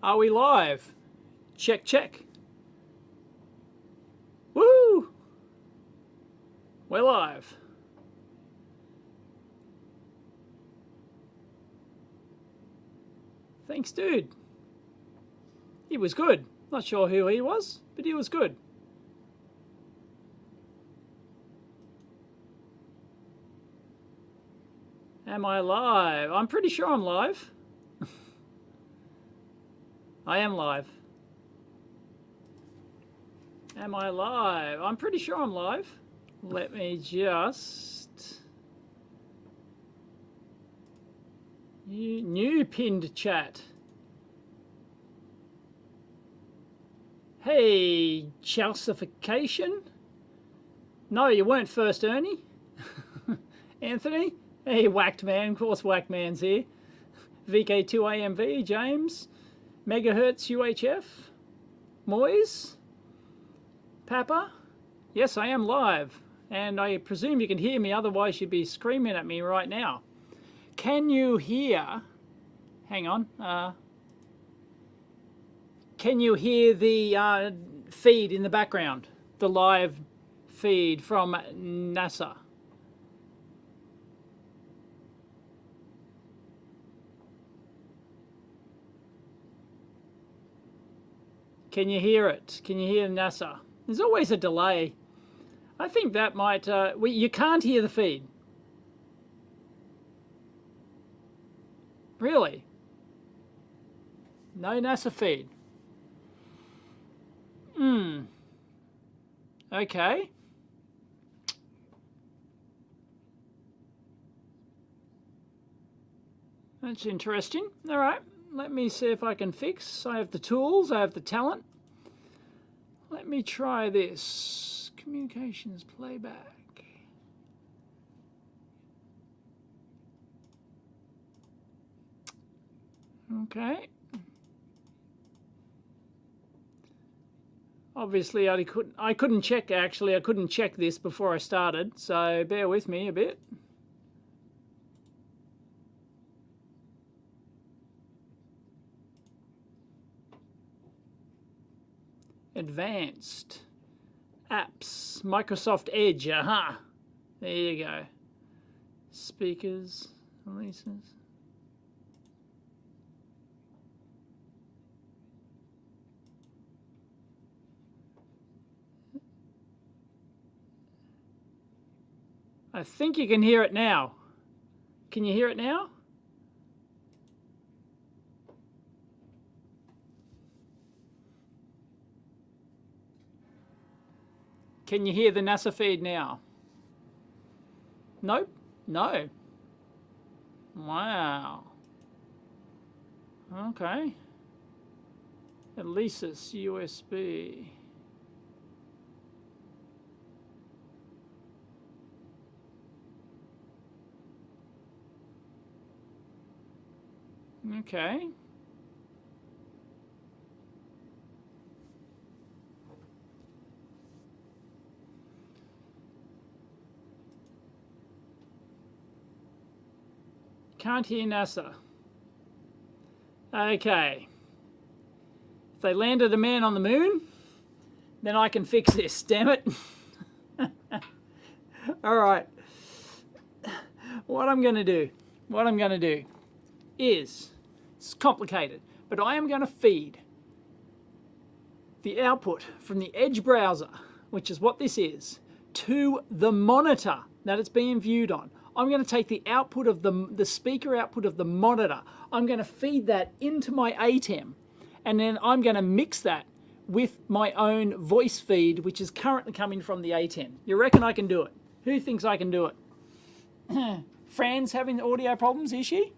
Are we live? Check, check. Woo! We're live. Thanks, dude. He was good. Not sure who he was, but he was good. Am I live? I'm pretty sure I'm live. I am live. Am I live? I'm pretty sure I'm live. Let me just... New pinned chat. Hey, chalcification? No, you weren't first, Ernie. Anthony? Hey, Whacked Man. Of course, Whacked Man's here. VK2AMV, James. Megahertz UHF. Moyes. Papa. Yes, I am live. And I presume you can hear me, otherwise you'd be screaming at me right now. Can you hear... Hang on. Can you hear the feed in the background? The live feed from NASA? Can you hear it? Can you hear NASA? There's always a delay. I think that might... you can't hear the feed. Really? No NASA feed. Okay. That's interesting. All right. Let me see if I can fix. I have the tools. I have the talent. Let me try this. Communications playback. Okay. Obviously, I couldn't check, actually. I couldn't check this before I started, so bear with me a bit. Advanced apps, Microsoft Edge, aha. There you go. Speakers, releases. I think you can hear it now. Can you hear it now? Can you hear the NASA feed now? Nope. No. Wow. Okay. Alesis USB. Okay. Can't hear NASA. Okay. If they landed a man on the moon, then I can fix this, damn it. All right. What I'm going to do is, it's complicated, but I am going to feed the output from the Edge browser, which is what this is, to the monitor that it's being viewed on. I'm going to take the output of the speaker output of the monitor. I'm going to feed that into my ATEM, and then I'm going to mix that with my own voice feed, which is currently coming from the ATEM. You reckon I can do it? Who thinks I can do it? Fran's having audio problems, is she?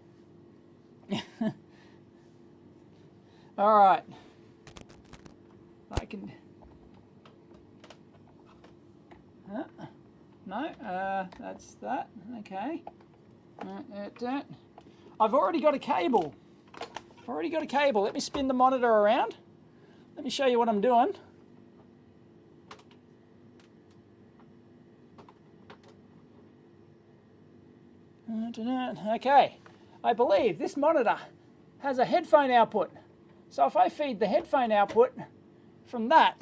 All right. I can... No, that's that. Okay. I've already got a cable. Let me spin the monitor around. Let me show you what I'm doing. Okay. I believe this monitor has a headphone output. So if I feed the headphone output from that,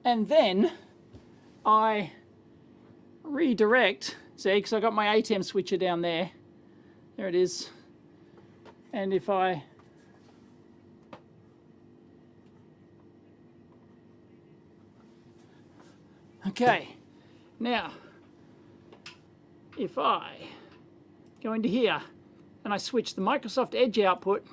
and then I redirect, see, because I got my ATEM switcher down there. There it is. And if I okay, now if I go into here and I switch the Microsoft Edge output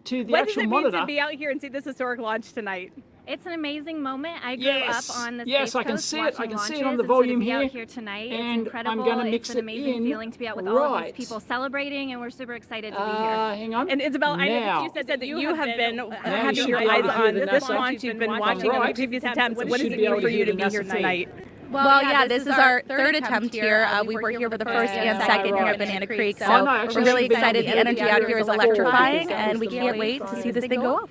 to the actual monitor. What does it mean to be out here and see this historic launch tonight? It's an amazing moment. I grew up on the Yes, Space I can Coast see it. I can see it on the launches, volume and so to be here. out here tonight, And it's incredible. I'm going to mix it's an it amazing in. feeling to be out with all of these people celebrating, and we're super excited to be here. Hang on. And Isabel, I know that you said that you have been having your eyes on this launch. You've been watching the previous attempts. What does it mean for you to be here tonight? Well, yeah, this is our third attempt here. We were here for the first and second here at Banana Creek, so we're really excited. The energy out here is electrifying, and we can't wait to see this thing go off.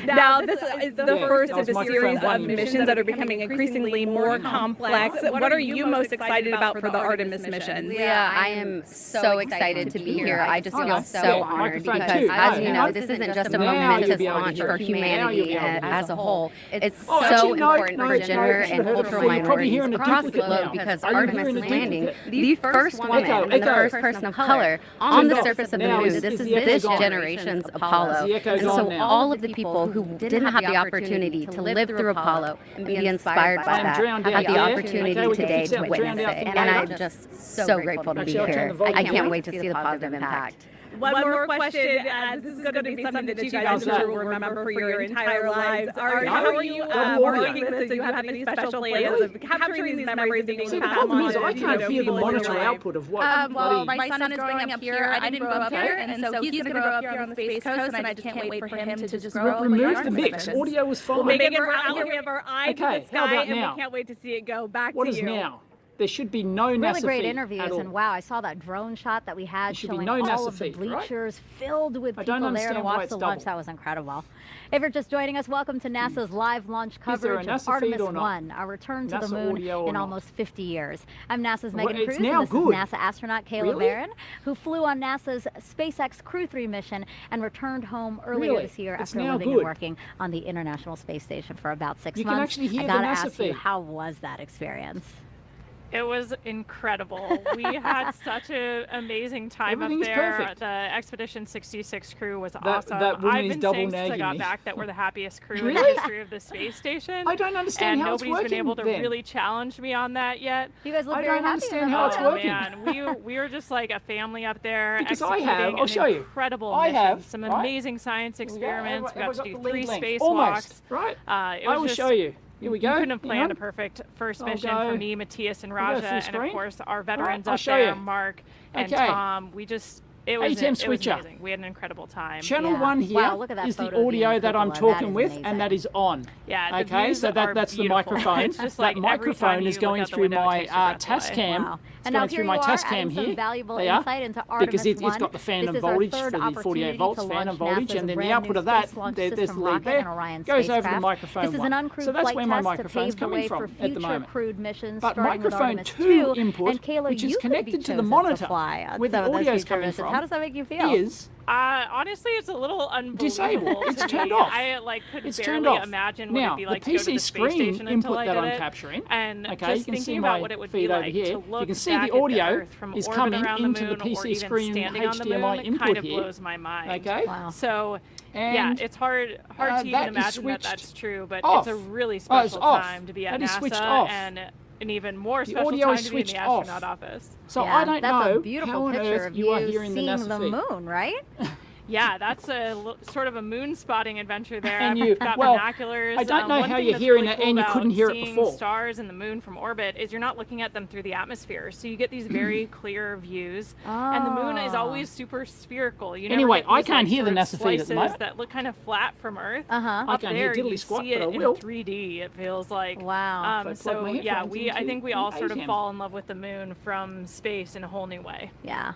Now, this is the first of a series of missions that are becoming increasingly more complex. What are you most excited about for the Artemis missions? Yeah, I am so excited to be here. I just feel so honored because, as you know, this isn't just a momentous launch for humanity as a whole. It's so important for gender and cultural minorities across the globe because Artemis is landing the first woman and the first person of color on the surface of the moon. This is this generation's Apollo. And so all of the people who didn't have the opportunity to live through Apollo and be inspired by that have the opportunity today to witness it. And I'm just so grateful to be here. I can't wait to see the positive impact. One more question, as this is going to be something that you guys I'm sure will remember for your entire lives. How are you working this? Do you have any special plans of capturing these memories being passed on? See, the problem is I can't hear the monitor output of what. Well, my son is growing up here. I didn't grow up here, and so he's going to grow up here on the Space Coast, and I just can't wait for him to just grow up. Remove the mix. Audio was fine. Megan, we're out here. We have our eye to the sky, and we can't wait to see it go back to you. What is now? There should be no NASA really great feed interviews, and wow, I saw that drone shot that we had showing no all NASA of the feed, bleachers filled with I don't people there to understand why watch it's the launch. double. That was incredible. If you're just joining us, welcome to NASA's live launch coverage of Artemis 1, our return to the moon in almost 50 years. I'm NASA's Megan Cruz, and this is NASA astronaut Kayla Barron, who flew on NASA's SpaceX Crew 3 mission and returned home earlier this year after living and working on the International Space Station for about 6 months. You can actually hear I the gotta NASA ask feed. you, how was that experience? It was incredible. We had such an amazing time up there. Perfect. The Expedition 66 crew was awesome. That woman I've is been double saying since I nagging got me. back that we're the happiest crew in the history of the space station. I don't understand how it's working. And nobody's been able to really challenge me on that yet. You guys look I very don't happy. understand how it's working. Man, we were just like a family up there. Because I have, I'll show you. Incredible I mission, have some amazing science experiments. We got to do 3 spacewalks. Almost, right? I will show you. Here we go. You couldn't have planned a perfect first mission for me, Matthias, and Raja, and of course our veterans up there, Mark and Tom. It was amazing. We had an incredible time. Channel 1 here is the audio that I'm talking with, and that is on. Yeah. Okay, so that's the microphone. It's just like that microphone is going through my TAS cam. It's going through my TAS cam here. They are, because it's got the phantom voltage for the 48 volts phantom voltage, and then the output of that, there's the lead there, goes over the microphone 1. So that's where my microphone's coming from at the moment. But microphone 2 input, which is connected to the monitor with the audio's coming from, how does that make you feel? Honestly, it's a little unbelievable. Disabled. It's turned off. I could barely imagine what it'd be like to go to the PC space screen station until input I that did I'm it. capturing. And okay, just you can see thinking my about what it would feed be over like here. to look You can see back the at the audio Earth from is orbit coming around into the the moon, or PC even screen standing on the moon. HDMI It input kind of here. blows my mind. Okay. Wow. So and yeah, it's hard to even imagine that that's true, but off. it's a really special time to be at that is switched NASA off. and an even more special audio time is to be in the switched off. astronaut office. So I don't know that's a beautiful how on picture earth of you are hearing the seeing NASA the feed. moon, right? Yeah, that's sort of a moon spotting adventure there. And I've got binoculars. I don't know one how thing you're that's hearing really it cool and you about couldn't hear it seeing before. stars and the moon from orbit is you're not looking at them through the atmosphere, so you get these very clear views. And the moon is always super spherical. You never Anyway, get these, I can't hear the sort of NASA feed at the moment. slices that look kind of flat from Earth. Uh-huh. Up can't there, hear diddly you squat, see it but I in will. 3D. It feels like. Wow. So yeah, I think we all sort of ATEM. fall in love with the moon from space in a whole new way. Yeah.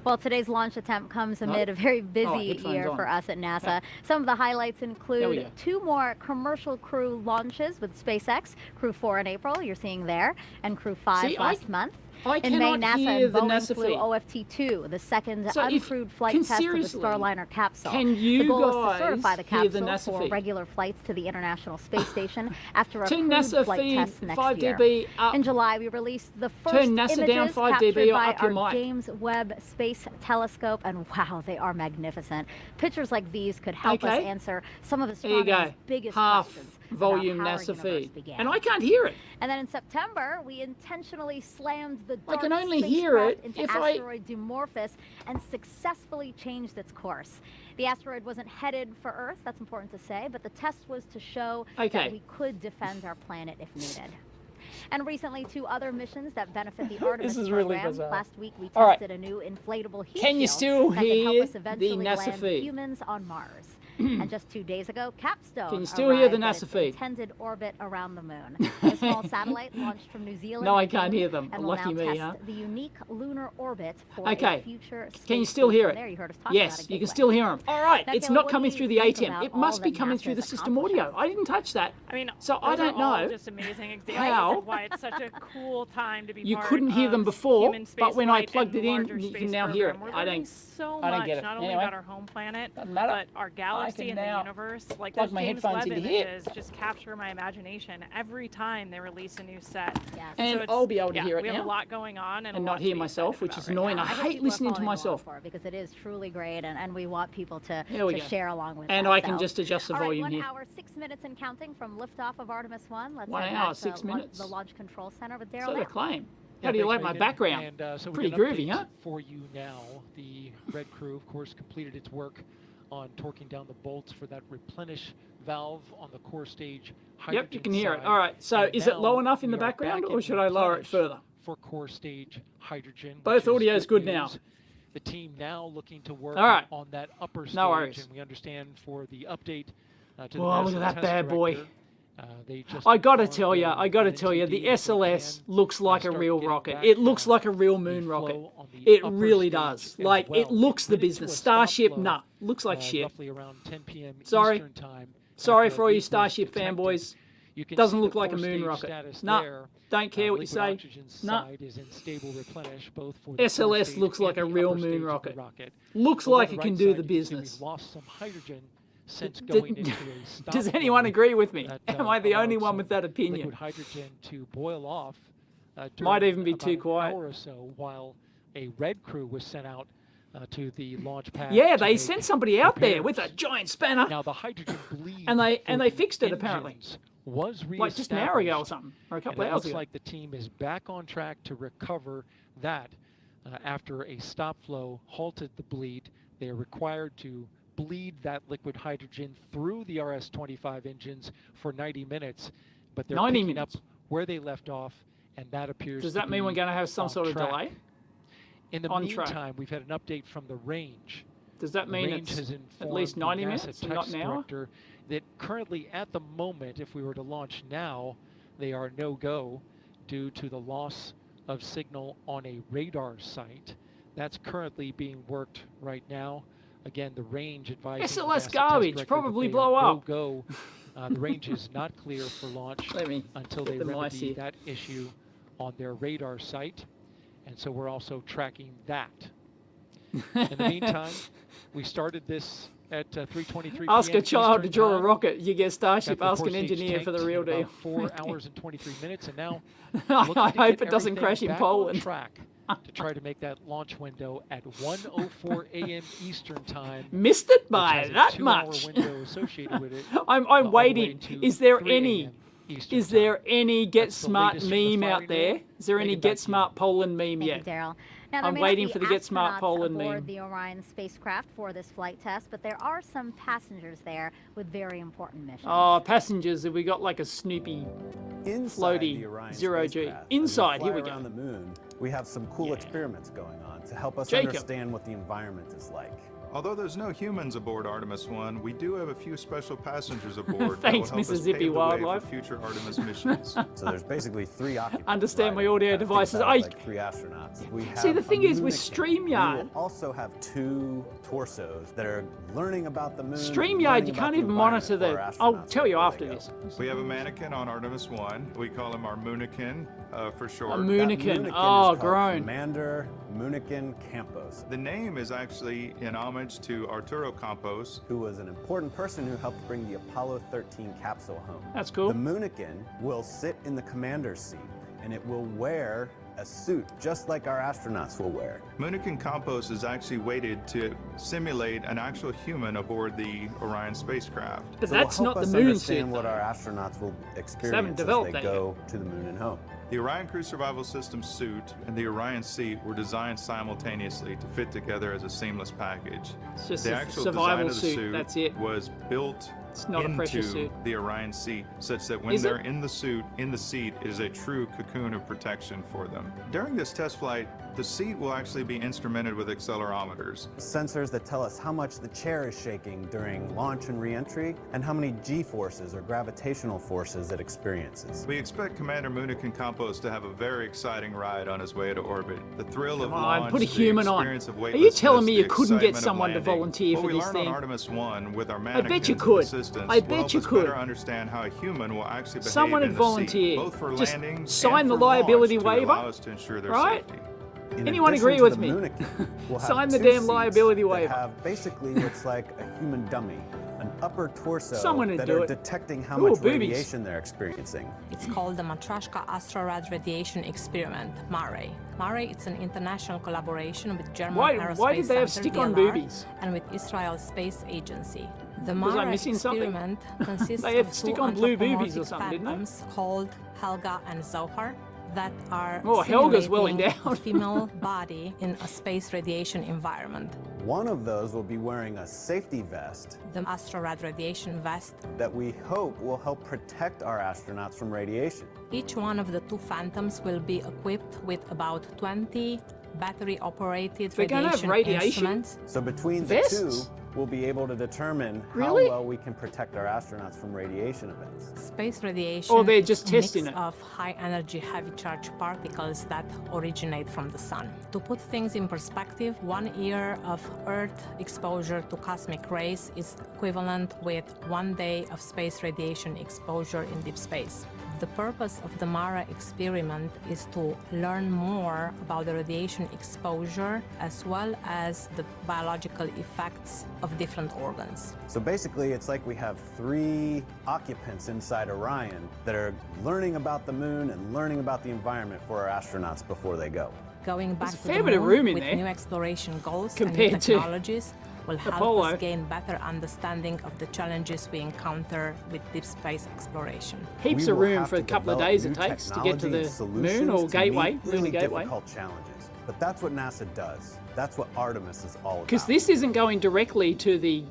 Well, today's launch attempt comes amid a very busy year for us at NASA. Some of the highlights include 2 more commercial crew launches with SpaceX, Crew 4 in April, you're seeing there, and Crew 5 last month. In May, NASA and Boeing flew OFT-2, the second uncrewed flight test of the Starliner capsule. The goal is to certify the capsule for regular flights to the International Space Station after a crewed flight test next year. In July, we released the first images captured by our James Webb Space Telescope, and wow, they are magnificent. Pictures like these could help us answer some of astronomy's biggest questions. Volume NASA feed. Began. And I can't hear it. And then in September, we intentionally slammed the I can only hear it into asteroid Dimorphos and successfully changed its course. The asteroid wasn't headed for Earth, that's important to say, but the test was to show that we could defend our planet if needed. And recently, 2 other missions that benefit the Artemis program. Last week, we tested a new inflatable heat shield that can help us eventually land humans on Mars. And just 2 days ago, Capstone Can you still hear the NASA feed? Intended orbit around the moon. A small satellite launched from New Zealand. No, I can't hear them. And Lucky me, huh? The unique lunar orbit for a future space Can you still hear it? there. You heard us talk yes, about you can still hear them. All right, it's not coming through the ATEM. It must be coming through the system audio. I didn't touch that. I mean, so I don't know. Just amazing examples of why it's such a cool time to be you part couldn't hear them before, but when I plugged it in, you can now hear it. I don't get it. Not only about our home planet, but our galaxy and the universe. Like those James Webb images just capture my imagination every time they release a new set. Yes. And so I'll be able to hear it we now. have a lot going on and not hear myself, which is annoying. I hate listening to myself. Because it is truly great, and we want people to share along with us. And I can just adjust the volume here. 1 hour, 6 minutes and counting from liftoff of Artemis 1. Let's 1 hour, 6 minutes. The Launch Control Center with Daryl. So they claim. How do you like my background? And, so pretty groovy, huh? For you now, the Red Crew, of course, completed its work on torquing down the bolts for that replenish valve on the core stage hydrogen Yep, you can hear it. side. All right, so And is it low enough in the we are background, back or at should I lower it replenish further? For core stage hydrogen. Both which is audio is good news. now. The team now looking to work on that upper stage. No worries. And we understand for the update to Whoa, the look at that test bad boy. director, they just I gotta informed tell you, them the that SLS can looks like a start real getting rocket. back It looks on like a real moon the rocket. flow on the It upper really stage does. as Like, well. it looks the Committed to business. a stop Starship, flow, nah, looks like shit. Roughly around 10 p.m. Sorry. Eastern time. Sorry after for all a you leak was Starship detected. fanboys. You can Doesn't see look the like a core moon stage rocket. status Nah, there. don't care what you Liquid say. oxygen Nah. side is in stable replenish, both for the SLS core stage looks like and a the real upper stage moon of the rocket. rocket. Looks Over like the it right can do side, the you can see business. We've lost some hydrogen since going into a stop Does flow anyone agree with me? that, Am I the only allowed one with some that opinion? liquid hydrogen to boil off. Might during even be about too an quiet. hour or so, while a red crew was sent out to the launch pad. Yeah, to they make sent somebody out there repairs. with a giant spanner. Now the hydrogen bleed And they for the fixed it, apparently. engines was Like just an hour ago or reestablished, something, or a and couple it hours looks ago. like the team is back on track to recover that after a stop flow halted the bleed. They are required to bleed that liquid hydrogen through the RS-25 engines for 90 minutes, but they're 90 picking minutes. up where they left off, and that appears Does to that mean be we're going to have some on sort of track. delay? In the on track. meantime, we've had an update from the range. Does that The mean range it's has at informed least the 90 NASA minutes and not test an hour? director that currently at the moment, if we were to launch now, they are no-go due to the loss of signal on a radar site. That's currently being worked right now. Again, the range advising the SLS NASA garbage, test director probably that they blow are up. No-go. The range is not clear for launch until they get the mice remedy here. that issue on their radar site. And so we're also tracking that. In the meantime, we started this at 3:23 Ask p.m. a child to Eastern draw a time. rocket, you get Starship. Got the Ask core an stage engineer for the tanked real in deal. about 4 hours and 23 minutes, and now I looking to hope get it doesn't everything crash in back Poland. on track to try to make that launch window at 1:04 a.m. Eastern time. Missed it which by has a that 2-hour much. window associated with it. I'm all the way waiting. to Is there 3 any? a.m. Eastern Is there time. any Get That's the Smart latest from the meme out firing there? roll. Is there any Take it Get back to you. Smart Poland meme Thank yet? you, Daryl. Now, there I'm may waiting not for be the Get Smart astronauts Poland aboard meme. the Orion spacecraft for this flight test, but there are some passengers there with very important missions. Oh, passengers, have we got like a Snoopy Inside floaty the Orion 0G? spacecraft, as Inside, we here we fly go. around the moon, we have some cool experiments going on to help us Jacob. understand what the environment is like. Although there's no humans aboard Artemis 1, we do have a few special passengers aboard Thanks, that will help us Mississippi pave the way Wildlife. for future Artemis missions. So there's basically 3 occupants. Understand my riding. audio Think devices. about it like 3 astronauts. We See, have the thing a is with Moonican. StreamYard. We will also have 2 torsos that are learning about the moon. StreamYard, learning you about can't the even environment monitor for our the... I'll astronauts tell you before after they go. this. We have a mannequin on Artemis 1. We call him our Moonican for short. A That Moonican. is Oh, called grown. Commander Moonican Campos, The name is actually in homage to Arturo Campos. who was an important person who helped bring the Apollo 13 capsule home. That's cool. The Moonican will sit in the commander's seat, and it will wear a suit just like our astronauts will wear. Moonican Campos is actually weighted to simulate an actual human aboard the Orion spacecraft. But So it will that's help not the us moon understand suit, what though. our astronauts will haven't experience as developed they that go to the moon and home. The Orion Crew Survival System suit and the Orion seat were designed simultaneously to fit together as a seamless package. It's just The a actual survival design of the suit, suit that's it. was built It's not a pressure into suit. the Orion seat, such that when Is it? they're in the suit, in the seat, it is a true cocoon of protection for them. During this test flight, the seat will actually be instrumented with accelerometers. Sensors that tell us how much the chair is shaking during launch and re-entry, and how many G-forces or gravitational forces it experiences. We expect Commander Moonican Campos to have a very exciting ride on his way to orbit. The thrill of Come on, launch, put a human the on. experience of Are you weightlessness, telling me you the couldn't get excitement of someone to landing. volunteer What for we this learned thing? on Artemis 1 with our bet mannequins you and could. assistants I will bet help you us could. better understand how a human will actually behave Someone in would the volunteer. seat, both for Just landing sign and the for launch liability to waiver, allow us to ensure their right? safety. In Anyone addition agree to with the me? Moonican, we'll have Sign the 2 damn seats liability that waiver. have basically what's like a human dummy, an upper torso Someone would that do are it. detecting how Ooh, much boobies. radiation they're experiencing. It's called the Matryoshka Astrorad Radiation Experiment, MARE. MARE is an international collaboration with German Aerospace Why did they have Center, stick-on DLR, boobies? and with Israel Space Agency. The Was I MARE missing something? experiment consists They have of 2 stick-on blue boobies or anthropomorphic something, didn't they? phantoms called Helga and Zohar that are Oh, Helga's well simulating endowed. a female body in a space radiation environment. One of those will be wearing a safety vest The Astrorad radiation vest. that we hope will help protect our astronauts from radiation. Each one of the 2 phantoms will be equipped with about 20 battery-operated They're gonna have radiation radiation? instruments. So between Vests? the 2, we'll be able to determine Really? how well we can protect our astronauts from radiation events. Space radiation Or they're is just a testing mix it. of high-energy, heavy-charge particles that originate from the sun. To put things in perspective, 1 year of Earth exposure to cosmic rays is equivalent with 1 day of space radiation exposure in deep space. The purpose of the MARA experiment is to learn more about the radiation exposure as well as the biological effects of different organs. So basically, it's like we have 3 occupants inside Orion that are learning about the moon and learning about the environment for our astronauts before they go. Going back There's a to fair the bit of moon room in with there new exploration goals compared and to new technologies will help Apollo. us gain better understanding of the challenges we encounter with deep space exploration. Heaps We of will room have for a to couple of develop days it new takes to get to technology and the solutions moon or to gateway, meet lunar really gateway. difficult challenges. But that's what NASA does. That's what Artemis is all about. Because this isn't going directly to the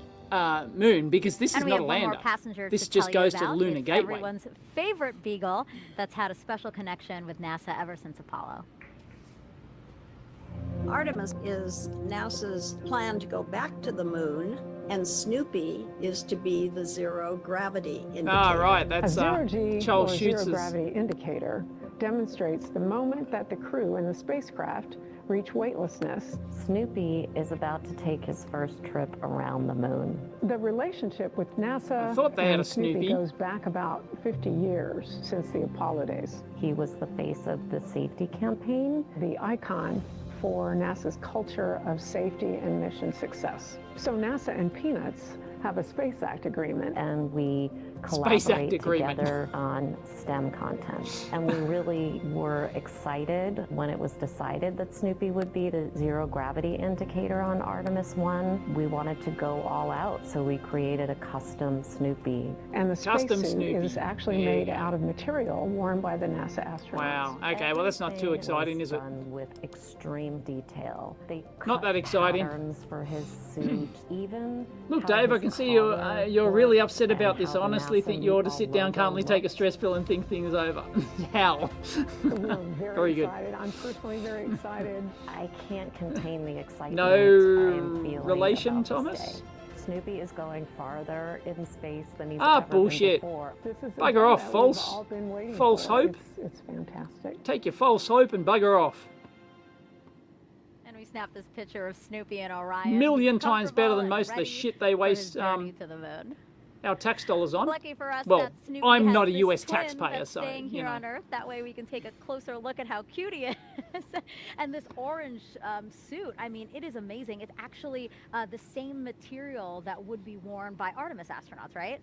moon, because this And is we not have a one lander. more passenger This to just tell you goes to the about. lunar It's gateway. Everyone's favorite beagle that's had a special connection with NASA ever since Apollo. Artemis is NASA's plan to go back to the moon, and Snoopy is to be the zero gravity indicator. Ah, right, A that's zero-G Charles or Schutz's. zero-gravity indicator demonstrates the moment that the crew in the spacecraft reach weightlessness. Snoopy is about to take his first trip around the moon. The relationship with NASA I thought they had and a Snoopy. goes back about 50 years since the Apollo days. He was the face of the safety campaign. The icon for NASA's culture of safety and mission success. So NASA and Peanuts have a Space Act agreement. And we Space Act collaborate agreement. together on STEM content. And we really were excited when it was decided that Snoopy would be the zero gravity indicator on Artemis 1. We wanted to go all out, so we created a custom Snoopy. And the Custom spacesuit Snoopy. is actually Yeah. made out of material worn by the NASA astronauts. Wow. Okay, well that's not too Everything exciting, was is it? done with extreme detail. They Not cut that exciting. patterns for his suit, even Look, how Dave, I his can see collar you're really worked upset about and this, how the honestly. actually think you ought to sit down calmly, take a stress pill, and think things over. How? We're Very good. excited. I'm personally very excited. I can't contain the excitement No I am feeling relation, about Thomas? this day. Snoopy is going farther in space than he's Ah, ever bullshit. been before. This is Bugger off, false hope. It's fantastic. Take your false hope and bugger off. And we snapped this picture of Snoopy and Orion. Million times better than comfortable most of the and shit they ready for his waste journey to the moon. our tax dollars on. Lucky for us, Well, that Snoopy I'm has not a this US twin taxpayer, that's so, staying you here know. on Earth. That way we can take a closer look at how cute he is. And this orange suit, I mean, it is amazing. It's actually the same material that would be worn by Artemis astronauts, right?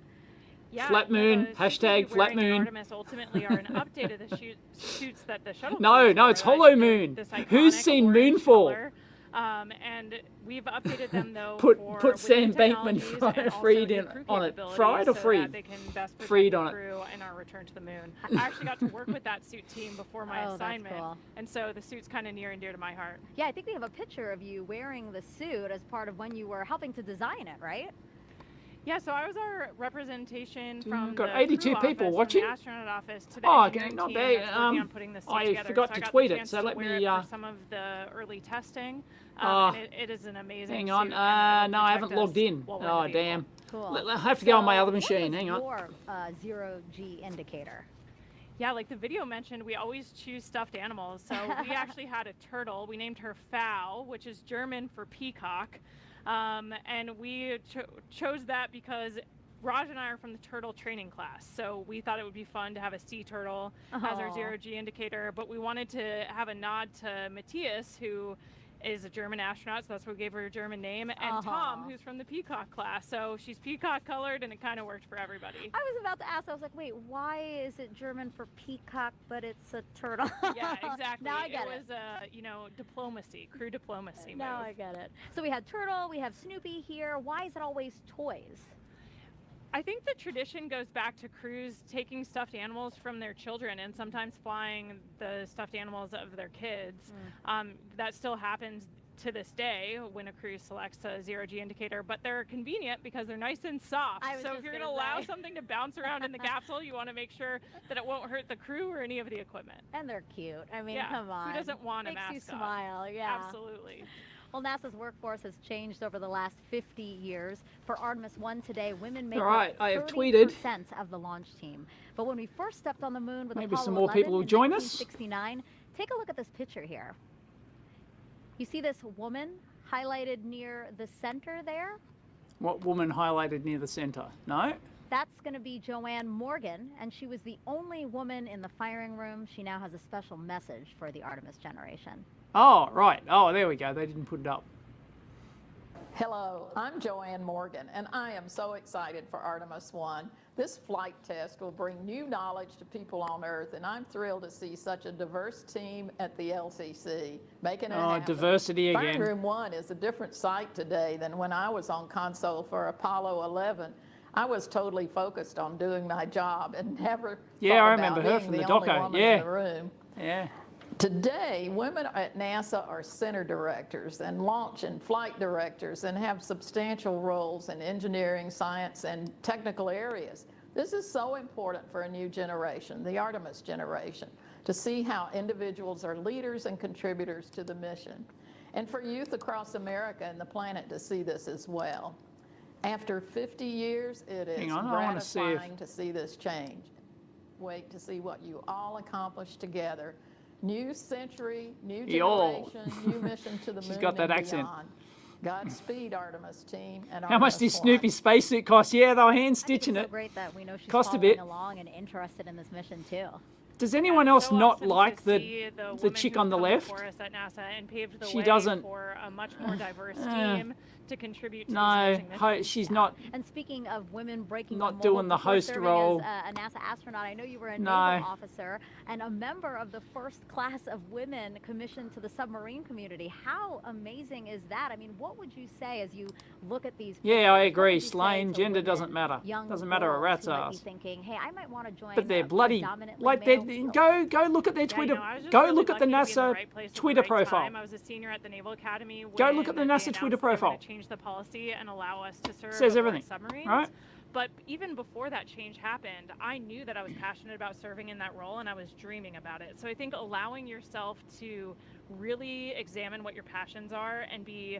Yeah, Flat moon, the suits hashtag we'll be flat wearing in moon. Artemis ultimately are an update of the suits that the shuttle. No, crews no, wore, it's like hollow moon. this Who's iconic seen orange Moonfall? color. And we've updated them though Put Sam Bankman freed in on it. Fried or freed? They can best protect Freed the on it. crew in our return to the moon. I actually got to work with that suit team before my Oh, that's assignment, cool. and so the suit's kind of near and dear to my heart. Yeah, I think we have a picture of you wearing the suit as part of when you were helping to design it, right? Yeah, so I was our representation from got the 82 crew people office, watching? From the astronaut office to the Oh, engineering okay, not team bad. that's working on putting this suit I together. forgot so to I got tweet the it, chance so to let wear me, it for some of the early testing. Oh, And it is an amazing hang suit, on. and No, it'll I protect haven't us logged in. while we're in Oh, the vehicle. damn. Cool. I have to go on my So other machine. what Hang was on. your zero-G indicator? Yeah, like the video mentioned, we always choose stuffed animals. So we actually had a turtle. We named her Fowl, which is German for peacock. And we chose that because Raj and I are from the turtle training class. So we thought it would be fun to have a sea turtle as our zero-G indicator. But we wanted to have a nod to Matthias, who is a German astronaut, so that's why we gave her a German name, and Tom, who's from the peacock class. So she's peacock colored, and it kind of worked for everybody. I was about to ask, I was like, wait, why is it German for peacock, but it's a turtle? Yeah, exactly. Now I get it. Was diplomacy, crew diplomacy. Now move. I get it. So we had Turtle, we have Snoopy here. Why is it always toys? I think the tradition goes back to crews taking stuffed animals from their children and sometimes flying the stuffed animals of their kids. That still happens to this day when a crew selects a zero-G indicator, but they're convenient because they're nice and soft. So if you're going to allow something to bounce around in the capsule, you want to make sure that it won't hurt the crew or any of the equipment. And they're cute. I mean, yeah. come on. Who doesn't want a Makes mascot? you smile, yeah. Absolutely. Well, NASA's workforce has changed over the last 50 years. For Artemis 1 today, women make All right, up I have 30% tweeted. of the launch team. But when we first stepped on the moon with Maybe Apollo some more 11 people will in join us. 1969, take a look at this picture here. You see this woman highlighted near the center there? What woman highlighted near the center? No? That's going to be Joanne Morgan, and she was the only woman in the firing room. She now has a special message for the Artemis generation. Oh, right. Oh, there we go. They didn't put it up. Hello, I'm Joanne Morgan, and I am so excited for Artemis 1. This flight test will bring new knowledge to people on Earth, and I'm thrilled to see such a diverse team at the LCC making it happen. Diversity again. Firing Room 1 is a different site today than when I was on console for Apollo 11. I was totally focused on doing my job and never thought I about remember her being from the only doco. woman Yeah. in the room. Yeah. Today, women at NASA are center directors and launch and flight directors and have substantial roles in engineering, science, and technical areas. This is so important for a new generation, the Artemis generation, to see how individuals are leaders and contributors to the mission, and for youth across America and the planet to see this as well. After 50 years, it is gratifying to see this change. Wait to see what you all accomplish together. New century, new generation, new mission to the moon. She's got that and accent. beyond. Godspeed, Artemis team. And How much did Artemis Snoopy's spacesuit cost? Yeah, they were hand stitching It's it. so great that we know she's Cost a following bit. along and interested in this mission too. Does anyone else so not awesome like to see the chick on the woman who's left? come before us at NASA and paved the She way doesn't- for a much more diverse team to contribute to No, these amazing missions. she's not. And speaking of women breaking Not the mold doing the before host serving role. as a NASA astronaut, I know you were a No. naval officer and a member of the first class of women commissioned to the submarine community. How amazing is that? I mean, what would you say as you look at these? Yeah, I pictures? What agree. would you say Slang, to gender women, doesn't matter. young Doesn't matter a girls rat's who might be ass. thinking, hey, I might want to join. But they're a bloody, predominantly like male they field. go look at their Twitter. I was just Go really look at the lucky to be in NASA right place at the Twitter right profile. time. I was a senior at the Naval Academy. Go look at the when NASA they Twitter announced they were gonna profile. Change the policy and allow us to serve Says aboard everything, submarines. right? But even before that change happened, I knew that I was passionate about serving in that role, and I was dreaming about it. So I think allowing yourself to really examine what your passions are and be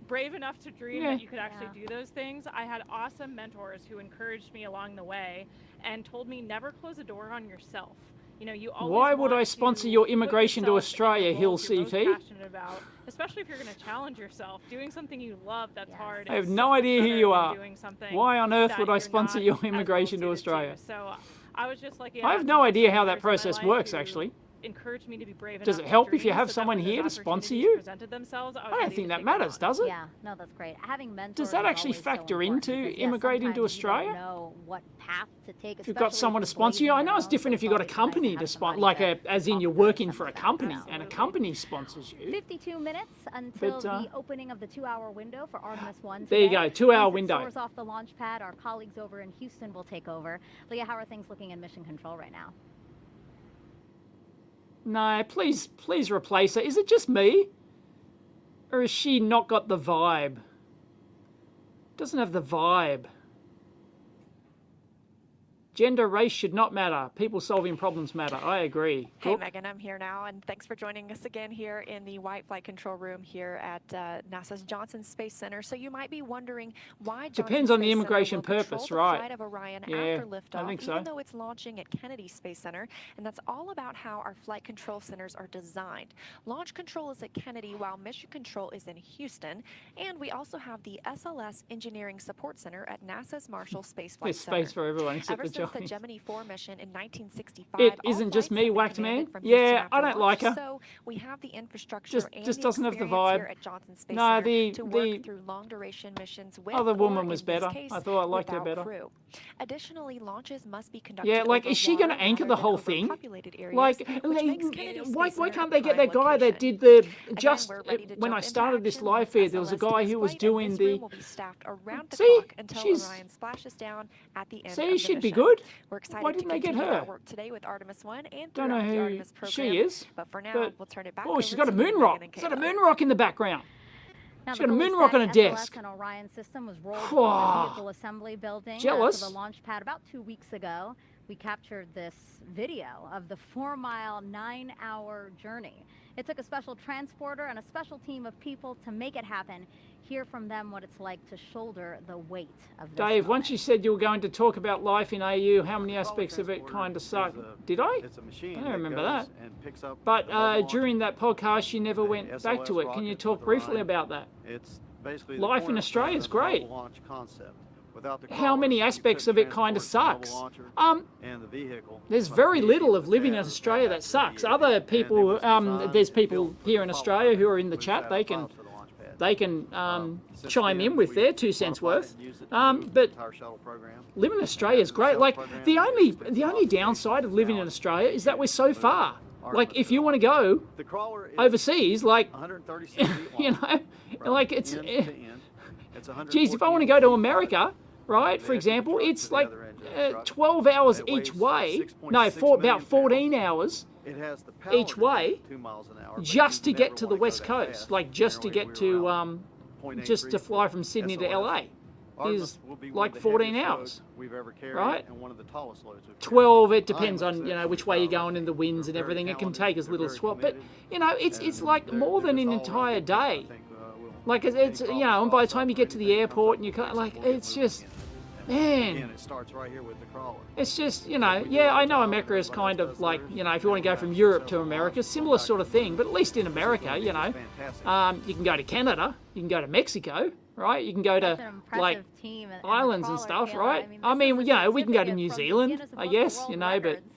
brave enough to dream that you could actually do those things. I had awesome mentors who encouraged me along the way and told me never close a door on yourself. You know, you always Why would I want sponsor to your put immigration to yourself in the Australia, Hill roles you're most CT? passionate about, especially if you're going to challenge yourself. Doing something you love that's hard. I have is no so much idea who better you than are. doing something Why on earth that would I you're sponsor not your as well immigration to suited Australia? So I was just lucky I have enough no to idea how have that some leaders in my process life works, who actually. encouraged me to be brave Does enough it to help if you dream, have so that someone when here to those sponsor opportunities you? presented themselves, I was I don't ready think to that take them matters, on. does it? Yeah, no, that's great. Having mentors Does that is actually always so factor important into because, immigrating to sometimes you don't Australia? know what path to take, If you've got especially someone to if you're sponsor you, I blazing know your it's own, different so if you've got a it's always nice company have to sponsor, somebody like as in you're working for a company and a company sponsors you. 52 minutes until But, the opening of the 2-hour window for Artemis 1 There you today. go, 2-hour Once it window. soars off the launch pad, our colleagues over in Houston will take over. Leah, how are things looking in mission control right now? No, please replace her. Is it just me? Or has she not got the vibe? Doesn't have the vibe. Gender, race should not matter. People solving problems matter. I agree. Hey, Cook? Megan, I'm here now, and thanks for joining us again here in the White Flight Control Room here at NASA's Johnson Space Center. So you might be wondering why Johnson Depends on the Space Center immigration will control purpose, the right? flight of Orion Yeah, after liftoff, I think so. even though it's launching at Kennedy Space Center, and that's all about how our flight control centers are designed. Launch control is at Kennedy, while mission control is in Houston, and we also have the SLS Engineering Support Center at NASA's Marshall Space Flight There's Center. space for everyone except Ever for since the Johnny. Gemini 4 mission in 1965, It all isn't just flights me, have been whacked commanded man. from Houston Yeah, after I don't like launch, her. So we have the infrastructure Just and doesn't have the experience here vibe. at Johnson Space No, Center the to work through long duration missions with other woman or, was in this better. case, I thought I liked her without better. crew. Additionally, launches must be conducted Yeah, like over is she going to water anchor rather the than whole over thing? populated areas, Like, which makes Kennedy why Space Center can't a they get prime that guy that location. did the Again, just we're ready to when jump I into started this action live with feed? There was a SLS guy takes who was flight, and doing this the. room will be staffed around the See, clock until she's. Orion splashes down at the end See, of the she'd be mission. good. We're excited Why to didn't they get continue her? our work today with Artemis 1 and Don't know throughout the who Artemis program. she is. But for now, but, we'll turn it back oh, over she's got a to moon Megan rock. and She's got a Kayla. moon rock in the background. Now, She's the got a fully moon rock on a stacked desk. SLS and Orion system was rolled from Whoa. the vehicle assembly building Jealous. to the launch pad about 2 weeks ago. We captured this video of the 4-mile, 9-hour journey. It took a special transporter and a special team of people to make it happen. Hear from them what it's like to shoulder the weight of this Dave, moment. once you said you were going to talk about life in AU, how many aspects of it kind of suck? Did I? It's a machine I don't remember goes that. and picks up But the mobile during launcher, that podcast, you never went the back to SLS it. Can you rocket talk with briefly Orion. about that? It's basically the Life in cornerstone Australia is of the great. mobile launch concept. Without the How crawler, many you aspects couldn't of it kind of transport the sucks? mobile launcher and the vehicle There's from very the little of vehicle living in to Australia that the sucks. vehicle. Other And it people, was designed there's and people built here in for Australia who are in the with chat. They can, files for the launch pad. they can Since chime then, in with we've their 2 cents modified worth. it and used it to move the But entire shuttle program. living in Australia is great. Like the only downside of living in Australia is that we're so far. Like if you want to go The crawler is overseas, like 136 feet long. you know, from like it's. end to end. It's Geez, if I want to 114 go to feet America, right? They For have to example, truck it's to the like other end of the truck. 12 hours It each weighs way. 6.6 No, about million 14 pounds. hours It has the power each to go way, 2 miles an hour, but just to you get never to the wanna go West that Coast, fast. like just to Generally, get we're to around 0.83 just to fly for from Sydney to SLS. LA Artemis is will be one like of the 14 heaviest hours. loads we've ever carried, right? and one of the tallest loads we've carried. 12, it depends I'm on, upset which for way you're the going and the winds and They're very everything. It can talented, take as they're little as very 12, but committed, it's like they're more than just an all around entire good people. I day. think, we'll- Like it's any and by the time you get to the anything comes airport up and you against can't, it, like we'll get it's moving just, again. man. Again, it starts right here with the crawler. It's just, we do I our know job, America is everybody kind else of does like, theirs. if you want to go from Europe to America, similar sort of thing, but at least in America, you can go to Canada, you can go to Mexico, right? You can go to Such an impressive like team and islands the and crawler, stuff, Kayla. right? I mean, this is a We can go to certificate New from the Zealand, Guinness I Book of guess, World but Records.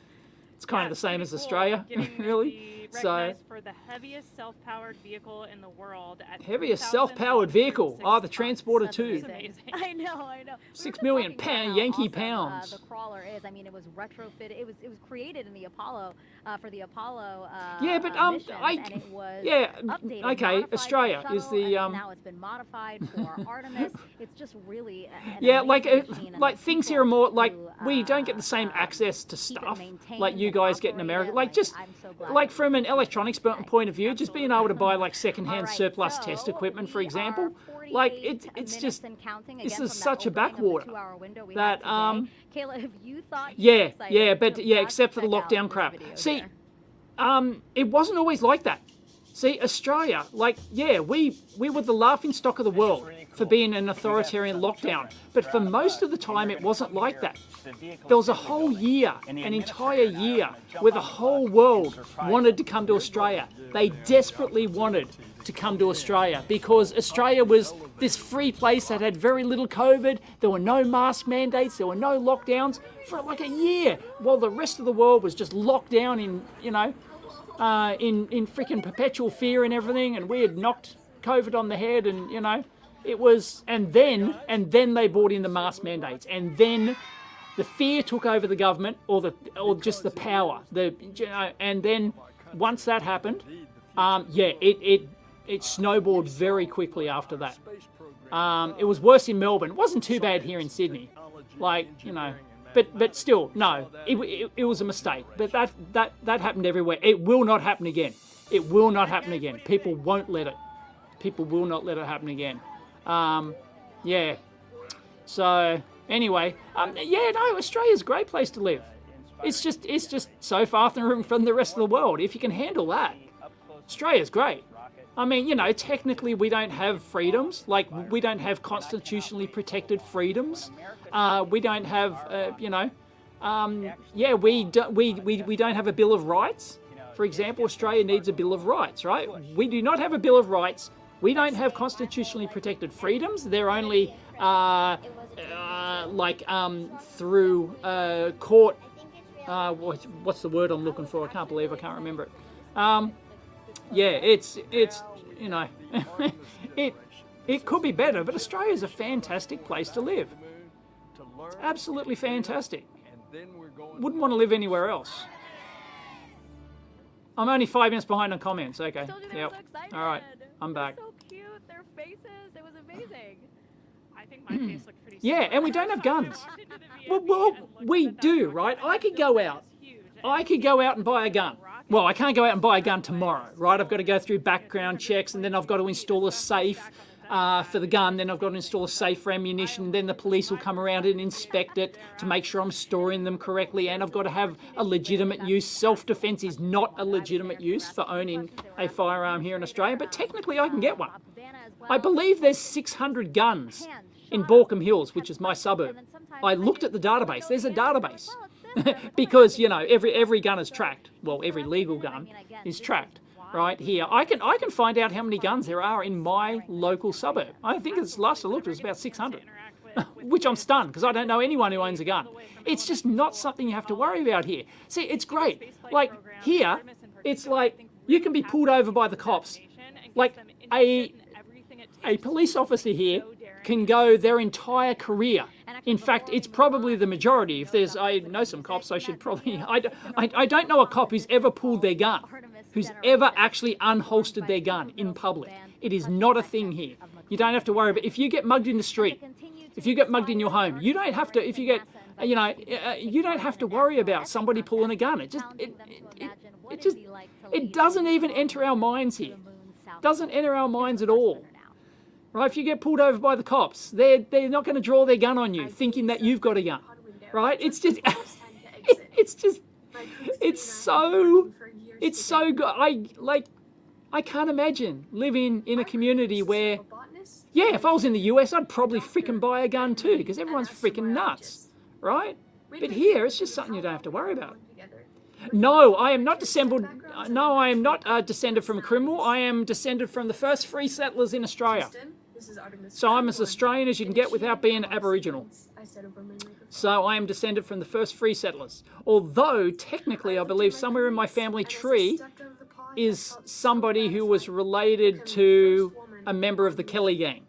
it's kind of the same as Australia, really. So, Recognized for the heaviest self-powered vehicle in the world at heaviest self-powered vehicle. Oh, the Transporter That's 2. amazing. I know. 6 We were million just talking about how Yankee awesome, pounds. the crawler is. I mean, it was retrofitted. It was created in the Apollo for the Apollo. Yeah, but missions, and it was updated, okay. modified Australia for is shuttle, the and now it's been modified for Artemis. It's just really an yeah, amazing machine, and like the things people here are more like who, we don't get the same access to keep it stuff maintained like you and guys get in operate America. it, Like just I'm so glad like that from an electronics point of view, just being able to buy like secondhand surplus test equipment, for example, like it's just, this is such a backwater that Kayla, have you thought except for the lockdown crap. See, it wasn't always like that. See, Australia, like, yeah, we were the laughing stock of the world for being an authoritarian lockdown. But for most of the time, it wasn't like that. There was a whole year, an entire year, where the whole world wanted to come to Australia. They desperately wanted to come to Australia because Australia was this free place that had very little COVID. There were no mask mandates. There were no lockdowns for like a year, while the rest of the world was just locked down in, in freaking perpetual fear and everything, and we had knocked COVID on the head, and it was, and then they brought in the mask mandates, and then the fear took over the government, or just the power, and then once that happened, it snowballed very quickly after that. It was worse in Melbourne. It wasn't too bad here in Sydney, But still, no, it was a mistake. But that happened everywhere. It will not happen again. It will not happen again. People won't let it. People will not let it happen again. Yeah. So anyway, Australia's a great place to live. It's just so far from the rest of the world. If you can handle that, Australia's great. I mean, technically we don't have freedoms. Like, we don't have constitutionally protected freedoms. We don't have, we don't have a Bill of Rights. For example, Australia needs a Bill of Rights, right? We do not have a Bill of Rights. We don't have constitutionally protected freedoms. They're only through court. What's the word I'm looking for? I can't believe I can't remember it. It could be better, but Australia's a fantastic place to live. It's absolutely fantastic. Wouldn't want to live anywhere else. I'm only 5 minutes behind on comments. Okay. Yep. All right. I'm back. So cute. Their faces. It was amazing. I think my face looked pretty. Yeah, and we don't have guns. Well, we do, right? I could go out and buy a gun. Well, I can't go out and buy a gun tomorrow, right? I've got to go through background checks, and then I've got to install a safe for the gun. Then I've got to install a safe for ammunition. Then the police will come around and inspect it to make sure I'm storing them correctly. And I've got to have a legitimate use. Self-defense is not a legitimate use for owning a firearm here in Australia, but technically I can get one. I believe there's 600 guns in Borkham Hills, which is my suburb. I looked at the database. There's a database. Because, every gun is tracked. Well, every legal gun is tracked right here. I can find out how many guns there are in my local suburb. I think it's last I looked, it was about 600. Which I'm stunned, because I don't know anyone who owns a gun. It's just not something you have to worry about here. See, it's great. Like, here, it's like, you can be pulled over by the cops. Like, a police officer here can go their entire career. In fact, it's probably the majority. I know some cops, I should probably, I don't know a cop who's ever pulled their gun, who's ever actually unholstered their gun in public. It is not a thing here. You don't have to worry about, if you get mugged in the street, if you get mugged in your home, you don't have to, you don't have to worry about somebody pulling a gun. It doesn't even enter our minds here. Doesn't enter our minds at all. Right, if you get pulled over by the cops, they're not going to draw their gun on you, thinking that you've got a gun, right? It's just, it's so good. I can't imagine living in a community where, yeah, if I was in the US, I'd probably freaking buy a gun too, because everyone's freaking nuts, right? But here, it's just something you don't have to worry about. No, I am not descended. No, I am not descended from a criminal. I am descended from the first free settlers in Australia. So I'm as Australian as you can get without being Aboriginal. So I am descended from the first free settlers. Although, technically, I believe somewhere in my family tree is somebody who was related to a member of the Kelly gang,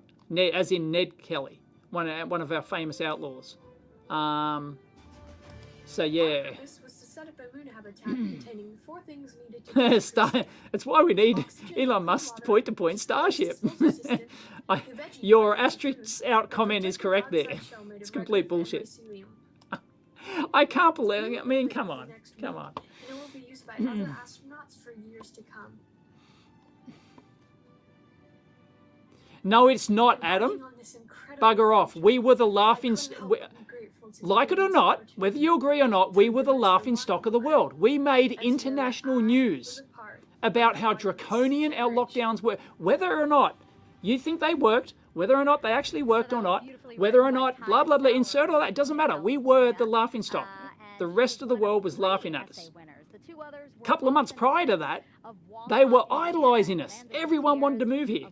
as in Ned Kelly, one of our famous outlaws. So, yeah. Set up a moon habitat containing 4 things needed to That's why we need Elon Musk's point-to-point Starship. Your asterisk out comment is correct there. It's complete bullshit. I can't believe it. I mean, come on. And it will be used by other astronauts astronauts for years to come. No, it's not, Adam. Bugger off. We were the laughing... Like it or not, whether you agree or not, we were the laughing stock of the world. We made international news about how draconian our lockdowns were. Whether or not you think they worked, whether or not they actually worked or not, whether or not blah, blah, blah, insert all that, it doesn't matter. We were the laughing stock. The rest of the world was laughing at us. A couple of months prior to that, they were idolizing us. Everyone wanted to move here.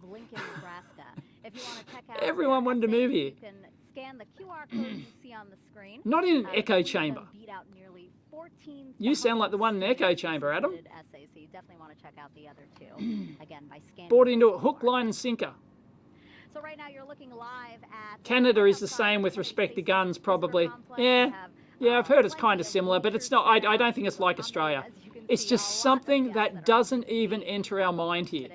Everyone wanted to move here. Scan the QR code you see on the screen. Not in an echo chamber. You sound like the one in the echo chamber, Adam. Essay, so you definitely want to check out the other two. Again, by scanning. Bought into a hook, line, and sinker. So right now you're looking live at Canada is the same with respect to guns, probably. Yeah, I've heard it's kind of similar, but it's not. I don't think it's like Australia. It's just something that doesn't even enter our mind here.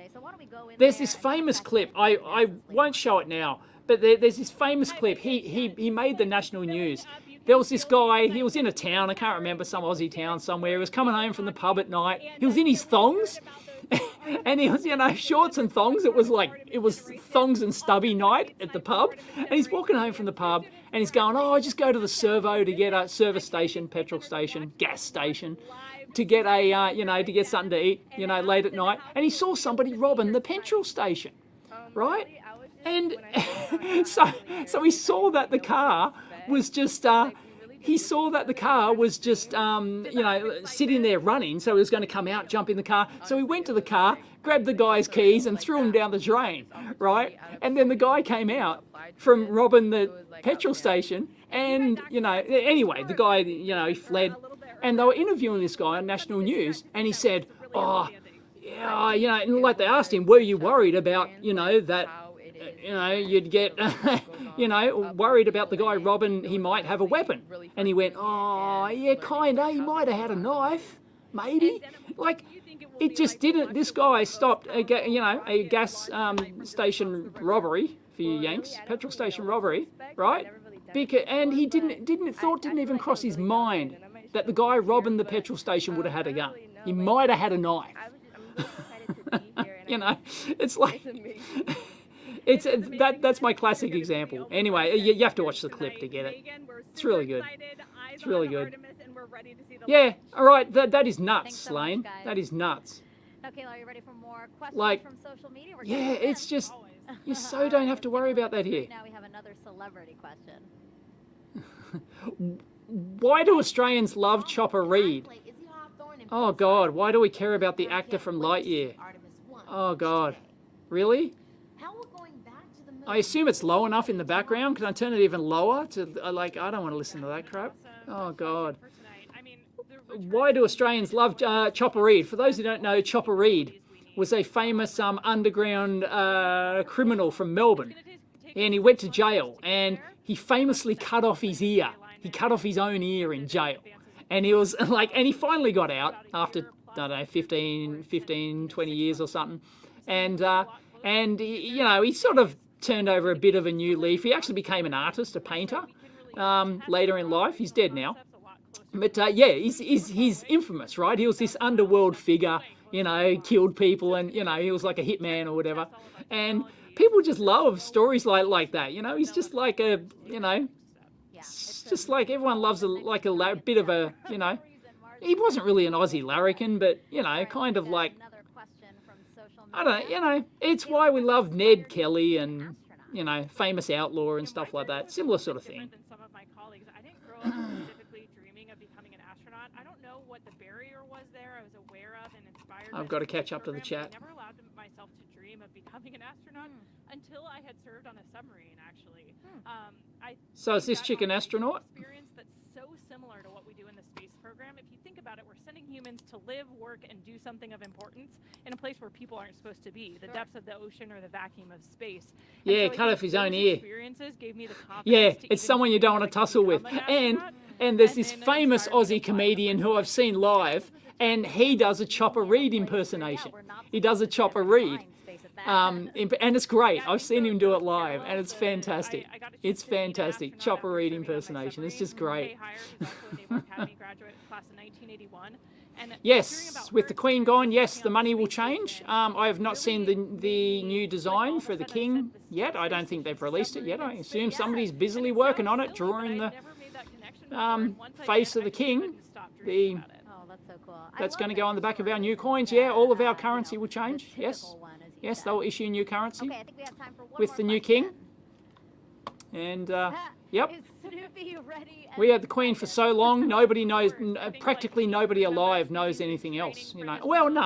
There's this famous clip. I won't show it now. But there's this famous clip. He made the national news. There was this guy. He was in a town. I can't remember, some Aussie town somewhere. He was coming home from the pub at night. He was in his thongs, and he was, shorts and thongs. It was thongs and stubby night at the pub. And he's walking home from the pub, and he's going, "Oh, I just go to the servo to get a service station, petrol station, gas station, to get a to get something to eat, late at night." And he saw somebody robbing the petrol station, right? And so he saw that the car was just, sitting there running. So he was going to come out, jump in the car. So he went to the car, grabbed the guy's keys and threw them down the drain, right? And then the guy came out from robbing the petrol station. And, anyway, the guy, he fled. And they were interviewing this guy on national news. And he said, "Oh, yeah, and like they asked him, were you worried about, that... you'd get, worried about the guy robbing, he might have a weapon." And he went, "Oh, yeah, kinda, he might have had a knife, maybe." Like, it just didn't, this guy stopped, a gas station robbery, for you Yanks, petrol station robbery, right? And he didn't even cross his mind that the guy robbing the petrol station would have had a gun. He might have had a knife. It's like... That's my classic example. Anyway, you have to watch the clip to get it. It's really good. It's really good. Yeah, all right. That is nuts, Slane. That is nuts. Okay, are you ready for more questions from social media? Yeah, it's just, you so don't have to worry about that here. Now we have another celebrity question. Why do Australians love Chopper Read? Oh, God, why do we care about the actor from Lightyear? Oh, God. Really? I assume it's low enough in the background. Can I turn it even lower? I don't want to listen to that crap. Oh, God. Why do Australians love Chopper Read? For those who don't know, Chopper Read was a famous underground criminal from Melbourne. And he went to jail, and he famously cut off his ear. He cut off his own ear in jail. And he was and he finally got out after, I don't know, 15, 20 years or something. And he sort of turned over a bit of a new leaf. He actually became an artist, a painter, later in life. He's dead now. But he's infamous, right? He was this underworld figure, killed people, and, he was like a hitman or whatever. And people just love stories like that, He's just like a, it's just like everyone loves a bit of a, he wasn't really an Aussie larrikin, but, kind of like, I don't know, it's why we love Ned Kelly and, famous outlaw and stuff like that. Similar sort of thing. Some of my colleagues, I didn't grow up specifically dreaming of becoming an astronaut. I don't know what the barrier was there. I was aware of and inspired. I've got to catch up to the chat. I never allowed myself to dream of becoming an astronaut until I had served on a submarine, actually. So is this chick an astronaut? Experience that's so similar to what we do in the space program. If you think about it, we're sending humans to live, work, and do something of importance in a place where people aren't supposed to be, the depths of the ocean or the vacuum of space. Yeah, cut off his own ear. Experiences gave me the confidence yeah, to it's someone you don't want to tussle with. And there's this famous Aussie comedian who I've seen live, and he does a Chopper Read impersonation. He does a Chopper Read. And it's great. I've seen him do it live, and it's fantastic. It's fantastic. Chopper Read impersonation. It's just great. Academy graduate class of 1981, Yes, with the Queen gone, yes, the money will change. I have not seen the new design for the King yet. I don't think they've released it yet. I assume somebody's busily working on it, drawing the face of the King. That's so cool. That's going to go on the back of our new coins. Yeah, all of our currency will change. Yes, yes, they'll issue new currency with the new King. And yep, we had the Queen for so long. Nobody knows. Practically nobody alive knows anything else. You know. Well, no,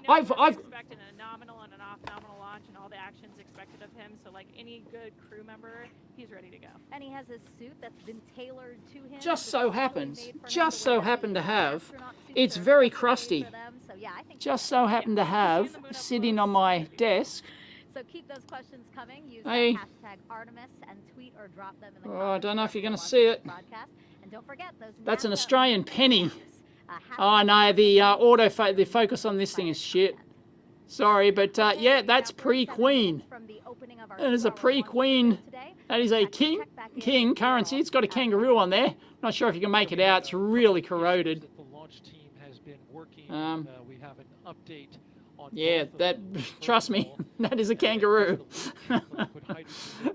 I've expected a nominal and an off-nominal launch, and all the actions expected of him. So, like any good crew member, he's ready to go. And he has his suit that's been tailored to him. just so happened to have. It's very crusty. Just so happened to have sitting on my desk. So keep those questions coming. Use Hey. hashtag Artemis and tweet or drop them in the Oh, I don't know if you're going to see it. broadcast. And don't forget those. That's an Australian penny. Oh no, the the focus on this thing is shit. Sorry, but yeah, that's pre-Queen. That is a pre-Queen. That is a king currency. It's got a kangaroo on there. Not sure if you can make it out. It's really corroded. The launch team has been working. We have an update on Yeah, that. Trust me, that is a kangaroo.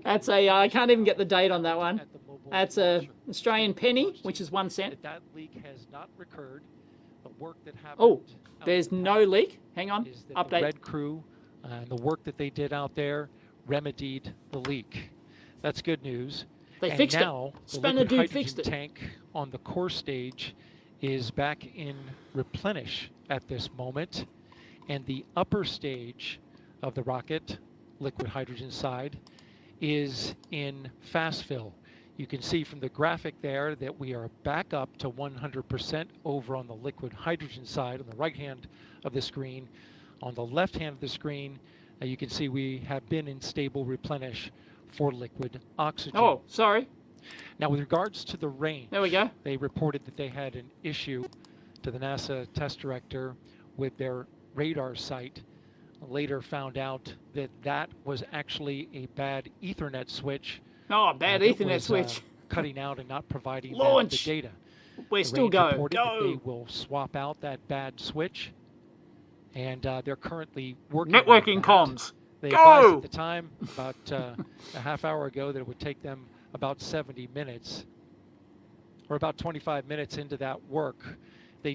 That's a. I can't even get the date on that one. That's a Australian penny, which is 1 cent. That leak has not recurred. The work that happened. Oh, there's no leak. Hang on. Update. The Red Crew and the work that they did out there remedied the leak. That's good news. They and fixed now, it. The Spanner liquid dude hydrogen fixed it. tank on the core stage is back in replenish at this moment, and the upper stage of the rocket, liquid hydrogen side, is in fast fill. You can see from the graphic there that we are back up to 100% over on the liquid hydrogen side on the right hand of the screen. On the left hand of the screen, you can see we have been in stable replenish for liquid oxygen. Oh, sorry. Now, with regards to the range, there we go. They reported that they had an issue to the NASA test director with their radar sight. Later found out that that was actually a bad Ethernet switch. Oh, a bad Ethernet switch. Cutting out and not providing Launch. the data. We're The still range going. reported that Go. They will swap out that bad switch, and they're currently working. Networking on that. comms. They Go. advised at the time, about a half hour ago, that it would take them about 70 minutes, or about 25 minutes into that work.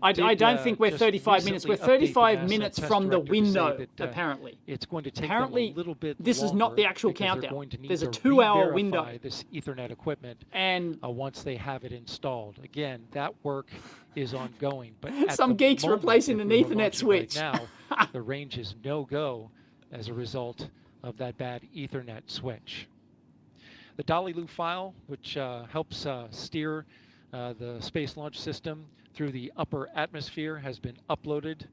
I don't think we're just 35 minutes. We're recently update 35 the NASA minutes test from the director to say window, that, apparently. It's going to take Apparently, them a little bit this is not the actual because they're countdown. going to need There's a to 2-hour re-verify window. This Ethernet equipment, and once they have it installed. Again, that work is ongoing. But at Some the geeks moment, replacing if an we were Ethernet launching switch. Right now, the range is no-go as a result of that bad Ethernet switch. The Dolly Loop file, which helps steer the Space Launch System through the upper atmosphere, has been uploaded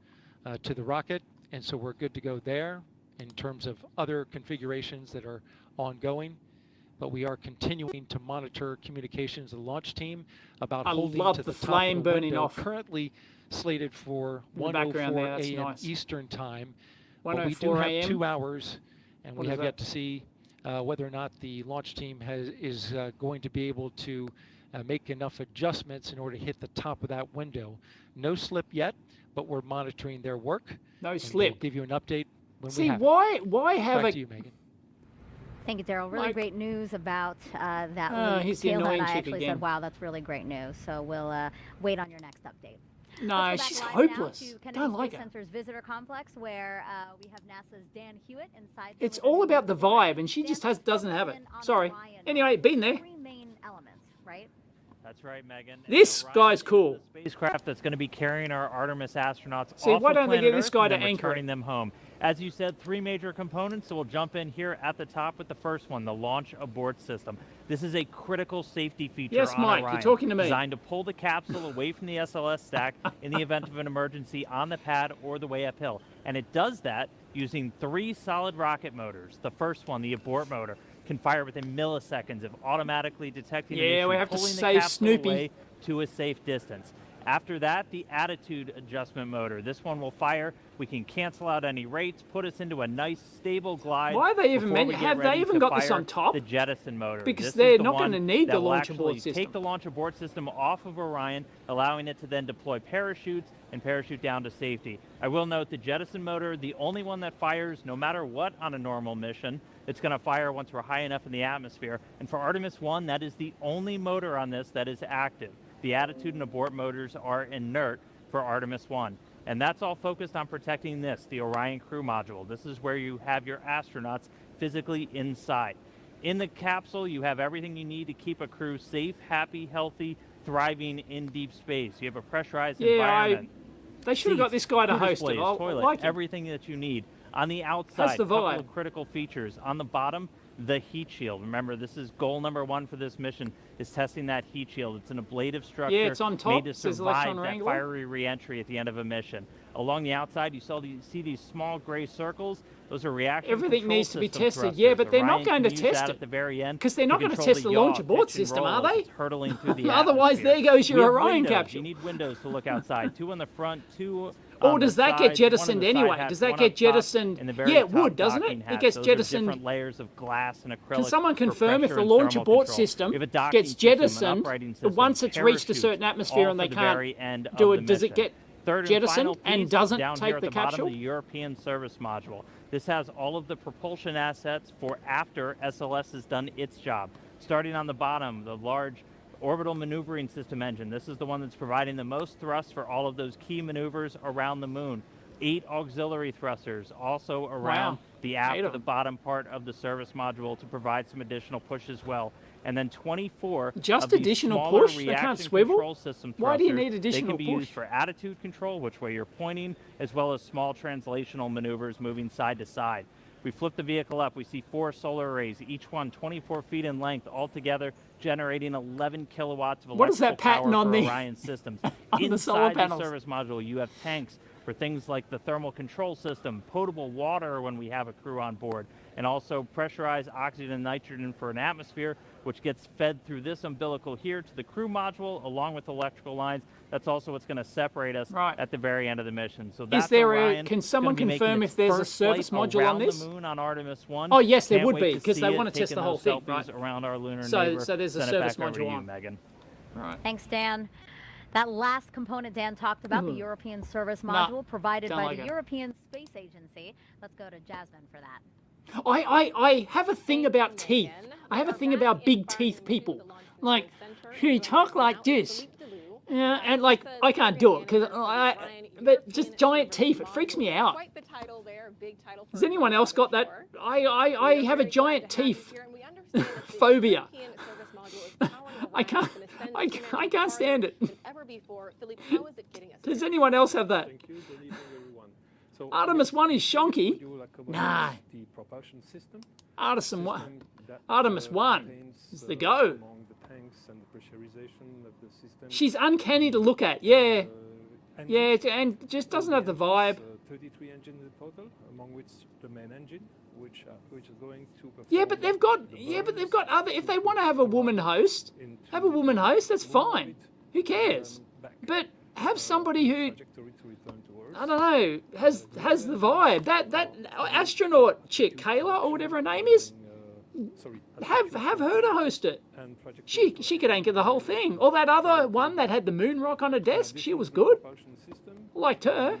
to the rocket, and so we're good to go there in terms of other configurations that are ongoing. But we are continuing to monitor communications of the launch team about I holding love to the the top flame of the burning window, off. currently slated for In the background 1:04 there, that's a.m. nice. Eastern time. But we do 1:04 have a.m.? 2 hours, and What we is have that? yet to see whether or not the launch team is going to be able to make enough adjustments in order to hit the top of that window. No slip yet, but we're monitoring their work. No and slip. We'll give you an update when See, we have why it. have Back a... to you, Megan. Thank you, Daryl. Really Like- great news about that Oh, leak. he's the Caleb annoying and I chick actually again. said, wow, that's really great news. So we'll wait on your next update. No, Let's go she's back live now hopeless. to Kennedy Don't like Space her. Center's visitor complex, where we have NASA's Dan Hewitt inside. It's all about the vibe, and she just doesn't have it. Sorry. Anyway, been there. Three main elements, right? That's right, Megan. This guy's cool. Spacecraft that's going to be carrying our Artemis astronauts See, off why of don't they planet get this Earth guy and to then anchor it? returning them home. As you said, 3 major components, so we'll jump in here at the top with the first one, the launch abort system. This is a critical safety feature Yes, on Mike, you're Orion, talking to me. designed to pull the capsule away from the SLS stack in the event of an emergency on the pad or the way uphill. And it does that using 3 solid rocket motors. The first one, the abort motor, can fire within milliseconds of automatically detecting an Yeah, issue, we have to pulling the save capsule Snoopy. away to a safe distance. After that, the attitude adjustment motor. This one will fire. We can cancel out any rates, put us into a nice stable glide. Why are they even have they even got this on top? The jettison motor. Because they're not going to need the launch abort system. Take the launch abort system off of Orion, allowing it to then deploy parachutes and parachute down to safety. I will note the jettison motor, the only one that fires no matter what on a normal mission. It's going to fire once we're high enough in the atmosphere. And for Artemis 1, that is the only motor on this that is active. The attitude and abort motors are inert for Artemis 1. And that's all focused on protecting this, the Orion crew module. This is where you have your astronauts physically inside. In the capsule, you have everything you need to keep a crew safe, happy, healthy, thriving in deep space. You have a pressurized environment. They should have got this guy to host it. I toilet, like everything that you need. On the outside, the couple vibe. of critical features. On the bottom, the heat shield. Remember, this is goal number 1 for this mission, is testing that heat shield. It's an ablative structure it's on top. made to survive that fiery re-entry at the end of a mission. Along the outside, you see these small gray circles. Those are reaction Everything control needs to be system tested, thrusters. yeah, but they're Orion not going to can use test that it. at the very end Because they're not going to control test the launch yaw, abort pitch and system, roll are as they? it's hurtling through the Otherwise, atmosphere. there goes your We have Orion windows. capsule. You need windows to look outside. 2 on the front, 2 Or on does the that get sides, jettisoned 1 on the anyway? side Does hats, that 1 get up top, jettisoned? and the very Yeah, it top would, doesn't docking it? It hats. gets Those jettisoned. Are different layers of glass and acrylic. Can someone for confirm if pressure the and launch thermal abort control. system We have a docking gets system, an jettisoned uprighting system, once it's reached a parachutes, certain atmosphere all and for they the can't very end of do the it? Does it mission. get Third jettisoned and, final and piece, doesn't down take here at the capsule? bottom, the European service module. This has all of the propulsion assets for after SLS has done its job. Starting on the bottom, the large orbital maneuvering system engine. This is the one that's providing the most thrust for all of those key maneuvers around the moon. 8 auxiliary thrusters also around the aft of the bottom part of the service module to provide some additional push as well. And then 24 Just of these additional smaller push? They can't reaction swivel? control system Why do you thrusters. need additional They can be push? used for attitude control, which way you're pointing, as well as small translational maneuvers moving side to side. We flip the vehicle up, we see 4 solar arrays, each one 24 feet in length, altogether generating 11 kilowatts of What is electrical that power pattern on for the Orion systems. on the solar Inside the panels? service module, you have tanks for things like the thermal control system, potable water when we have a crew on board, and also pressurized oxygen and nitrogen for an atmosphere, which gets fed through this umbilical here to the crew module, along with electrical lines. That's also what's going to separate us at the very end of the mission. So that's Orion. Can someone Gonna be making confirm its if there's a first service flight module on around this? the moon on Artemis 1. Oh, yes, there Can't would wait be, to 'cause see they it, wanna test taking the whole those thing, selfies right? around our lunar So neighbor. there's a Send it service back over to module you, on. Megan. Right. Thanks, Dan. That last component Dan talked about, the European service module provided don't by like the it. European Space Agency. Let's go to Jasmine for that. I have a thing about teeth. I have a thing about big teeth people. Like, you talk like this. Yeah, and like, I can't do it, but just giant teeth, it freaks me out. Has anyone else got that? I have a giant teeth phobia. I can't stand it. Does anyone else have that? Artemis 1 is shonky. Nah. Artemis 1 is the go. She's uncanny to look at, yeah. Yeah, and just doesn't have the vibe. 33 engines in total, among which the main engine, which is going to perform. Yeah, but they've got other. If they want to have a woman host, have a woman host. That's fine. Who cares? But have somebody who, I don't know, has the vibe. That astronaut chick, Kayla or whatever her name is. Have her to host it. She could anchor the whole thing. Or that other one that had the moon rock on her desk. She was good. Liked her.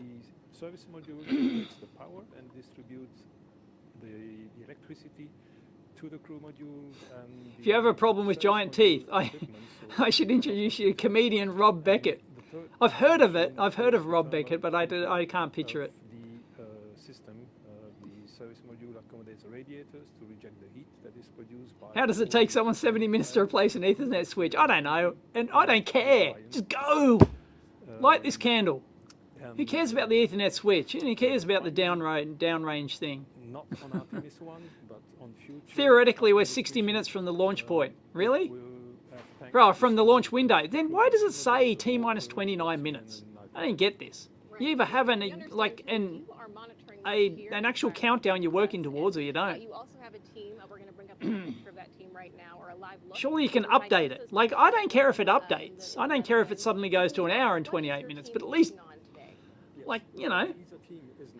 The service module generates the power and distributes the electricity to the crew module. And If you have a problem with giant teeth, I should introduce you to comedian Rob Beckett. I've heard of it. I've heard of Rob Beckett, but I can't picture it. The system, the service module accommodates radiators to reject the heat that is produced by. How does it take someone 70 minutes to replace an Ethernet switch? I don't know, and I don't care. Just go. Light this candle. Who cares about the Ethernet switch? Who cares about the downrange thing? Not on Artemis 1, but on future. Theoretically, we're 60 minutes from the launch point. Really? Bro, from the launch window. Then why does it say T minus 29 minutes? I don't get this. You either have an actual countdown you're working towards, or you don't. You also have a team. We're going to bring up a picture of that team right now, or a live look. Surely you can update it. Like, I don't care if it updates. I don't care if it suddenly goes to an hour and 28 minutes, but at least, like, you know,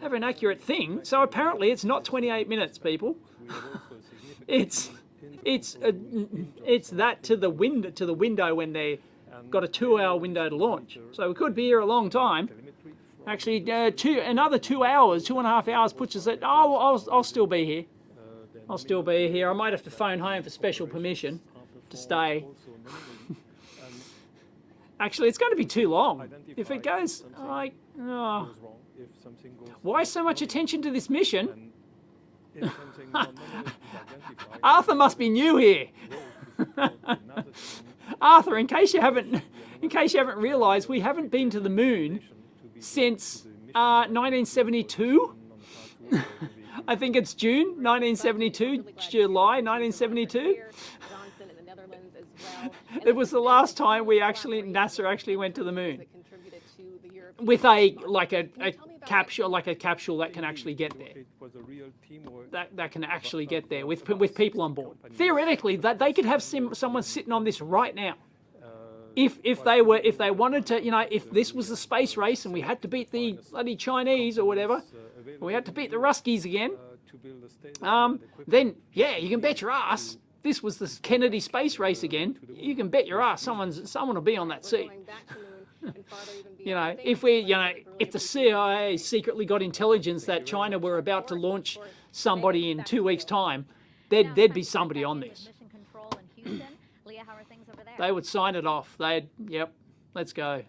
have an accurate thing. So apparently it's not 28 minutes, people. it's that to the window when they got a 2-hour window to launch. So we could be here a long time. Actually, another 2 hours, 2.5 hours puts us at, I'll still be here. I'll still be here. I might have to phone home for special permission to stay. Actually, it's going to be too long. If it goes like, why so much attention to this mission? Arthur must be new here. Arthur, in case you haven't realised, we haven't been to the moon since 1972. I think it's June 1972, July 1972. It was the last time NASA actually went to the moon with a capsule that can actually get there. That can actually get there with people on board. Theoretically, that they could have someone sitting on this right now. If they wanted to, you know, if this was the space race and we had to beat the bloody Chinese or whatever, we had to beat the Ruskies again, then yeah, you can bet your ass. This was the Kennedy space race again. You can bet your ass someone will be on that seat. You know, if the CIA secretly got intelligence that China were about to launch somebody in 2 weeks' time, there'd be somebody on this. They would sign it off. Yep, let's go.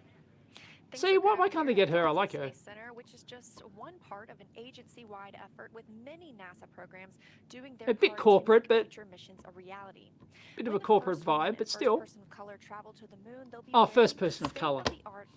See, why can't they get her? I like her. Center, which is just one part of an agency-wide effort with many NASA programs doing their a bit corporate, but missions a reality. Bit of a corporate vibe, but still. First person of color travel to the moon, first person of color.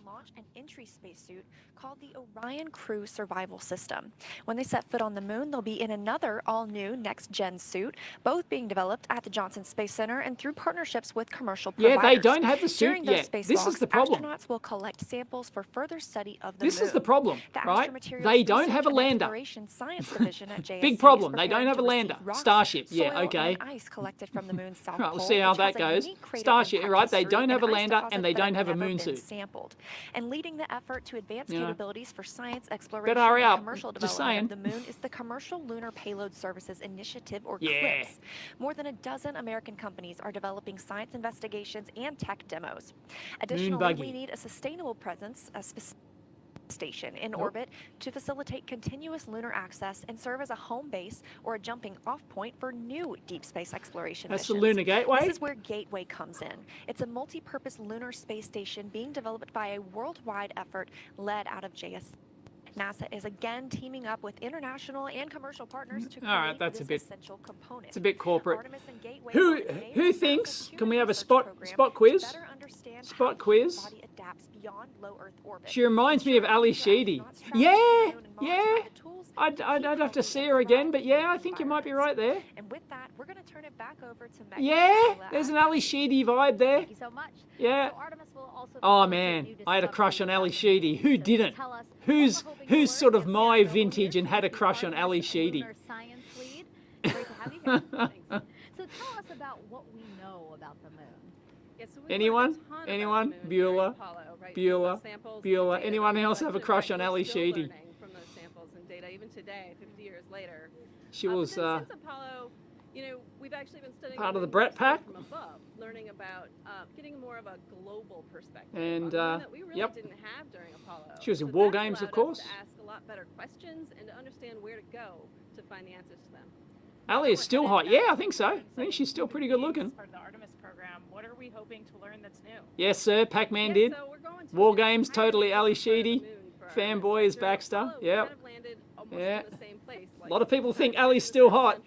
Launch an entry spacesuit called the Orion Crew Survival System. When they set foot on the moon, they'll be in another all-new next-gen suit, both being developed at the Johnson Space Center and through partnerships with commercial providers. Yeah, they don't have the suit yet. This is the problem. Astronauts will collect samples for further study of the moon. This is the problem, the right? They don't have a lander. Big problem. They don't have a lander. Starship, yeah, okay. Ice collected from the moon's south right, we'll see how that goes. Starship, right? They don't have a lander and they don't have a moon suit. Sampled. And leading the effort to advance capabilities for science exploration hurry and up. commercial Just development of the moon is the Commercial Lunar Payload Services Initiative, or CLIPS. More than a dozen American companies are developing science investigations and tech demos. Additionally, we need a sustainable presence, a station in orbit to facilitate continuous lunar access and serve as a home base or a jumping off point for new deep space exploration missions. That's the Lunar Gateway? This is where Gateway comes in. It's a multi-purpose lunar space station being developed by a worldwide effort led out of JS. NASA is again teaming up with international and commercial partners to create this essential component. It's a bit corporate. Who thinks? Can we have a spot quiz? Spot quiz. She reminds me of Ali Sheedy. Yeah. I'd have to see her again, but yeah, I think you might be right there. And with that, we're going to turn it back over to Megan. Yeah, there's an Ali Sheedy vibe there. Thank you so much. Yeah. So Artemis will also oh man, I had a crush on Ali Sheedy. Who didn't? Who's sort of my vintage and had a crush on Ali Sheedy? Science lead. Great to have you here. Thanks. So tell us about what we know about the moon. Yeah, so Anyone? Bueller? Bueller. Anyone else have a crush on Ali Sheedy? From those samples and data, even today, 50 years later. She was since Apollo, we've actually been studying part of the Brett Pack. From above, learning about getting more of a global perspective. And that we really didn't have during Apollo. She was in War Games, of course. To ask a lot better questions and to understand where to go to find the answers to them. Ali is still hot. Yeah, I think so. I think she's still pretty good looking. Part of the Artemis program. What are we hoping to learn that's new? Yes, sir. Pac-Man did. So we're going to War Games, totally Ali Sheedy. Fanboy is Baxter. Yeah. Yeah. A lot of people think Ali's still hot.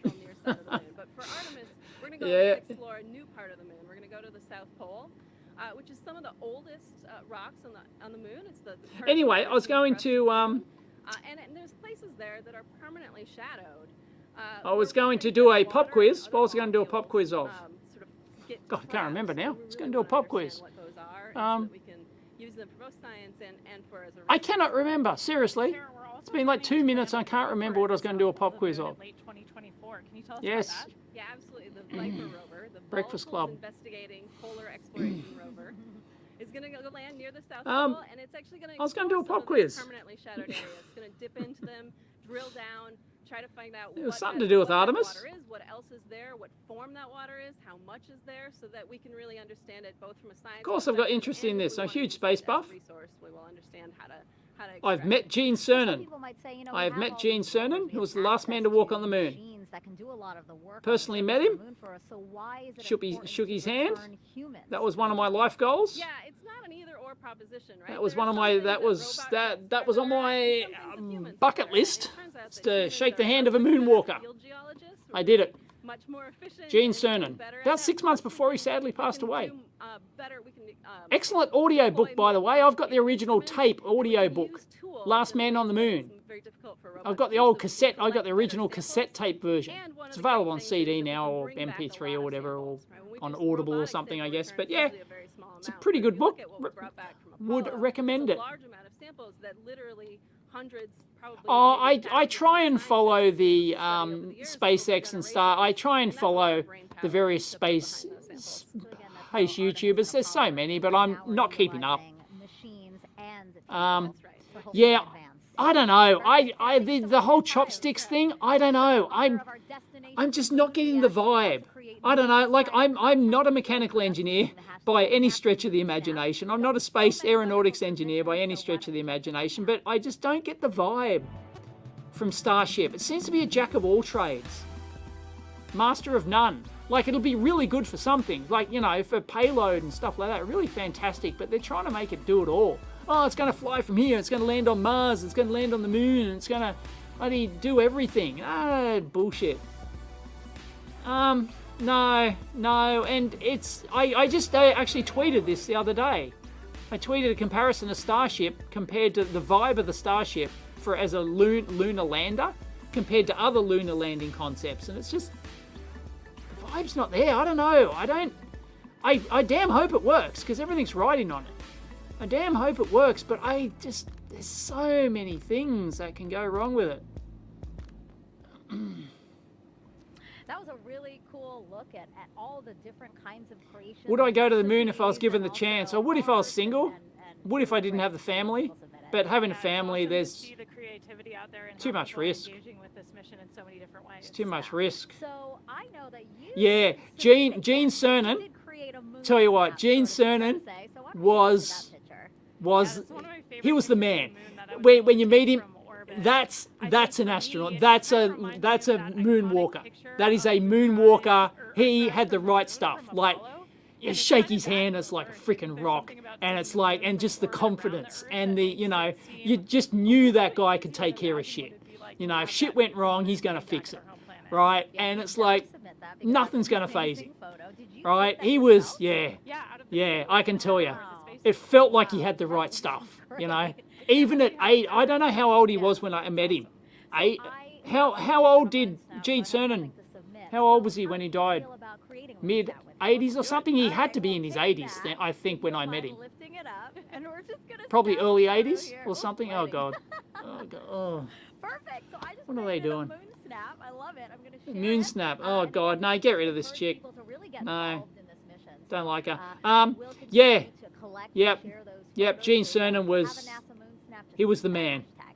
But for Artemis, we're going to go and explore a new part of the moon. We're going to go to the South Pole, which is some of the oldest rocks on the moon. It's the anyway, I was going to and there's places there that are permanently shadowed. I was going to do a pop quiz. What was I going to do a pop quiz of? God, I can't remember now. I was going to do a pop quiz. We can use them for both science and for as a I cannot remember, seriously. Sarah, we're also It's been like 2 minutes. I can't remember what I was going to do a pop quiz of. Late 2024. Can you tell us Yes. about that? Yeah, absolutely. The Viper rover, the Breakfast Club. investigating polar exploration rover, is going to go land near the South Um, Pole, and it's actually going to I was gonna do a explore pop some of those quiz. permanently shadowed areas. It's going to dip into them, drill down, try to find out It was what something that- to do with what that Artemis. water is, what else is there, what form that water is, how much is there, so that we can really understand it both from a science. Of course, I've got perspective interest and in if this. we I'm a want to huge use it space as a buff. resource, we will understand how to I've extract met it. Gene Some Cernan. people might say, you know, I we have have met all Gene these tools, Cernan, we who was have the last man to access walk on the moon. machines that can do a lot of the work on Personally the met him. moon for us. So why is it Shook important his to hand. return humans? That was one of my life goals. Yeah, it's not an either or proposition, right? That was There are one of some my things that was robots that was on my and some things that humans bucket are, list. and it turns out It's that to humans shake the are hand of a much better moonwalker. field geologists. I did it. Much more efficient. Gene and Cernan. better at About that. 6 months before he sadly We passed can away. do, better. We can, Excellent audio book, by the way. I've got the original tape audio book. Last Man on the Moon. very difficult for robots I've got the to old do, so we cassette. can I got collect the better original samples. cassette tape version. And one of It's the great available on things is CD that we now can or bring back a MP3 or lot of whatever, or samples, right? When we on do Audible or robotic something, I sample guess. returns, But yeah, usually a very small it's a amount, pretty but good if you look book. at what we brought back from Would Apollo, recommend it's it. a large amount of samples that literally hundreds, probably. Oh, maybe I thousands try of and scientists follow have the studied over the years SpaceX and Star. I try and follow the various space YouTubers. There's so many, but I'm not keeping up. Machines and Yeah, I don't know. The whole chopsticks thing. I don't know. I'm just not getting the vibe. I don't know. Like I'm not a mechanical engineer by any stretch of the imagination. I'm not a space aeronautics engineer by any stretch of the imagination. But I just don't get the vibe from Starship. It seems to be a jack of all trades, master of none. Like, it'll be really good for something, like, you know, for payload and stuff like that. Really fantastic, but they're trying to make it do it all. Oh, it's going to fly from here, it's going to land on Mars, it's going to land on the moon, it's going to bloody do everything. Ah, bullshit. No, and it's... I just actually tweeted this the other day. I tweeted a comparison of Starship compared to the vibe of the Starship as a lunar lander compared to other lunar landing concepts, and it's just... the vibe's not there. I don't know. I damn hope it works, because everything's riding on it. I damn hope it works, but there's so many things that can go wrong with it. That was a really cool look at all the different kinds of creations. Would I go to the moon if I was given the chance? I would if I was single. Would if I didn't have the family. But having a family, there's See the creativity out there and too how much people are risk. engaging with this mission in so many different ways. It's too much risk. So I know that you Yeah, Gene Cernan. Tell you what, Gene Cernan was he was the man. When you meet him, that's an astronaut. That's a moonwalker. That is a moonwalker. He had the right stuff. Like, you shake his hand, it's like a freaking rock, and it's like, and just the confidence and the, you know, you just knew that guy could take care of shit. You know, if shit went wrong, he's gonna fix it, right? And it's like nothing's gonna faze him, right? He was, yeah, I can tell you, it felt like he had the right stuff. You know, even at 8, I don't know how old he was when I met him. 8. How old did Gene Cernan? How old was he when he died? Mid 80s or something? He had to be in his 80s, then, I think, when I met him. Probably early 80s or something. Oh God. Oh God. Oh. Perfect. So I just What are they doing? moon snap. I love it. I'm going to share Moon it. snap. Oh God. No, get rid of this chick. People to really get No. involved in this mission. Don't like her. We'll continue Yeah. to collect and Yep. share those Yep. photos. Gene So Cernan have a was. NASA moon snap, just He was use the that man. hashtag.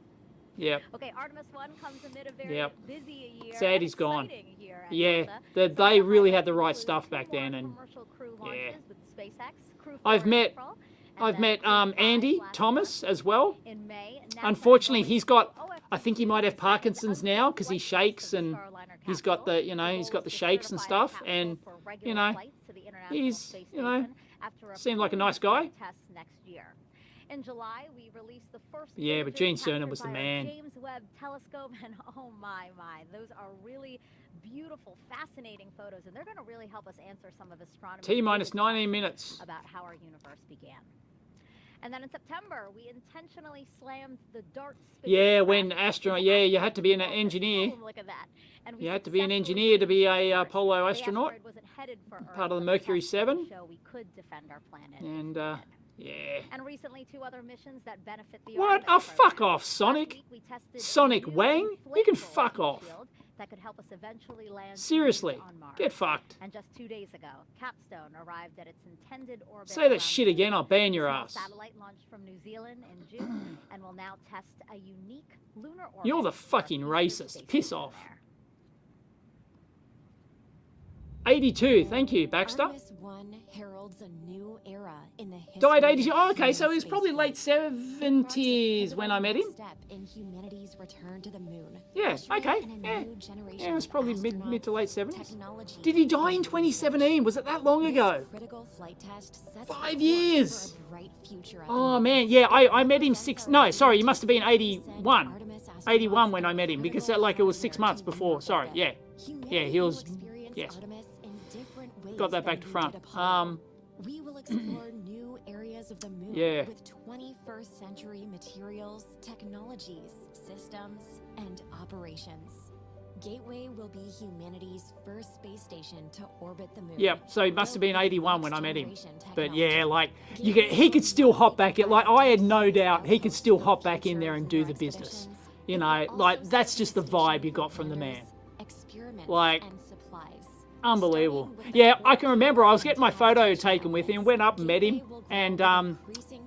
Yep. Okay, Artemis 1 comes amid a very Yep. busy year. Sad and he's gone. exciting year at Yeah. NASA. They really had the right stuff back Two more then, and commercial crew yeah. launches with SpaceX, Crew 4 I've in met April, and I've then met Crew 5 Andy last Thomas month. as well. In May, NASA Unfortunately, and he's Boeing got. OFC I think he might have Parkinson's now because he shakes and he's got the, you know, he's got the shakes and stuff, and you know, he's, you know, seemed like a nice guy. Tests next year. In July, we released the first Yeah, but Gene images Cernan captured was the by our man. James Webb Telescope, and oh my, those are really beautiful, fascinating photos, and they're going to really help us answer some of astronomy. T-minus 19 minutes. About how our universe began. And then in September, we intentionally slammed the DART spacecraft. Yeah, when astronaut. Yeah, you had to be an engineer. Boom, look at that. And we You had to be an successfully engineer to be a reversed. Apollo The astronaut. asteroid wasn't headed for Earth, Part of the but Mercury we tested 7. to show we could defend our planet. And Yeah. And recently, 2 other missions that benefit the What? Artemis Oh, fuck program. off, Sonic. Last week, we tested Sonic a new Wang? You can inflatable fuck off. shield that could help us eventually land Seriously, humans on Mars. get fucked. And just 2 days ago, Capstone arrived at its intended orbit. Say that around shit the again, Moon. I'll ban your The small ass. satellite launched from New Zealand in June and will now test a unique lunar orbit. You're the for a fucking future racist. station Piss there. off. 82, thank you, Baxter. Artemis 1 heralds a new era in the history Died 82. of Oh, okay, so human he was probably late spaceflight. 70s when I met him. Step in humanity's return to the moon. Yeah, Ushering okay. in a Yeah. new generation Yeah, it was of probably mid to late astronauts, 70s. technology, Did he die in and 2017? Was it that long ago? critical flight test sets 5 the years. course for a bright future at the Oh moon. man, yeah, I met him you must have been 81. 81 when I met him, because it was 6 months before. Sorry, yeah. Yeah, he was, yes. Got that back to front. We will explore new areas of the moon Yeah. with 21st century materials, technologies, systems, and operations. Gateway will be humanity's first space station to orbit the moon. Yep, so he must have been 81 when I met him. But yeah, he could still hop back in. I had no doubt he could still hop back in there and do the business. You know, that's just the vibe you got from the man. Like, unbelievable. Yeah, I can remember I was getting my photo taken with him, went up and met him, and,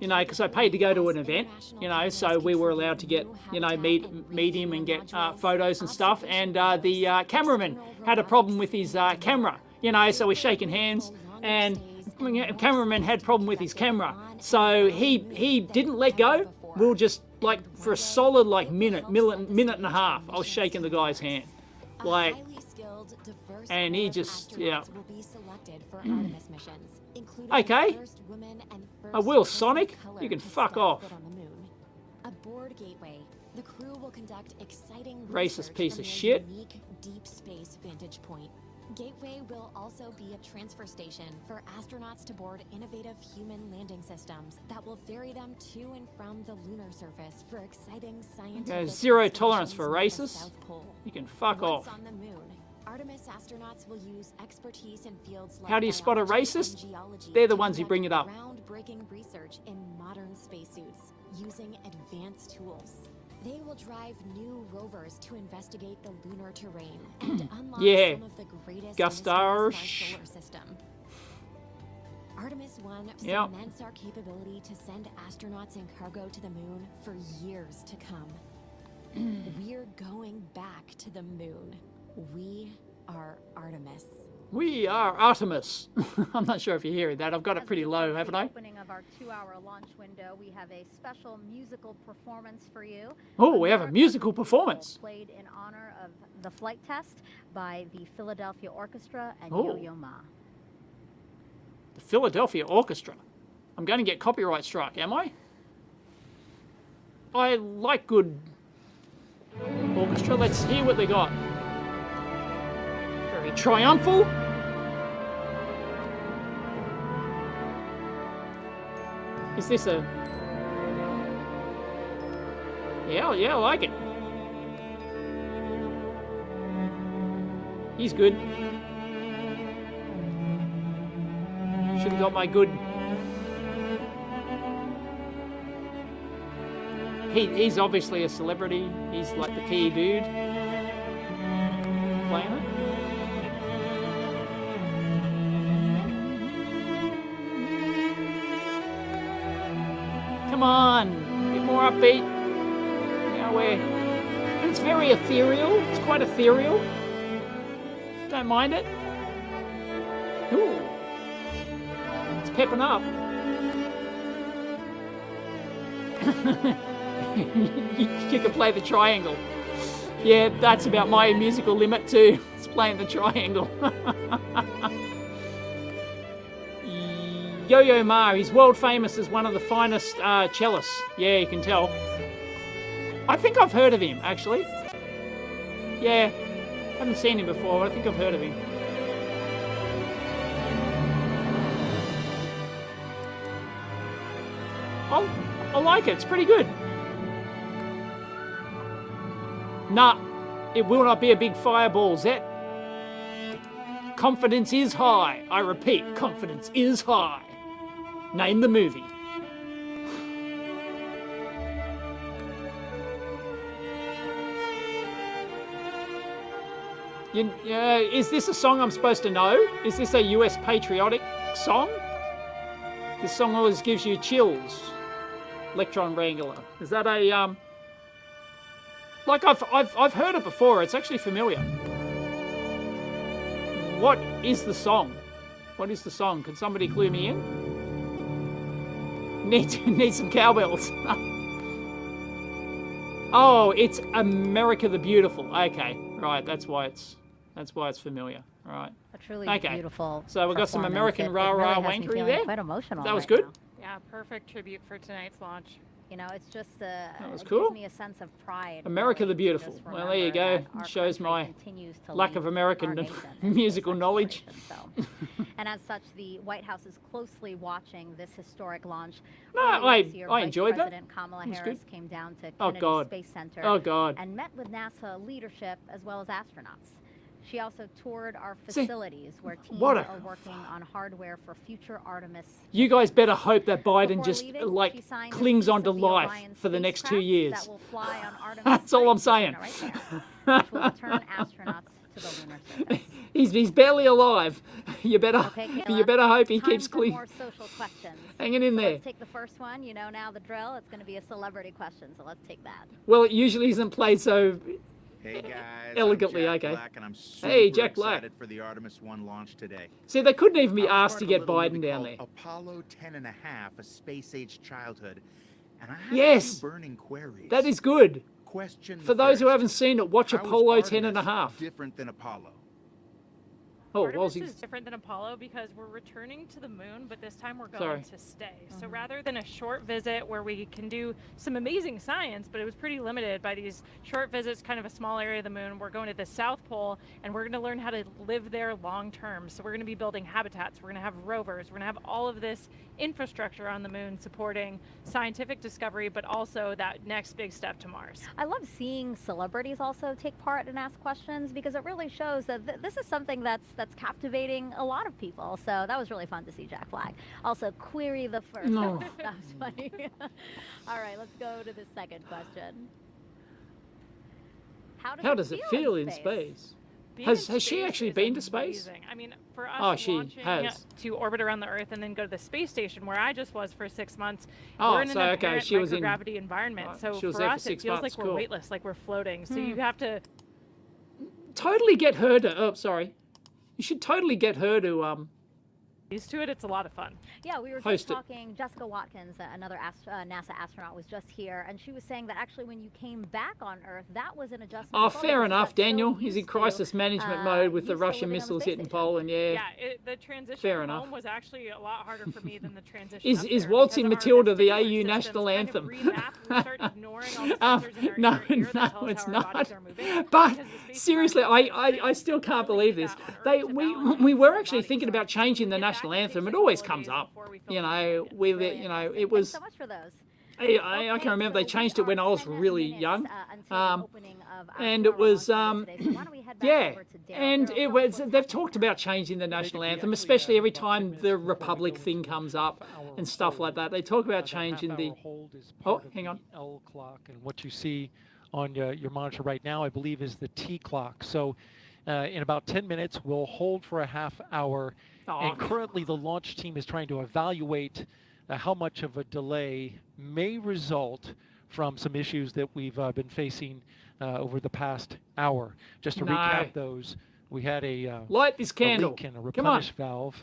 you know, because I paid to go to an event, you know, so we were allowed to get, you know, meet him and get photos and stuff, and the cameraman had a problem with his camera, you know, so we're shaking hands, and the cameraman had a problem with his camera, so he didn't let go. We were just, for a solid, minute and a half, I was shaking the guy's hand, and he just, yeah. Okay. I will, Sonic. You can fuck off. Aboard Gateway, the crew will conduct exciting Racist piece from of their shit. unique deep space vantage point. Gateway will also be a transfer station for astronauts to board innovative human landing systems that will ferry them to and from the lunar surface for exciting scientific Zero tolerance for observations racists. at the South Pole. You can fuck Once off. on the moon, Artemis astronauts will use expertise in fields like How do you spot a biology racist? and geology They're the to ones who bring it up. groundbreaking research in modern spacesuits using advanced tools. They will drive new rovers to investigate the lunar terrain and unlock Yeah. some of the greatest Gustar. mysteries of our solar system. Artemis 1 Yep. cements our capability to send astronauts and cargo to the moon for years to come. We're going back to the moon. We are Artemis. We are Artemis. I'm not sure if you're hearing that. I've got it pretty low, haven't I? Opening of our 2-hour launch window, we have a special musical performance for you. Oh, we have a musical performance. Played in honor of the flight test by the Philadelphia Orchestra and Oh. Yo-Yo Ma. The Philadelphia Orchestra. I'm going to get copyright struck, am I? I like good orchestra. Let's hear what they got. Very triumphal. Is this a... Yeah, I like it. He's good. Should have got my good... He's obviously a celebrity. He's like the key dude. Playing it. Come on, a bit more upbeat. Yeah, and it's very ethereal. It's quite ethereal. Don't mind it. Ooh, it's pepping up. You can play the triangle. Yeah, that's about my musical limit too. It's playing the triangle. Yo-Yo Ma, he's world famous as one of the finest cellists. Yeah, you can tell. I think I've heard of him, actually. Yeah, haven't seen him before, but I think I've heard of him. I like it, it's pretty good. Nah, it will not be a big fireball, Zet. Confidence is high. I repeat, confidence is high. Name the movie. Is this a song I'm supposed to know? Is this a US patriotic song? This song always gives you chills. Electron Wrangler. Is that a like I've heard it before. It's actually familiar. What is the song? What is the song? Can somebody clue me in? Need some cowbells. Oh, it's America the Beautiful. Okay, right. That's why it's familiar. Right. A truly okay. beautiful. So we got some American rah-rah wankery there. Quite emotional. That was good. Now. Yeah, perfect tribute for tonight's launch. You know, it's just that was it cool. gives me a sense of pride. America the Beautiful. Well, there you go. It shows my lack of American musical knowledge. So. And as such, the White House is closely watching this historic launch. No, I enjoyed that. President Kamala Harris came down to Oh, Kennedy God. Space Center and met with NASA leadership as well as astronauts. She also toured our facilities where teams are working on hardware for future Artemis. You guys better hope that Biden just clings on to life for the next 2 years. That will fly on Artemis That's all I'm saying. right there, which will return astronauts to the lunar surface. He's barely alive. You better hope he keeps clean. More social questions. Hanging in there. Let's take the first one. You know now the drill. It's going to be a celebrity question, so let's take that. Well, it usually isn't played so. Hey guys, elegantly, I'm Jack okay. Black, and I'm super hey, Jack Black. excited for the Artemis 1 launch today. See, they couldn't even be asked to get Biden down there. Apollo 10 and a half, a space-age childhood, and I have yes, a few burning queries. That is good. Question for those who haven't seen it, watch Apollo 10 and a half. Different than Apollo. Oh, Artemis is different than Apollo because we're returning to the moon, but this time we're going to stay. So rather than a short visit where we can do some amazing science, but it was pretty limited by these short visits, kind of a small area of the moon, we're going to the South Pole and we're going to learn how to live there long term. So we're going to be building habitats, we're going to have rovers, we're going to have all of this infrastructure on the moon supporting scientific discovery, but also that next big step to Mars. I love seeing celebrities also take part and ask questions because it really shows that this is something that's captivating a lot of people. So that was really fun to see Jack Black. Also, query the first. No. That was funny. All right, let's go to the second question. How does it feel in space? Has she actually been to space? Amazing. I mean, for us launching to orbit around the Earth and then go to the space station where I just was for 6 months, we're in an apparent microgravity environment. So for us, it feels like we're weightless, like we're floating. So you have to totally get her to. Oh, sorry. You should totally get her to used to it. It's a lot of fun. Yeah, we were just talking. Jessica Watkins, another NASA astronaut, was just here, and she was saying that actually when you came back on Earth, that was an adjustment. Oh, fair enough, Daniel. He's in crisis management mode with the Russian missiles hitting Poland. Yeah. Yeah, the transition home was actually a lot harder for me than the transition. Is Waltzing Matilda the AU national anthem? No, it's not. But seriously, I still can't believe this. We were actually thinking about changing the national anthem. It always comes up, you know. It was. So much for those. I can remember they changed it when I was really young, and it was yeah, and it was. They've talked about changing the national anthem, especially every time the Republic thing comes up and stuff like that. They talk about changing the. Oh, hang on. L clock, and what you see on your monitor right now, I believe, is the T clock. So, in about 10 minutes, we'll hold for a half hour. And currently the launch team is trying to evaluate how much of a delay may result from some issues that we've been facing over the past hour. Just to recap those, we had a light this candle. A leak in a replenish valve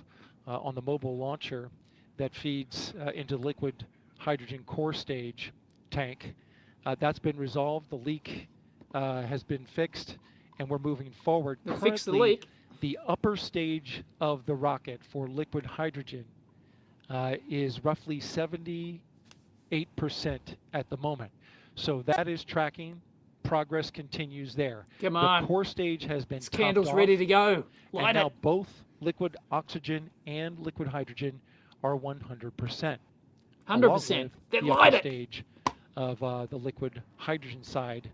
on the mobile launcher that feeds into the liquid hydrogen core stage tank. That's been resolved. The leak has been fixed, and we're moving forward. Fix the leak. The upper stage of the rocket for liquid hydrogen is roughly 78% at the moment. So that is tracking. Progress continues there. Come on. The core stage has been this candle's off, ready to go. Light and now it. Both liquid oxygen and liquid hydrogen are 100%. 100%. Then the light upper it. Stage of the liquid hydrogen side.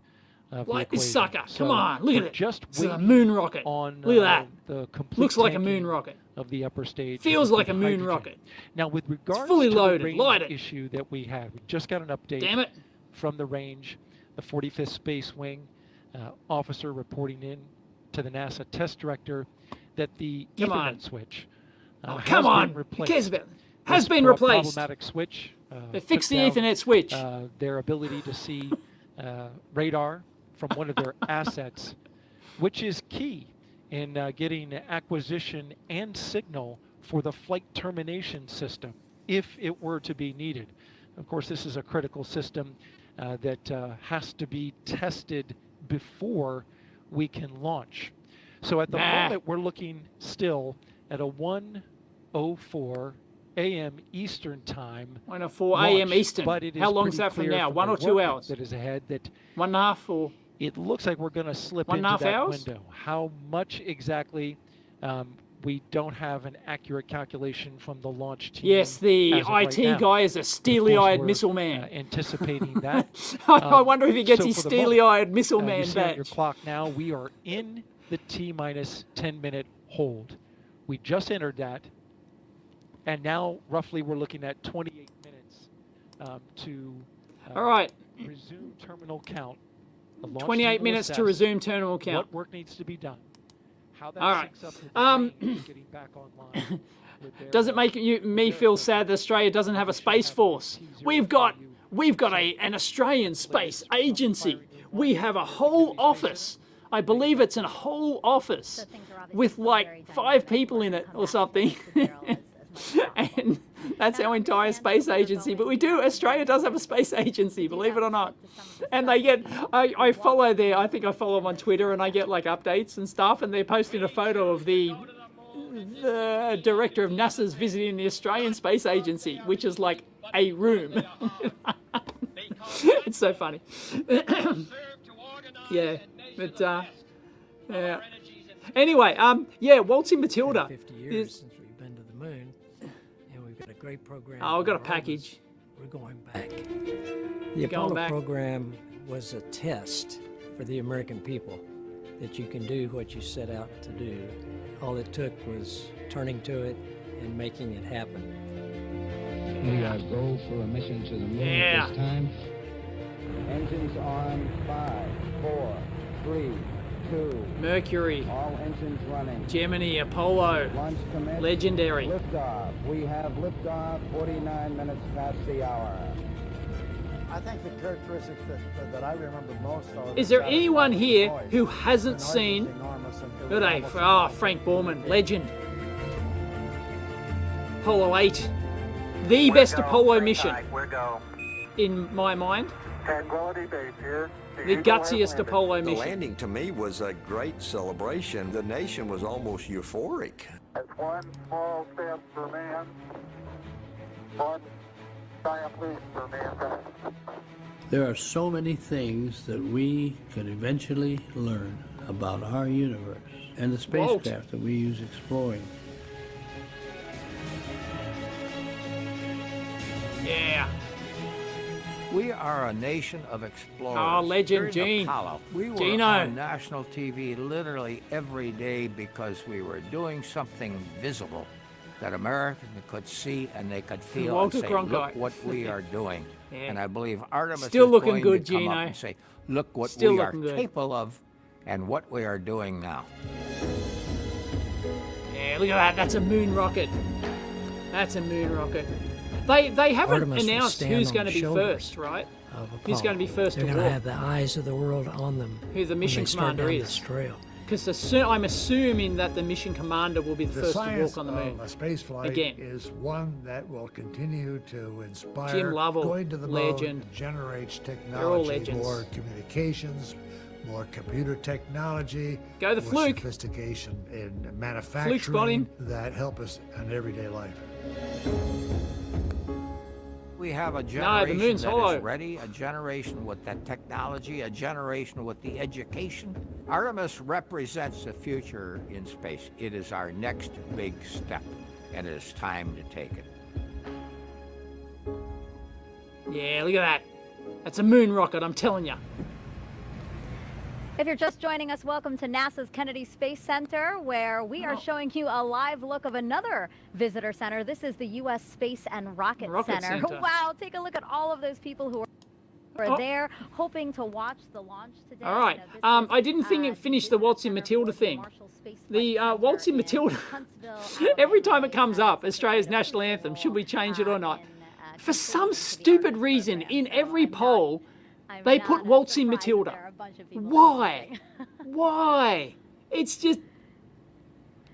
Light this sucker. Come on, look at it. Just it's a moon rocket. On, look at that. The complete looks like a moon rocket. Of the upper stage. Feels like a moon rocket. Now, with regards it's fully to loaded. the range Light it. issue that we had, we just got an update. Damn it. From the range, the 45th Space Wing officer reporting in to the NASA test director that the Come Ethernet on. switch Come on. Who cares about it? Has been replaced. Problematic switch. They fixed the took down, Ethernet switch. Their ability to see radar from one of their assets, which is key in getting acquisition and signal for the flight termination system, if it were to be needed. Of course, this is a critical system that has to be tested before we can launch. So at the moment, we're looking still at a 1:04 a.m. Eastern time. 1:04 a.m. Eastern. But it is How long is pretty that from clear now? from 1 the or 2 work hours? that is ahead that 1.5 or? It looks like we're going to slip 1.5 into that hours? window. How much exactly? We don't have an accurate calculation from the launch team. Yes, the as of right IT now. guy is a steely-eyed We're, missile man. Anticipating that. I wonder if he gets so his for the moment, steely-eyed missile you man see on your badge. clock now, we are in the T-minus 10-minute hold. We just entered that, and now roughly we're looking at 28 minutes to All right. resume terminal count. The launch 28 team will minutes to assess resume terminal count. What work needs to be done? How that All right. syncs up with the range of getting back online. Does it make me feel sad that Australia doesn't have a space force? We've got an Australian space agency. We have a whole office. I believe it's a whole office with like 5 people in it or something. And that's our entire space agency. But we do, Australia does have a space agency, believe it or not. And they get, I follow I think I follow them on Twitter, and I get like updates and stuff, and they're posting a photo of the director of NASA's visiting the Australian Space Agency, which is like a room. It's so funny. Yeah, but yeah. Anyway, yeah, Waltzing Matilda. 50 years since we've been to the moon, and we've got a great program. Oh, I've got a for package. We're going back. You're The going Apollo back. program was a test for the American people that you can do what you set out to do. All it took was turning to it and making it happen. We are go for a mission to the moon at this time. Engines on 5, 4, 3, 2. Mercury. All engines running. Gemini, Apollo. Launch commenced. Legendary. Liftoff. We have liftoff 49 minutes past the hour. I think the characteristics that I remember most are... Is there anyone here who hasn't seen? Good day. Frank Borman, legend. Apollo 8, the best Apollo mission in my mind. The gutsiest Apollo The mission. landing to me was a great celebration. The nation was almost euphoric. That's one small step for man, one giant leap for mankind. There are so many things that we could eventually learn about our universe and the spacecraft that we use exploring. Yeah. We are a nation of explorers. Oh, legend, During Gene. Apollo, we were Gino. on national TV literally every day because we were doing something visible that Americans could see and they could feel Walter and say, Cronkite. look what we are doing. Yeah. And I believe Artemis Still is looking going good, to come Gino. up and say, look what Still we are looking good. capable of and what we are doing now. Yeah, look at that. That's a moon rocket. That's a moon rocket. They haven't Artemis will announced stand who's on going to the be shoulders first, right? of Who's going to be Apollo. first They're to going to walk? have the eyes of the world on them. Who the mission when they start commander down is. This trail. Because I'm assuming that the mission commander will be the first to science walk on the moon. of a space flight Again. is one that will continue to inspire. Jim Lovell, going to the legend. moon generates They're all technology, legends. more communications, more computer technology, Go the more Fluke. sophistication in Fluke spotting. manufacturing that help us in everyday life. We have a the generation moon's that hollow. is ready, a generation with that technology, a generation with the education. Artemis represents the future in space. It is our next big step, and it is time to take it. Yeah, look at that. That's a moon rocket, I'm telling you. If you're just joining us, welcome to NASA's Kennedy Space Center, where we are showing you a live look of another visitor center. This is the U.S. Space and Rocket Center. Center. Wow, take a look at all of those people who are... We're there hoping to watch the launch today. All right. I didn't think it finished the Waltzing Matilda thing. The Waltzing Matilda, every time it comes up, Australia's national anthem, should we change it or not? For some stupid reason, in every poll, they put Waltzing Matilda. Why? Why? It's just...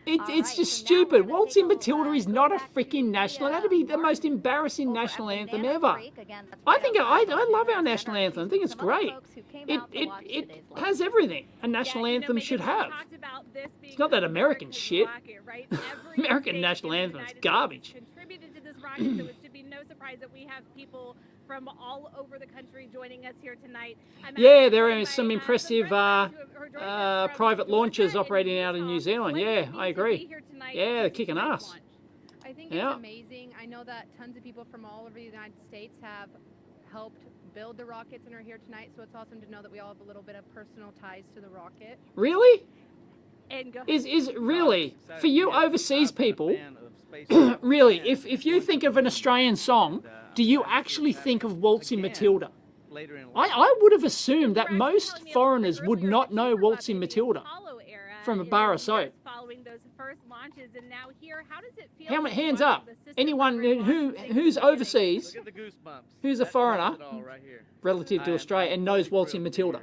It's just stupid. Waltzing Matilda is not a freaking national. That'd be the most embarrassing national anthem ever. I think I love our national anthem. I think it's great. It has everything a national anthem should have. It's not that American shit. American national anthem is garbage. Contributed to this rocket, so it should be no surprise that we have people from all over the country joining us here tonight. Yeah, there are some impressive private launches operating out in New Zealand. Yeah, I agree. Yeah, they're kicking ass. I think it's amazing. I know that tons of people from all over the United States have helped build the rockets and are here tonight, so it's awesome to know that we all have a little bit of personal ties to the rocket. Really? Is really, for you overseas people, really, if you think of an Australian song, do you actually think of Waltzing Matilda? I would have assumed that most foreigners would not know Waltzing Matilda from a bar of soap. Following those first launches, and now here, how does it feel? How many hands up? Anyone who's overseas, who's a foreigner, relative to Australia, and knows Waltzing Matilda?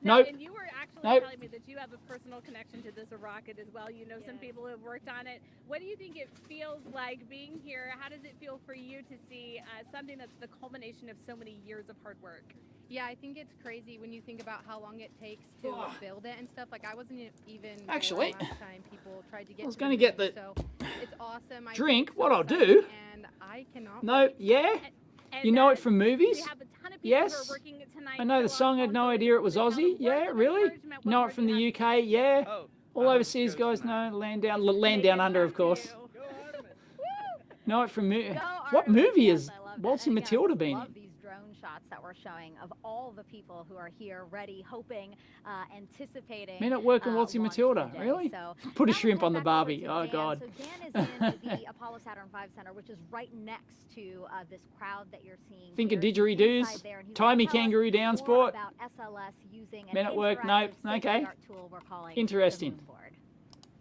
Nope. And you were actually telling me that you have a personal connection to this rocket as well. You know some people who have worked on it. What do you think it feels like being here? How does it feel for you to see something that's the culmination of so many years of hard work? Yeah, I think it's crazy when you think about how long it takes to build it and stuff. Like, I wasn't even actually last time people tried to get. I was going to get the so it's awesome. drink. What I'll do? And I cannot. No, yeah. You know it from movies? We have a ton of people Yes. who are working tonight. I know the song. I had no idea it was Aussie. Yeah, really? Know it from the UK. Yeah. All overseas guys know Land Down Under, of course. Know it from what movie is Waltzing Matilda been in? Shots that we're showing of all the people who are here ready, hoping, anticipating. Men at work and Waltzing Matilda, today. really? So put a shrimp on the Barbie. Oh, God. So Dan is in the Apollo Saturn V Center, which is right next to this crowd that you're seeing. Think of didgeridoos, timey kangaroo down sport. About SLS using Men at work, nope. Okay. Interesting.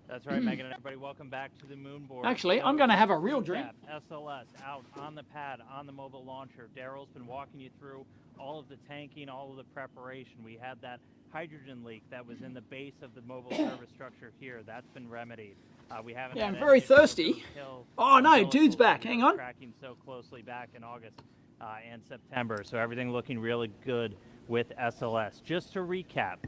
That's right, Megan and everybody. Welcome back to the moon board. Actually, I'm going to have a real drink. SLS out on the pad, on the mobile launcher. Daryl's been walking you through all of the tanking, all of the preparation. We had that hydrogen leak that was in the base of the mobile service structure here. That's been remedied. We haven't. Yeah, I'm very thirsty. Oh no, dude's back. Hang on. Tracking so closely back in August and September, so everything looking really good with SLS. Just to recap,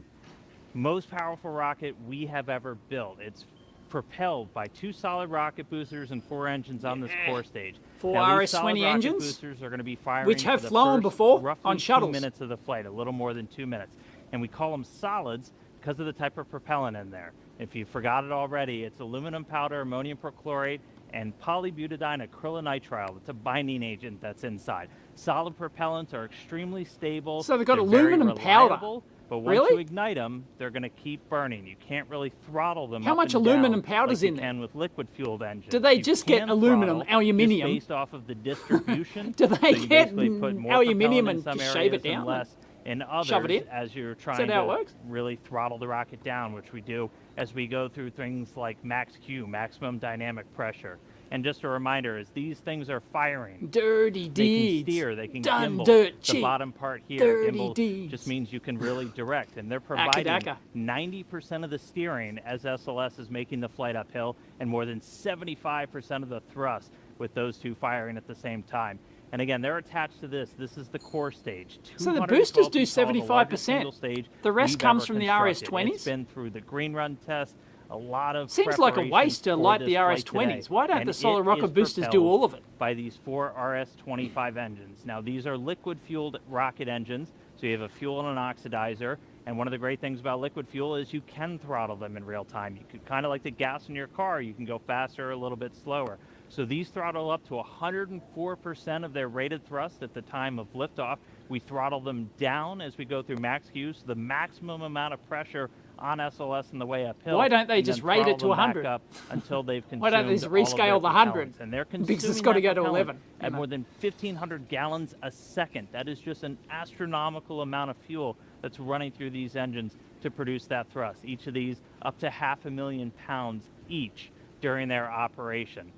most powerful rocket we have ever built. It's propelled by 2 solid rocket boosters and 4 engines on this core stage. 4 RS-20 engines, boosters are going to be firing which have for the flown first before roughly on shuttles. 2 minutes of the flight, a little more than 2 minutes. And we call them solids because of the type of propellant in there. If you forgot it already, it's aluminum powder, ammonium perchlorate, and polybutadiene acrylonitrile. It's a binding agent that's inside. Solid propellants are extremely stable. So they've got They're aluminum very powder. reliable, but once you ignite them, they're going to keep burning. You can't really throttle them. How up much and aluminum down powder's like in you there? can with liquid-fueled engines. Do they You just get can aluminum, throttle aluminium? Just based off of the distribution. Do they so you get basically put more aluminium propellant in and some just shave it areas and down? less in others Shove it in? as you're Is trying that how it to works? really throttle the rocket down, which we do as we go through things like max Q, maximum dynamic pressure. And just a reminder, as these things are firing, dirty they deeds, can steer, they can done gimbal. dirt The cheap, bottom part here, dirty gimbal, deeds. just means you can really direct. And they're providing Acca-dacca. 90% of the steering as SLS is making the flight uphill, and more than 75% of the thrust with those 2 firing at the same time. And again, they're attached to this. This is the core stage. So the boosters do 75%. 75%. The rest comes from the RS-20s? It's been through the green run test. A lot of Seems like a waste to preparation light for the this flight RS-20s. today. Why don't And the solid it rocket is boosters do propelled all of it? by these 4 RS-25 engines. Now, these are liquid-fueled rocket engines, so you have a fuel and an oxidizer. And one of the great things about liquid fuel is you can throttle them in real time. You could kind of like the gas in your car. You can go faster or a little bit slower. So these throttle up to 104% of their rated thrust at the time of liftoff. We throttle them down as we go through max Q, so the maximum amount of pressure on SLS on the way uphill. Why don't they and just then rate it to throttle them back 100? up until they've consumed Why don't they just all of their rescale the 100? propellants. And they're consuming Because it's got to that go to propellant 11. at more than 1,500 gallons a second. That is just an astronomical amount of fuel that's running through these engines to produce that thrust. Each of these up to 500,000 pounds each during their operation.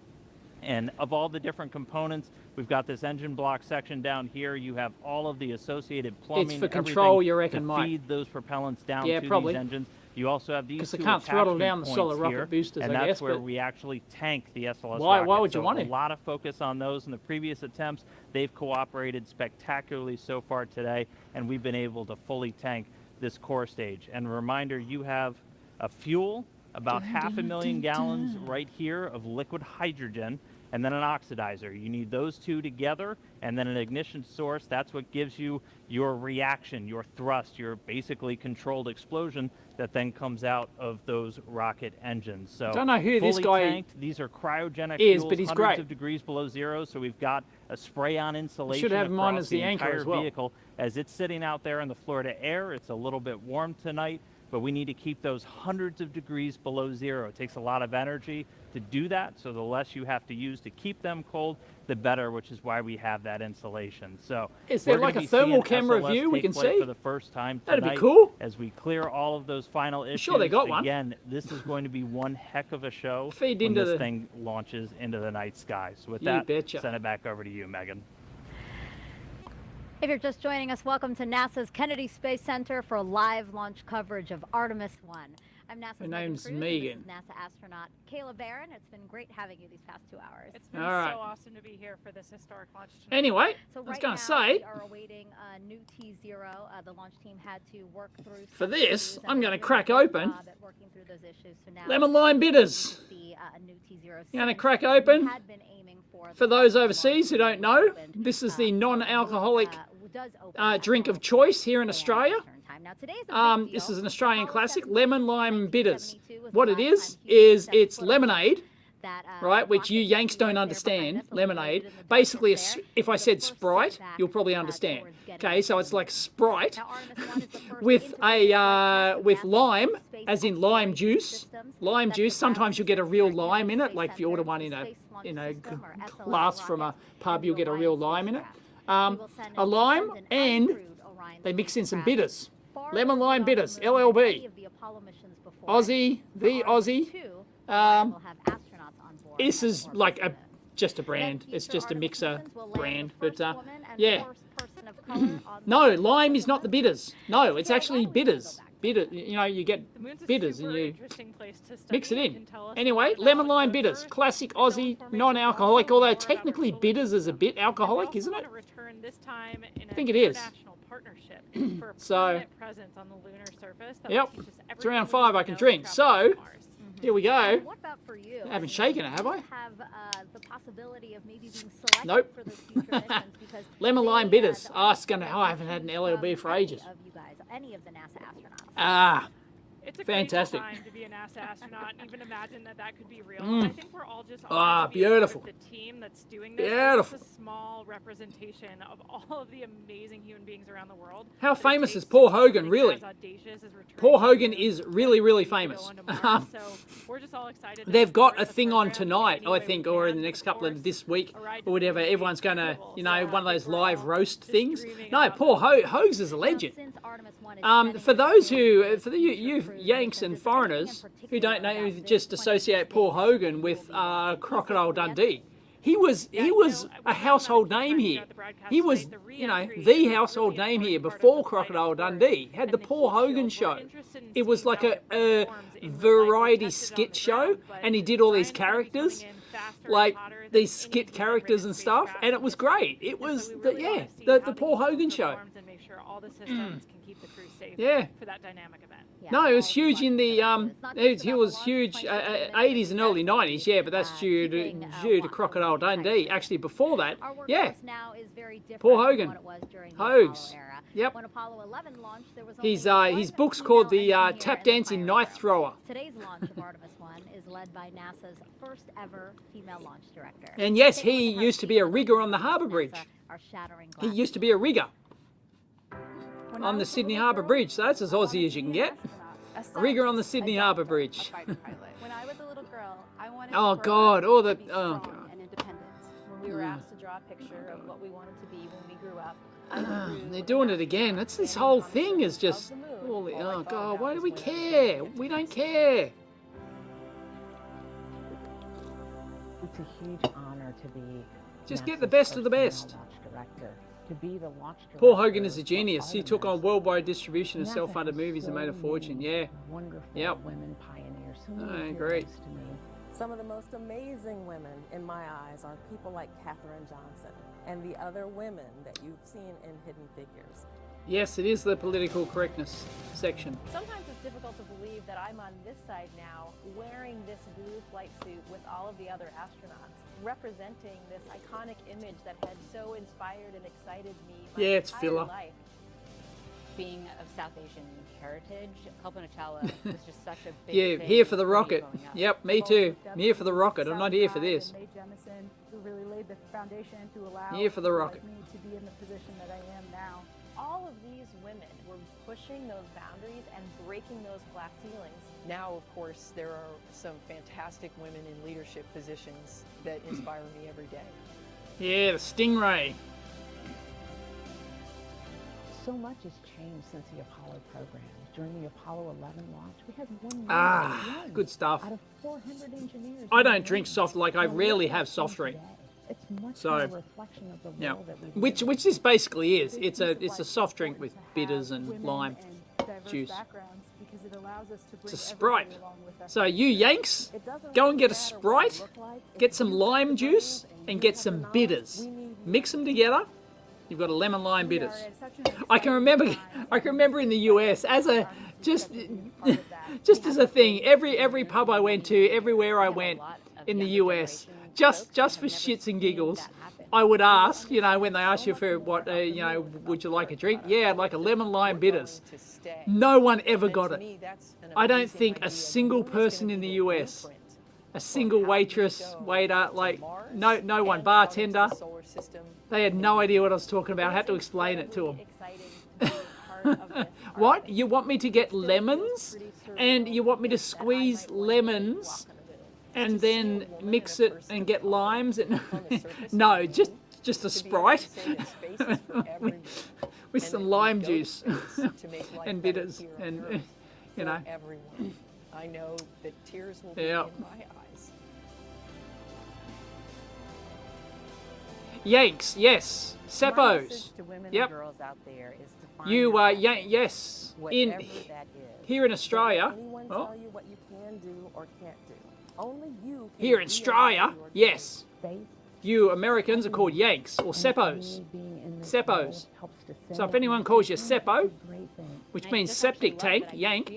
And of all the different components, we've got this engine block section down here. You have all of the associated plumbing. It's for control, you reckon, to Mike? feed those propellants down Yeah, to probably. these engines. You also have these two Because they can't throttle attachment down the solid points rocket here, boosters, and I that's guess, where but- we actually tank the SLS Why rocket. would you So want a to? lot of focus on those in the previous attempts. They've cooperated spectacularly so far today, and we've been able to fully tank this core stage. And a reminder, you have a fuel, about 500,000 gallons right here of liquid hydrogen, and then an oxidizer. You need those two together, and then an ignition source. That's what gives you your reaction, your thrust, your basically controlled explosion that then comes out of those rocket engines. So Don't know who this fully guy tanked. These are cryogenic is, fuels, but he's hundreds great. of degrees below zero. So we've got a spray-on insulation should have him on across as the anchor entire as well. vehicle. As it's sitting out there in the Florida air, it's a little bit warm tonight, but we need to keep those hundreds of degrees below zero. It takes a lot of energy to do that, so the less you have to use to keep them cold, the better, which is why we have that insulation. So Is there we're gonna like a be thermal seeing camera SLS view we take can flight see? for the first time That'd be tonight cool. as we clear all of those final issues. Sure they got one. Again, this is going to be one heck of a show Feed when into this the- thing launches into the night sky. So with You that, betcha. send it back over to you, Megan. If you're just joining us, welcome to NASA's Kennedy Space Center for live launch coverage of Artemis 1. I'm NASA's Her Megan name's Cruz, and Megan. this is NASA astronaut Kayla Barron. It's been great having you these past 2 hours. It's been All right. so awesome to be here for this historic launch tonight. Anyway, So I was right going now to say, we are awaiting a new T0. The launch team had to work through for some this, issues, and I'm they're going to doing a crack great open job at working through those issues. So now lemon lime bitters. we see, a new T0 I'm going to since crack we open. had been aiming for For the those launch overseas who don't know, this is the non-alcoholic does open drink of choice here in Australia. time. Now today's a big This deal. is an Australian Apollo classic, 17 lemon lime bitters. 1972 was the What it last is time humans set it's foot on lemonade, that, right? Which rocket you Yanks right don't there behind understand. us, located Lemonade. in the desert Basically, there. if I The said first Sprite, setback, you'll probably understand. towards getting Okay, so to it's the like moon. Sprite Now, Artemis 1 is the first with integrated with NASA lime, space as in exploration lime juice. systems. Lime That's juice. the Sometimes you'll get a real Space lime in it. Center, Like if you order one the in a Space Launch in a System, or SLS glass from a rocket, pub, and you'll the get a real Orion lime in it. spacecraft. We will send A an lime uncrewed and Orion they mix in some spacecraft bitters. far Lemon lime beyond the bitters, moon than any LLB. of the Apollo missions before. Aussie, the Aussie. Orion will have astronauts on board This and is orbit like the a moon. just a brand. Future It's just a Artemis mixer missions will land brand, the first but woman and yeah. the first person of color on the No, moon. lime is not the bitters. No, it's Yeah, actually why would you bitters. Bitter, you know, you get The moon's a bitters and super you interesting place to study. mix it You in. can tell us a Anyway, lot lemon about lime the bitters, Earth, classic the film Aussie, formation, non-alcoholic. but also Although more about technically solar bitters is a system. bit And we alcoholic, also isn't it? want to return this time in I think an it is. international partnership for a So- permanent presence on the lunar surface that Yep, will teach us it's around everything we 5 need I to can know to drink. travel So to Mars. here we go. What about for you? I haven't shaken it, have I? Have the possibility of maybe being selected Nope. for those future missions because Lemon lime they, bitters. the Oh, it's Artemis gonna. Oh, I haven't had an LLB for any ages. Of you guys, any of the NASA astronauts. Ah, It's a fantastic. crazy time to be a NASA astronaut and even imagine that that could be real. Mm. I think we're all just Ah, honored to be a part beautiful. of the team that's doing this. Beautiful. It's a small representation of all of the amazing human beings around the world. How that it famous takes is Paul to do Hogan, something really? as audacious as returning Paul to the Hogan moon is and really, really to go famous. onto Mars. So we're just all excited to They've got support a the thing on program tonight, any I way we think, or in can. the next Of couple of course, this week a ride to or whatever. the moon Everyone's is going to, incredible. you So know, I one of think those we're live all roast just things. dreaming No, about Paul that. Hogs is a legend. Since Artemis 1 is For heading those into who, for the you Yanks and foreigners who don't know, who just associate Paul Hogan with Crocodile Dundee. He was a household name here. He was, you know, the household name here before Crocodile Dundee. Had the Paul Hogan show. It was like a variety skit show, and he did all these characters, like these skit characters and stuff, and it was great. It was the Paul Hogan show. And make sure all the systems can keep the crew safe Yeah. for that dynamic event. No, it was huge in the it was huge 80s and early 90s. Yeah, but that's due to Crocodile Dundee. Actually, before that, yeah, now is very different Paul from Hogan. what it was during the Hogs. Apollo era. Yep. When Apollo 11 launched, there was His only his one book's female called the engineer Tap in the Dancing fire Knife room. Thrower. Today's launch of Artemis 1 is led by NASA's first ever female launch director. And yes, Take a he look at her used to be a feat rigger on the as harbour NASA bridge. are shattering He glass. used to be a rigger on the Sydney Harbour Bridge, so that's as Aussie as you can get. A rigger on the Sydney Harbour Bridge. When I was a little girl, I wanted Oh to God! grow All up the to be oh strong God. and independent. When we were asked to draw a picture of what we wanted to be when we grew up, They're doing it again. That's this whole thing is just all the, oh God! Why do we care? We don't care. It's a huge honor to be Just get the best of the best. To be the launch director. Paul Hogan is a genius. He took on worldwide distribution of self-funded movies and made a fortune. Yeah. Wonderful Yep. women pioneers. So I many agree. heroes to me. Some of the most amazing women in my eyes are people like Katherine Johnson and the other women that you've seen in Hidden Figures. Yes, it is the political correctness section. Sometimes it's difficult to believe that I'm on this side now wearing this blue flight suit with all of the other astronauts, representing this iconic image that had so inspired and excited me my Yeah, it's entire filler. life. Being of South Asian heritage, Kalpana was just such a big Yeah, thing here for the me rocket. growing up. Yep, me too. I'm here for the rocket. I'm not here for this. Mae Jemison, who really laid the foundation to allow Here for the people rocket. like me to be in the position that I am now. All of these women were pushing those boundaries and breaking those glass ceilings. Now, of course, there are some fantastic women in leadership positions that inspire me every day. Yeah, the Stingray. So much has changed since the Apollo program. During the Apollo 11 launch, we had one woman Good stuff. out of 400 engineers. I don't drink soft, like I rarely have soft drink. It's much more So, a reflection of the yeah, world that we live in. which this basically is. It's a soft drink with bitters and lime juice. Because it allows us to It's a bring Sprite. everybody along with us. So you Yanks, go and get a Sprite, get some lime juice, and get some bitters. Mix them together. You've got a lemon lime bitters. I can remember in the US as a just as a thing. Every pub I went to, everywhere I went in the US, just for shits and giggles, I would ask, when they ask you for what, would you like a drink? Yeah, I'd like a lemon lime bitters. No one ever got it. I don't think a single person in the US, a single waitress, waiter, like no one, bartender, they had no idea what I was talking about. I had to explain it to them. What? You want me to get lemons? And you want me to squeeze lemons and then mix it and get limes? No, just a Sprite with some lime juice and bitters and, Everyone. I know that tears will be Yeah. in my eyes. Yanks, yes. Seppos. To women Yep. and girls out there is to find You your yes. In whatever that is. here in Australia. Don't let anyone Oh, tell you what you can do or can't do. Only you can here in Australia, realize your yes. faith. You Americans are called Yanks or Seppos. Seppos. So if anyone calls you Seppo, which means septic tank, Yank,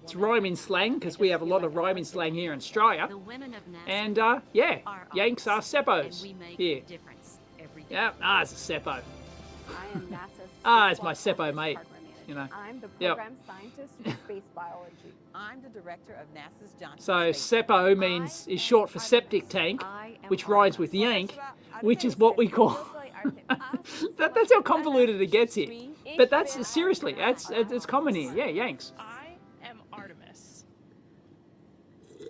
it's rhyming slang because we have a lot of rhyming slang here in Australia. And yeah, Yanks are Seppos here. Yeah, it's a Seppo. It's my Seppo mate. I'm the Yep. program scientist for space biology. I'm the director of NASA's Johnson So Space Seppo is short for septic tank, which rhymes with Yank, which is what we call. That's how convoluted it gets here. But that's seriously, it's common here. Yeah, Yanks. I am Artemis.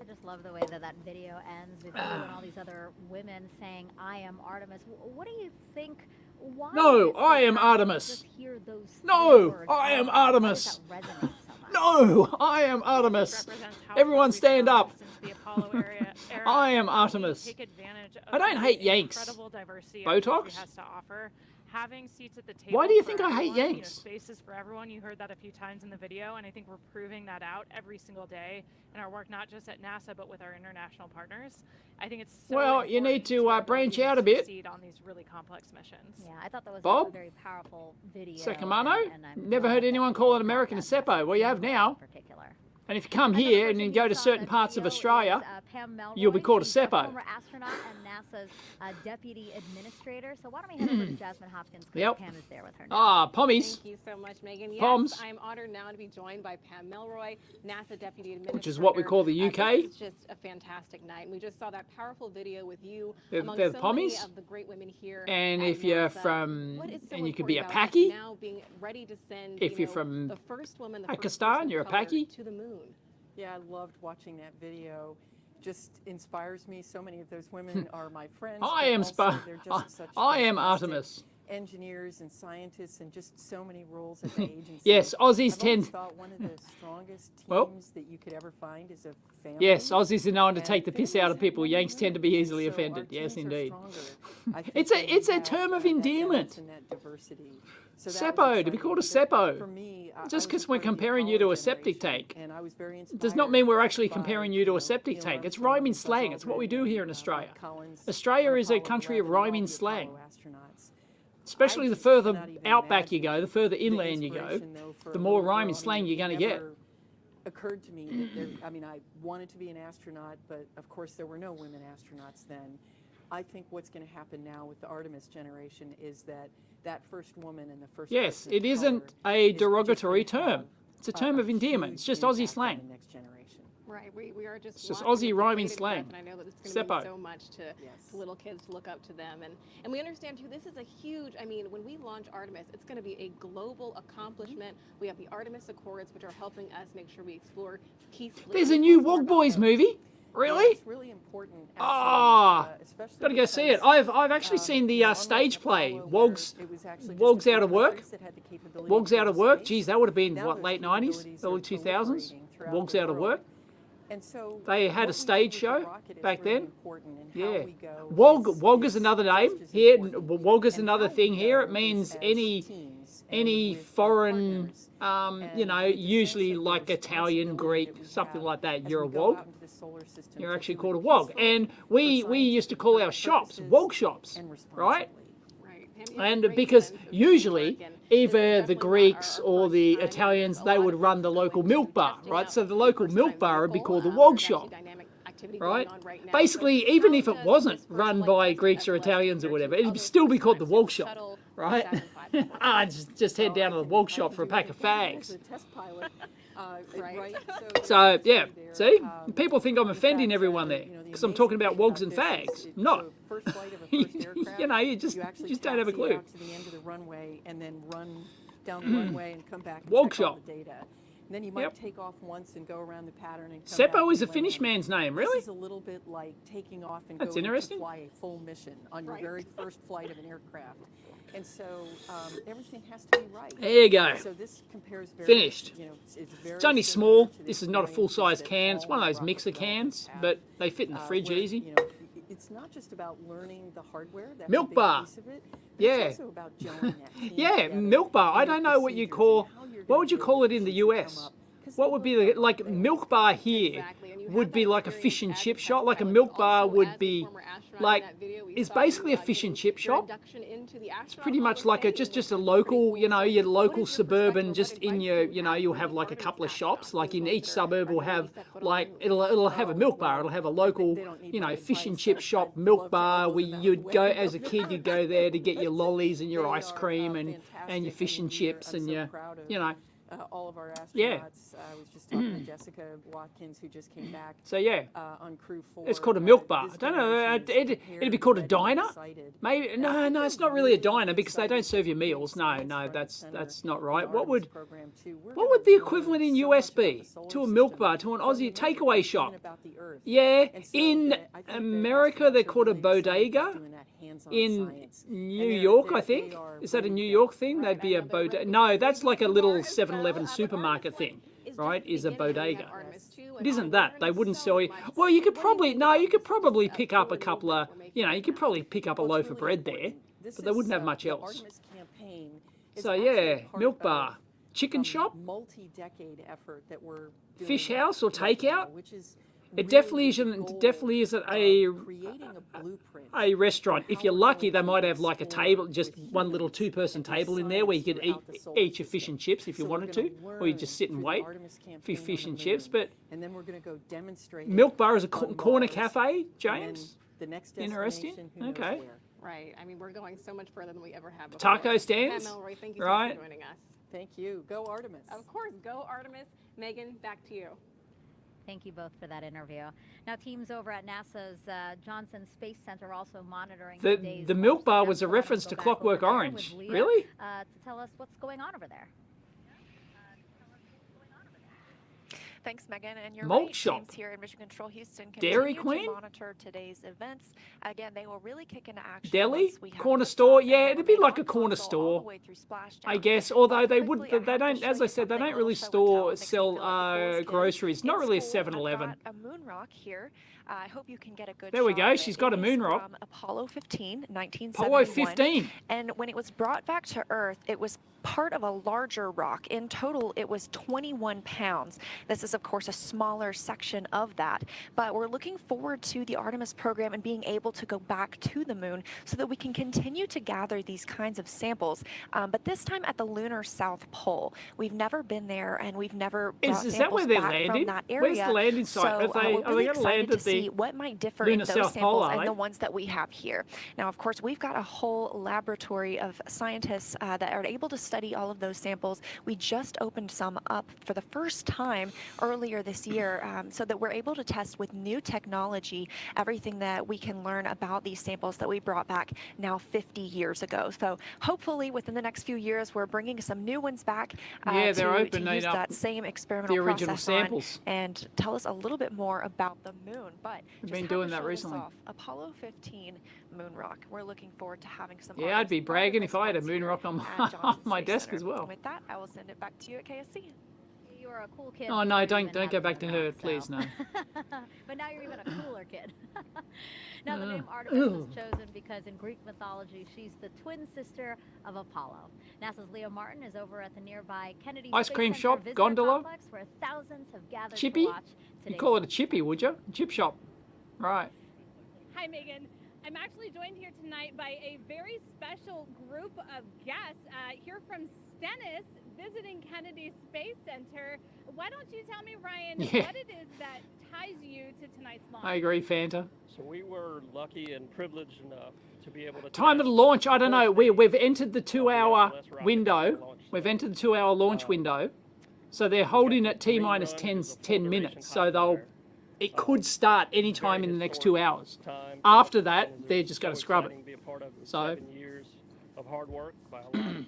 I just love the way that video ends with you and all these other women saying, "I am Artemis." What do you think? Why No, is I it am that Artemis. just hear those No, words? I am Why does Artemis. that resonate so much? No, I am Artemis. Everyone stand up. I am Artemis. Take advantage of I don't hate the Yanks. incredible diversity Botox? has to offer. Having seats at the table. Why do you for think I hate everyone, Yanks? Spaces for everyone. You heard that a few times in the video, and I think we're proving that out every single day in our work, not just at NASA but with our international partners. I think it's so Well, you need to branch out a bit. succeed on these really complex missions. Yeah, I thought that was Bob? a very powerful video. Secamano? and I'm Never heard anyone call an American a Seppo. Well, you have now. particular. And if you come here and then go to certain parts of Australia, you'll be called a seppo. Former astronaut and NASA's deputy administrator. So why don't we head over to Jasmine Hopkins? Yep. Pam is there with her now. Ah, Pommies. Thank you so much, Megan. Yes, Poms. I'm honored now to be joined by Pam Melroy, NASA Deputy Administrator. Which is what we call the UK. It's just a fantastic night. And we just saw that powerful video with you They're among the so Pommies. many of the great women here. And at if you're NASA. from, What is so and you could be a important about us Paki. now being ready to send, If you're from the first woman, the Pakistan, first you're a person of color Paki. to the moon. Yeah, I loved watching that video. Just inspires me. So many of those women are my friends. I but am also they're just such I am fantastic Artemis. engineers and scientists and just so many roles at the agency. Yes, Aussies I've tend. always thought one of the strongest teams Well, that you could ever find is a family. Yes, Aussies are known to And take the piss out of people. Yanks tend to be easily so offended. our Yes, teams are indeed. stronger. I think It's when a we it's a have term of that endearment. balance and that diversity. So that was Seppo, to be exciting. called a But seppo. for me, Just I because was we're part of the comparing you to Apollo a septic generation, tank and I was very does not mean we're actually by, comparing you to a septic Neil tank. It's Armstrong, rhyming Buzz slang. It's what we do Aldrin, here in Australia. Collins, Australia is a Apollo country of 11, all rhyming the slang. Apollo astronauts. Especially I the just further cannot even outback you imagine go, the further the inland you go, inspiration, though, for the a more little girl. rhyming I slang mean, you're going it to get. never occurred to me that there, I mean, I wanted to be an astronaut, but of course there were no women astronauts then. I think what's going to happen now with the Artemis generation is that first woman and the first Yes, person it of isn't color a is derogatory just gonna term. have It's a term of endearment. huge It's just impact Aussie on slang. the next generation. Right, we are just It's just watching Aussie with rhyming bated slang. breath, and I know that it's going to Seppo. mean so much to little kids to look up to them, and we understand too. This is a huge. I mean, when we launch Artemis, it's going to be a global accomplishment. We have the Artemis Accords, which are helping us make sure we explore peacefully. There's a new Wog Boys movie. Really? It's really important. Ah, especially got to go see it. because, I've actually seen the stage play. Apollo, Wogs where it was actually just Wogs a out of few work. countries that had the capability Wogs to out go of to work. space. Geez, that would have been Now what, those late 90s, capabilities early are 2000s. proliferating throughout Wogs the out of world. work. And so They had what a we do stage with the show rocket is back really then. important, and Yeah. how we go Wog is another name just as here. important. Wog is And another how thing we here. go It means is as any teams and any with our foreign, partners. you know, with the sense usually of the like Italian, responsibility Greek, that we something have like that. as You're a we go Wog. out into the solar system You're to actually do called a it Wog. peacefully And for we scientific used to call our shops purposes Wog shops, and right? responsibly. And because usually either the Greeks or the Italians, they would run the local milk bar, right? So the local milk bar would be called the Wog shop, right? Basically, even if it wasn't run by Greeks or Italians or whatever, it'd still be called the Wog shop, right? Just head down to the Wog shop for a pack of fags. So yeah, see, people think I'm offending everyone there because I'm talking about wogs and fags. I'm not. You know, you just don't have a clue. Out to the end of the runway and then run down the runway and come back and Wog check all shop. the data. And then you might take off once and go around the pattern and come Seppo back is a and Finnish land. man's name, really? This is a little bit like taking off and That's going interesting. to fly a full mission on your very first flight of an aircraft. And so everything has to be right. There you go. So this compares very, Finished. You know, it's very It's only similar small. to the This is not a experiences full-size that can. It's all one of those rocket mixer developers cans, have, but they fit in the fridge where, easy. You know, it's not just about learning the hardware. That's Milk a big bar. piece of it, but Yeah. It's also about gelling that team Yeah, together milk bar. I and the don't know what you procedures call. and how you're What would you gonna call build it in the systems US? come up. 'Cause What they would be work the like milk bar here? Would be like a fish and chip shop. Like a milk bar would be like it's basically a fish and chip shop. It's pretty much like a just a local, you know, your local suburban. Just in your, you know, you'll have like a couple of shops. Like in each suburb will have like it'll have a milk bar. It'll have a local, you know, fish and chip shop milk bar where you'd go as a kid. You'd go there to get your lollies and your ice cream and your fish and chips and your, you know. All of our astronauts. Yeah. I was just talking to Jessica Watkins, who just came back. So yeah, on crew 4. it's called a milk bar. I don't know. It'd be called a diner. Maybe no, it's not really a diner because they don't serve you meals. No, that's not right. What would the equivalent in US be to a milk bar, to an Aussie takeaway shop? Yeah, in America they're called a bodega. In New York, I think. Is that a New York thing? They'd be a bodega. No, that's like a little 7-Eleven supermarket thing, right? Is a bodega. It isn't that. They wouldn't sell you. Well, you could probably pick up a couple of, you know, you could probably pick up a loaf of bread there, but they wouldn't have much else. So yeah, milk bar, chicken shop, multi-decade effort that we're doing fish house or takeout. which is It definitely isn't a restaurant. If you're lucky, they might have like a table, just one little two-person table in there where you could eat your fish and chips if you wanted to, or you just sit and wait for your fish and chips. But and then we're going to go demonstrate. Milk Bar is a corner cafe, James. The next interesting. Okay. Right. I mean, we're going so much further than we ever have before. Taco stands. Melroy, thank you so much for joining us. Thank you. Go Artemis. Of course. Go Artemis. Megan, back to you. Thank you both for that interview. Now, teams over at NASA's Johnson Space Center also monitoring the Milk Bar was a reference to Clockwork Orange. Really? To tell us what's going on over there. Thanks, Megan. And your Malt shop. teams here in Mission Control Houston Dairy continue Queen? to monitor today's events. Again, they will really kick into action. Deli? Corner store? Yeah, it'd be like a corner store, I guess. Although they don't, as I said, they don't really sell groceries. Not really a 7-Eleven. A moon rock here. I hope you can get a good There we shot go. of She's it. got a It moon is rock. From Apollo 15, 1971. Apollo 15. And when it was brought back to Earth, it was part of a larger rock. In total, it was 21 pounds. This is, of course, a smaller section of that. But we're looking forward to the Artemis program and being able to go back to the moon so that we can continue to gather these kinds of samples. But this time at the lunar South Pole. We've never been there, and we've never brought Is that samples where they're back landing? from that area. Where's the landing site? So Are they we're really going to excited land to at the see what might differ Lunar in those South samples Pole, and the ones that we have here. Now, of course, we've got a whole laboratory of scientists that are able to study all of those samples. We just opened some up for the first time earlier this year so that we're able to test with new technology everything that we can learn about these samples that we brought back now 50 years ago. So hopefully within the next few years, we're bringing some new ones back they're to opening use up that same experimental the original process on samples. and tell us a little bit more about the moon. But We've just been have doing to that show this recently. off. Apollo 15 moon rock. We're looking forward to having some. Yeah, I'd be bragging if I had a moon rock on my desk as well. And with that, I will send it back to you at KSC. You were a cool kid. Oh no, don't go back to her, please, no. But now you're even a cooler kid. Now the name Artemis was chosen because in Greek mythology, she's the twin sister of Apollo. NASA's Leo Martin is over at the nearby Kennedy Ice Space cream Center shop, visitor gondola? complex where thousands have gathered Chippy? to watch You today's call it a chippy, would you? Chip shop. Right. Hi, Megan. I'm actually joined here tonight by a very special group of guests here from Stennis visiting Kennedy Space Center. Why don't you tell me, Ryan, what it is that ties you to tonight's launch? I agree, Fanta. So we were lucky and privileged enough to be able to... Time of the launch, I don't know. We've entered the 2-hour window. We've entered the 2-hour launch window. So they're holding it T-minus 10 minutes. So it could start any time in the next 2 hours. After that, they're just going to scrub it. So, 7 years of hard work by a lot of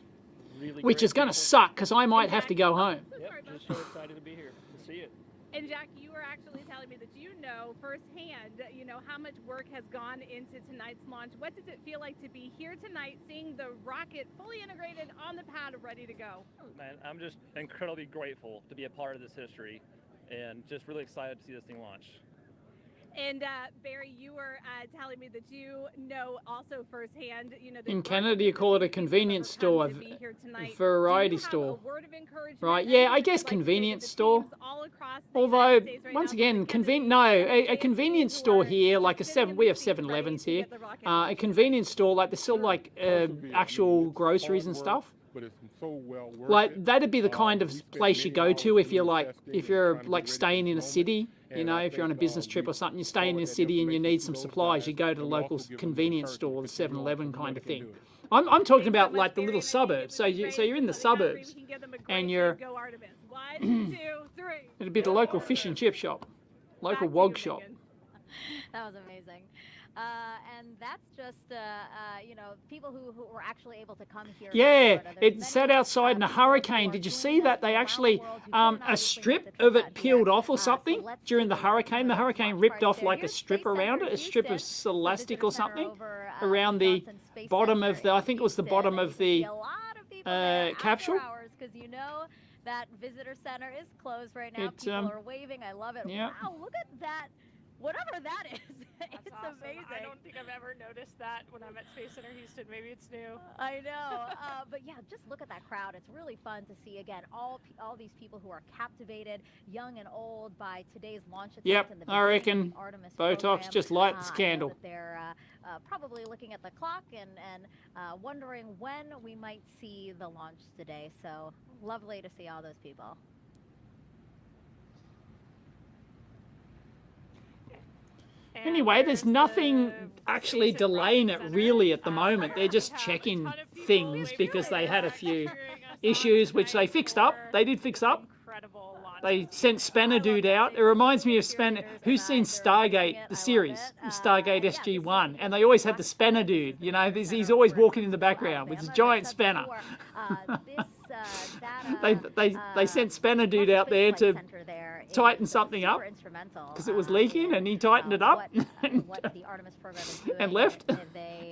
really which is going to suck because I might have to go home. Yep, just so excited to be here to see it. And Jack, you were actually telling me that you know firsthand, how much work has gone into tonight's launch. What does it feel like to be here tonight, seeing the rocket fully integrated on the pad, ready to go? Man, I'm just incredibly grateful to be a part of this history and just really excited to see this thing launch. And Barry, you were telling me that you know also firsthand, that In Canada, you call it a convenience store, variety store. Right, yeah, I guess convenience store. Although, once again, a convenience store here, like we have 7-Elevens here. A convenience store, like they sell like actual groceries and stuff. But it's so well worth like that'd be the kind of place you go to if you're staying in a city. If you're on a business trip or something, you're staying in a city and you need some supplies, you go to the local convenience store, the 7-Eleven kind of thing. I'm talking about like the little suburbs. So you're in the suburbs, and you're. It'd be the local fish and chip shop, local wog shop. That was amazing. And that's just, people who were actually able to come here. Yeah, it sat outside in a hurricane. Did you see that? They actually, a strip of it peeled off or something during the hurricane. The hurricane ripped off like a strip around it, a strip of elastic or something around the bottom of I think it was the bottom of the capsule. Because that visitor center is closed right now. People are waving. I love it. Yeah. Wow, look at that whatever that is. It's awesome. amazing. I don't think I've ever noticed that when I'm at Space Center Houston. Maybe it's new. I know, but yeah, just look at that crowd. It's really fun to see again all these people who are captivated, young and old, by today's launch attempt. Yep, and the I reckon Artemis Botox program. just lights I know candle. that they're probably looking at the clock and wondering when we might see the launch today. So lovely to see all those people. Anyway, there's nothing actually delaying it really at the moment. They're just checking things because they had a few issues which they fixed up. They did fix up. They sent Spanner Dude out. It reminds me of Spanner. Who's seen Stargate, the series, Stargate SG-1? And they always had the Spanner Dude. You know, he's always walking in the background with his giant spanner. They sent Spanner Dude out there to tighten something up because it was leaking, and he tightened it up and left.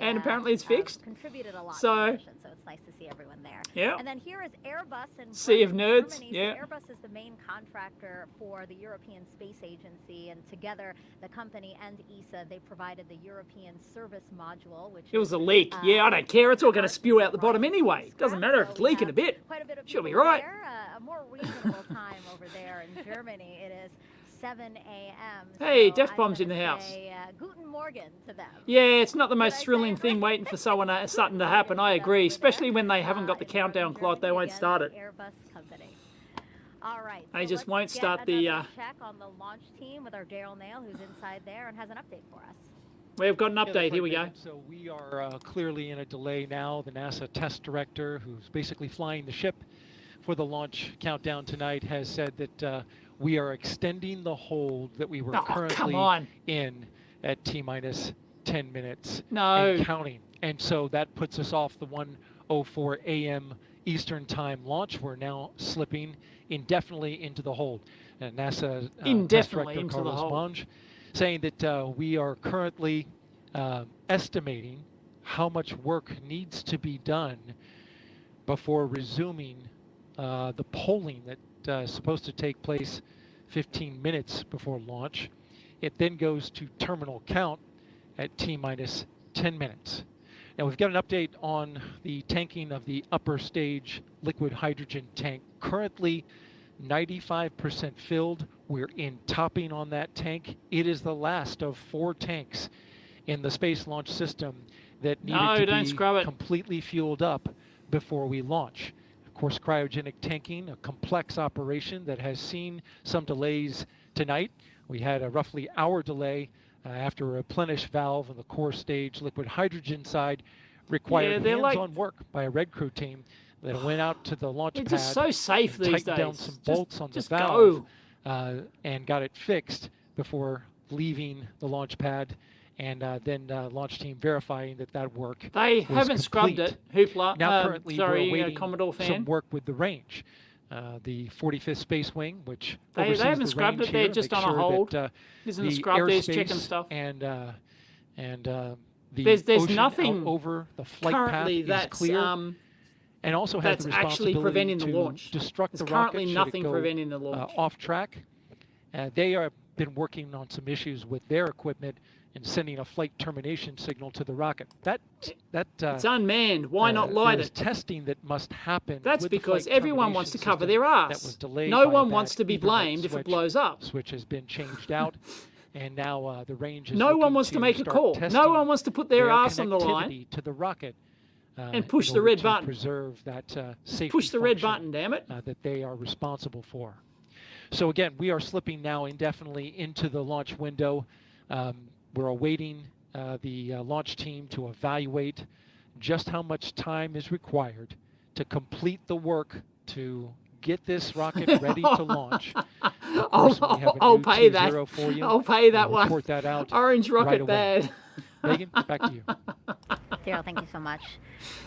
And apparently it's fixed. Contributed a lot so to the mission, so it's nice to see everyone there. Yeah. And then here is Airbus and Sea of Nerds. Germany. Yeah. So Airbus is the main contractor for the European Space Agency, and together the company and ESA, they provided the European Service Module, which it was a leak. Yeah, I don't care. It's all going to spew out the bottom anyway. Doesn't matter if it's leaking a bit. She'll be right. A more reasonable time over there in Germany. It is 7 a.m. Hey, so Def Bomb's in the house. Guten Morgen to them. Yeah, it's not the most thrilling thing waiting for something to happen. I agree, especially when they haven't got the countdown clock. They won't start it. Airbus company. All right. They just won't get start the. check on the launch team with our Daryl Nail, who's inside there and has an update for us. We've got an update. Here we go. So we are clearly in a delay now. The NASA test director, who's basically flying the ship for the launch countdown tonight, has said that we are extending the hold that we were currently in at T-minus 10 minutes and counting. And so that puts us off the 1:04 a.m. Eastern Time launch. We're now slipping indefinitely into the hold. And NASA test director Carlos Monge saying that we are currently estimating how much work needs to be done before resuming the polling that is supposed to take place 15 minutes before launch. It then goes to terminal count at T-minus 10 minutes. Now we've got an update on the tanking of the upper stage liquid hydrogen tank. Currently 95% filled. We're in topping on that tank. It is the last of 4 tanks in the Space Launch System that needed to be completely fueled up before we launch. Of course, cryogenic tanking, a complex operation that has seen some delays tonight. We had a roughly hour delay after a replenish valve on the core stage liquid hydrogen side required hands-on work by a Red Crew team that went out to the launch pad. It's just so safe these days. Tightened down some bolts on the valve and got it fixed before leaving the launch pad. And then launch team verifying that work they haven't complete. Scrubbed it. Hoopla. Now currently we're awaiting Commodore fan. some work with the range. The 45th Space Wing, which they haven't scrubbed it. They're just on a hold. Isn't the scrub? There's checking stuff. And there's nothing over the flight currently path that's is clear. And also has that's the actually preventing the to launch. Destruct There's the currently rocket nothing should it go, preventing the launch. Off track. They have been working on some issues with their equipment and sending a flight termination signal to the rocket. It's unmanned. Why not light it? Testing that must happen. That's because everyone wants to cover their ass. No one wants to be blamed if it blows up. Switch has been changed out, and now the range is. No one wants to make a call. No one wants to put their ass on the line to the rocket. And push the red button. Preserve that safety push the red button, damn it. That they are responsible for. So again, we are slipping now indefinitely into the launch window. We're awaiting the launch team to evaluate just how much time is required to complete the work to get this rocket ready to launch. I'll pay that. I'll pay that one. Report that out. Orange rocket right bad. Megan, back to you. Daryl, thank you so much.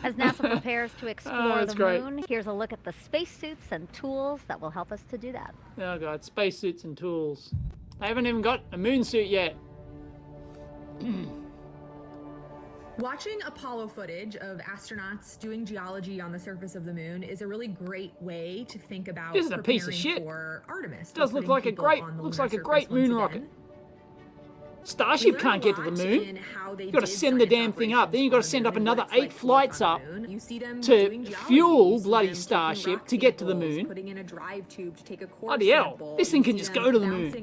As NASA prepares to explore the moon, here's a look at the spacesuits and tools that will help us to do that. Oh God, spacesuits and tools. They haven't even got a moon suit yet. Watching Apollo footage of astronauts doing geology on the surface of the moon is a really great way to think about this is a piece of shit. For Artemis. Does look like a great moon rocket. Starship can't get to the moon. You've got to send the damn thing up. Then you've got to send up another 8 flights up to fuel bloody Starship to get to the moon. Bloody hell. This thing can just go to the moon.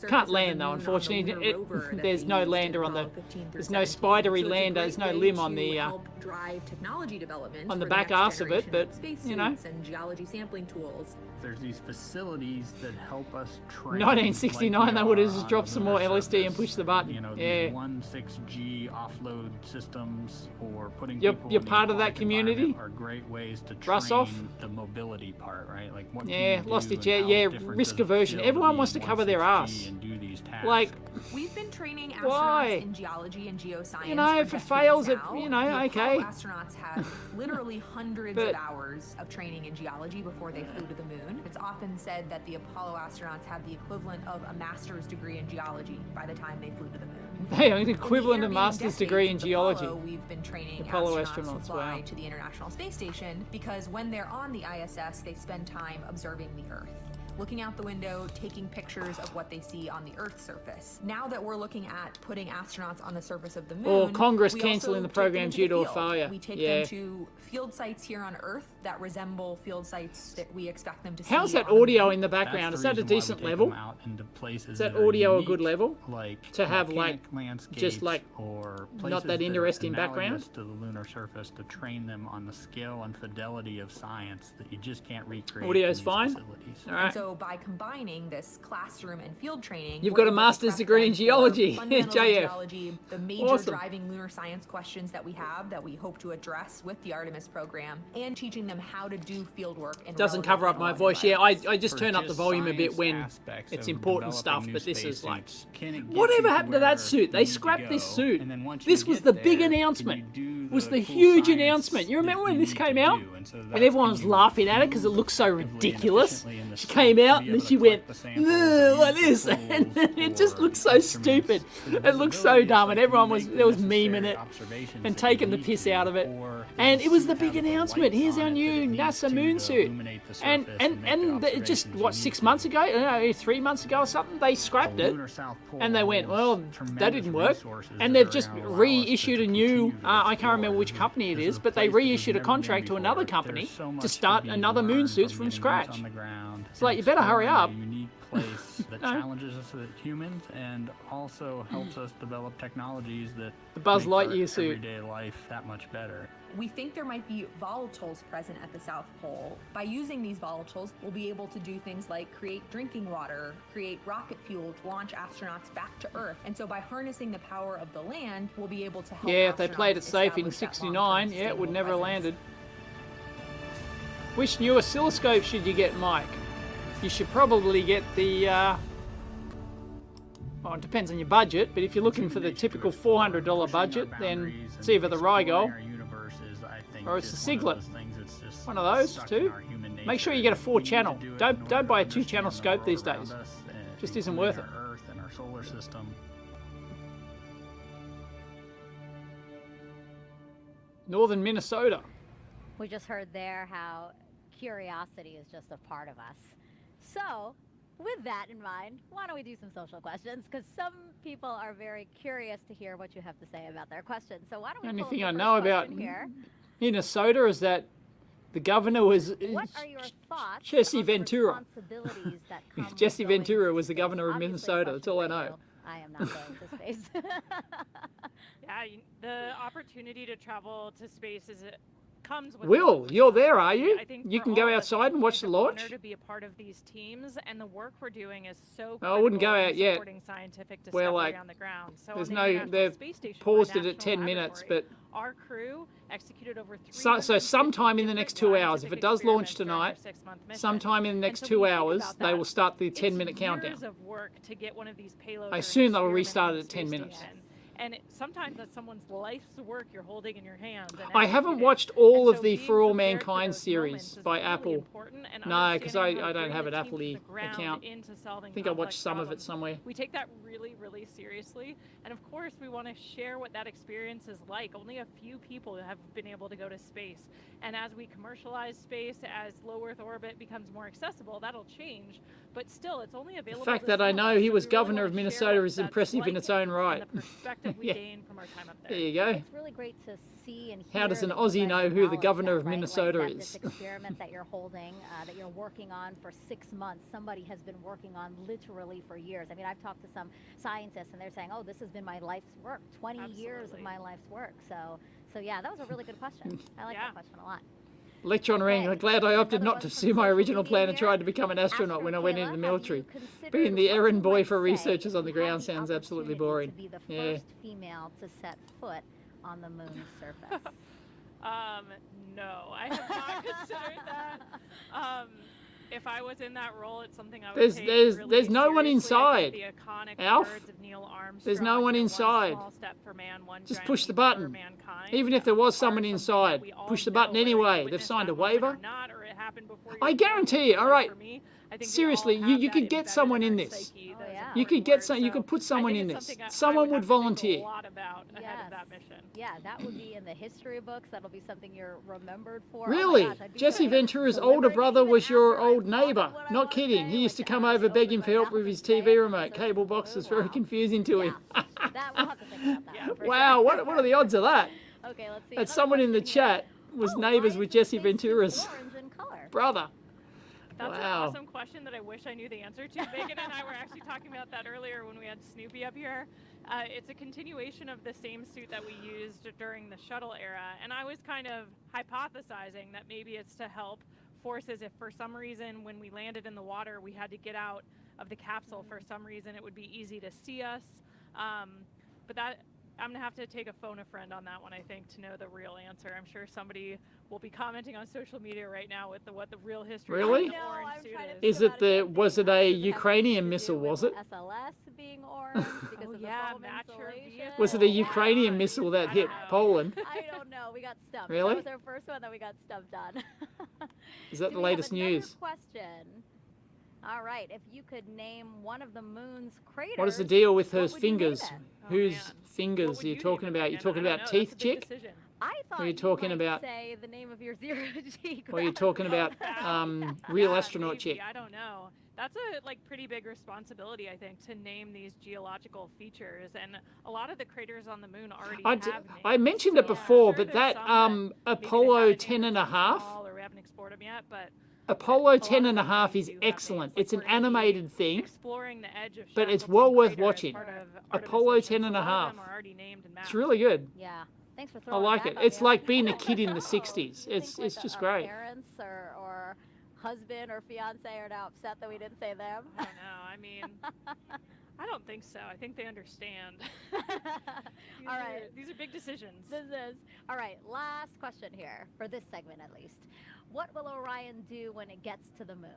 Can't land though, unfortunately. There's no lander on the... There's no spidery lander. There's no limb on the back arse of it, but, you know. And geology sampling tools. There's these facilities that help us train. 1969, they would have just dropped some more LSD and pushed the button. You know, these 1.6G offload systems or putting you're people part of that community. Are great ways to Brush train off. the mobility part, right? Like what lost it. Yeah, risk aversion. Everyone wants to cover their ass. And do these tasks. Like, we've been training astronauts why? in geology and geoscience. You know, if it fails, you know, okay. Astronauts had literally hundreds of hours of training in geology before they flew to the moon. It's often said that the Apollo astronauts had the equivalent of a master's degree in geology by the time they flew to the moon. They have an equivalent of master's degree in geology. We've been training Apollo astronauts to fly wow. to the International Space Station because when they're on the ISS, they spend time observing the Earth, looking out the window, taking pictures of what they see on the Earth's surface. Now that we're looking at putting astronauts on the surface of the moon, or Congress we cancelling also the program take them due to into a the field. failure. We take them to field sites here on Earth that resemble field sites that we expect them to see. How's that on the audio moon. in the background? Is that a decent level? Is that that are audio a unique, good level? Like to have like landscapes just like or not that interesting background to the lunar surface to train them on the skill and fidelity of science that you just can't recreate. Audio's fine. All right. And so by combining this classroom and field training, You've got a master's degree in geology. JF. JF. The major Awesome. driving lunar science questions that we have that we hope to address with the Artemis program, and teaching them how to do field work. Doesn't cover up my voice. Yeah, I just turn up the volume a bit when it's important stuff, but this is like... Whatever happened to that suit? They scrapped this suit. This was the big announcement. Was the huge announcement. You remember when this came out? And everyone was laughing at it because it looked so ridiculous. She came out and then she went, like this. And it just looked so stupid. It looked so dumb. And everyone was memeing it and taking the piss out of it. And it was the big announcement. Here's our new NASA moon suit. And just, what, 6 months ago? I don't know, 3 months ago or something? They scrapped it. And they went, well, that didn't work. And they've just reissued a new, I can't remember which company it is, but they reissued a contract to another company to start another moon suits from scratch. It's like, you better hurry up. Place that challenges us as humans and also helps us develop technologies that the Buzz make our Lightyear suit everyday life that much better. We think there might be volatiles present at the South Pole. By using these volatiles, we'll be able to do things like create drinking water, create rocket fuel to launch astronauts back to Earth. And so by harnessing the power of the land, we'll be able to help if they played it safe in establish that '69, it would never have landed. Which new oscilloscope should you get, Mike? You should probably get the, well, it depends on your budget, but if you're looking for the typical $400 budget, then it's either the Rigol or it's the Siglet. One of those two. Make sure you get a 4-channel. Don't buy a 2-channel scope these days. Just isn't worth it. Earth and our solar system. Northern Minnesota. We just heard there how curiosity is just a part of us. So, with that in mind, why don't we do some social questions? Because some people are very curious to hear what you have to say about their questions. So why don't we Anything pull I the know first about question here? Minnesota is that the governor was What are your thoughts Jesse on the Ventura. responsibilities that come with Jesse going Ventura to was the space? governor of Obviously, a Minnesota. That's all I question know. for you. I am not going to space. Yeah, the opportunity to travel to space comes with Will, you're there, are you? I think You for can all go of us, outside and watch the it's an launch? honor to be a part of these teams, and the work we're doing is so I wouldn't go critical in out yet. supporting scientific We're discovery like, on the ground. So there's on the no, International they've Space Station, paused we're it a at 10 national minutes, but laboratory. Our crew executed over so sometime in the next 2 hours, if it does launch tonight, sometime in the next 2 hours, they will start the 10-minute countdown. Years of work to get one of these payloads. I assume they'll restart it at 10 minutes. And sometimes that's someone's life's work you're holding in your hands. And I haven't watched all of the For All Mankind series by Apple. No, because I don't have an Apple account. I think I watched some of it somewhere. We take that really, really seriously. And of course, we want to share what that experience is like. Only a few people have been able to go to space. And as we commercialize space, as low Earth orbit becomes more accessible, that'll change. but still, it's only available. The fact to that I some of know us, he so was we really governor wanna of share Minnesota what is that's impressive like in its own right. and the perspective we gain from our time up there. There you go. It's really great to see and hear. How does an that you Aussie guys know who the acknowledge governor that, of right? Minnesota like that is? This experiment that you're holding, that you're working on for 6 months, somebody has been working on literally for years. I mean, I've talked to some scientists and they're saying, "Oh, this has been my life's work, 20 years of my life's work." So yeah, that was a really good question. I like that question a lot. Electron ring. I'm glad I opted not to pursue my original plan and tried to become an astronaut when I went into the military. Being the errand boy for researchers on the ground sounds absolutely boring. To be the Yeah. first female to set foot on the moon's surface. No, I have not considered that. If I was in that role, it's something I would There's take really there's no one seriously. I think inside. the iconic Alf, words of Neil Armstrong, there's no one you know, inside. One small step for man, one Just giant push the leap for button. mankind. Even if there was someone inside, push the button anyway. They've signed a waiver. Not, or it happened before I guarantee you. All right. for me, I think we Seriously, all you have could that get someone in embedded this. in our psyche, those You could get some. You so could put someone I in think it's this. something I Someone would would have to think volunteer. a lot about ahead of that mission. Yeah, that would be in the history books. That'll be something you're remembered for. Really? Oh my gosh, I'd be Jesse so Ventura's older brother was your old neighbor. Not kidding. He used to come over begging for help with his TV remote. Cable box was very confusing to him. that we'll have to think about that. Wow, what are the odds of that? Okay, let's see. That someone in the chat was neighbors with Jesse Ventura's Orange in color. brother. That's an Wow. awesome question that I wish I knew the answer to. Megan and I were actually talking about that earlier when we had Snoopy up here. It's a continuation of the same suit that we used during the shuttle era, and I was kind of hypothesizing that maybe it's to help forces if for some reason when we landed in the water we had to get out of the capsule for some reason it would be easy to see us. But that I'm gonna have to take a phone a friend on that one, I think, to know the real answer. I'm sure somebody will be commenting on social media right now with what the real history Really? of the orange suit is. Was it a Ukrainian missile, was it? SLS being orange because of yeah, the match your vehicle. Was it a Ukrainian missile that hit Poland? I don't know. We got stumped. Really? That was our first one that we got stumped on. Is that Do the we have latest another news? Question. All right, if you could name one of the moon's craters. What is the deal with her what would you name fingers? it? Whose fingers are you talking about? You talking about Teeth Chick? I thought Or are you you talking might about? say the name of your zero G. Or are you talking about real astronaut Maybe, chick? I don't know. That's a pretty big responsibility, I think, to name these geological features. And a lot of the craters on the moon already have names. I mentioned So it before, sure but there's that some that Apollo 10 and a half. small or we haven't explored them yet, but Apollo 10 and a half is excellent. It's an animated thing, exploring the edge of but it's Shackleton well worth Crater as watching. part of Artemis Apollo missions. 10 and a A lot of half. them are already named and It's mapped. really good. Yeah. Thanks for I throwing like that it. out It's there. like being a kid in the 60s. It's just great. Parents or husband or fiance are now upset that we didn't say them. I don't know. I mean, I don't think so. I think they understand. All right. These are big decisions. This is. All right, last question here, for this segment at least. What will Orion do when it gets to the moon?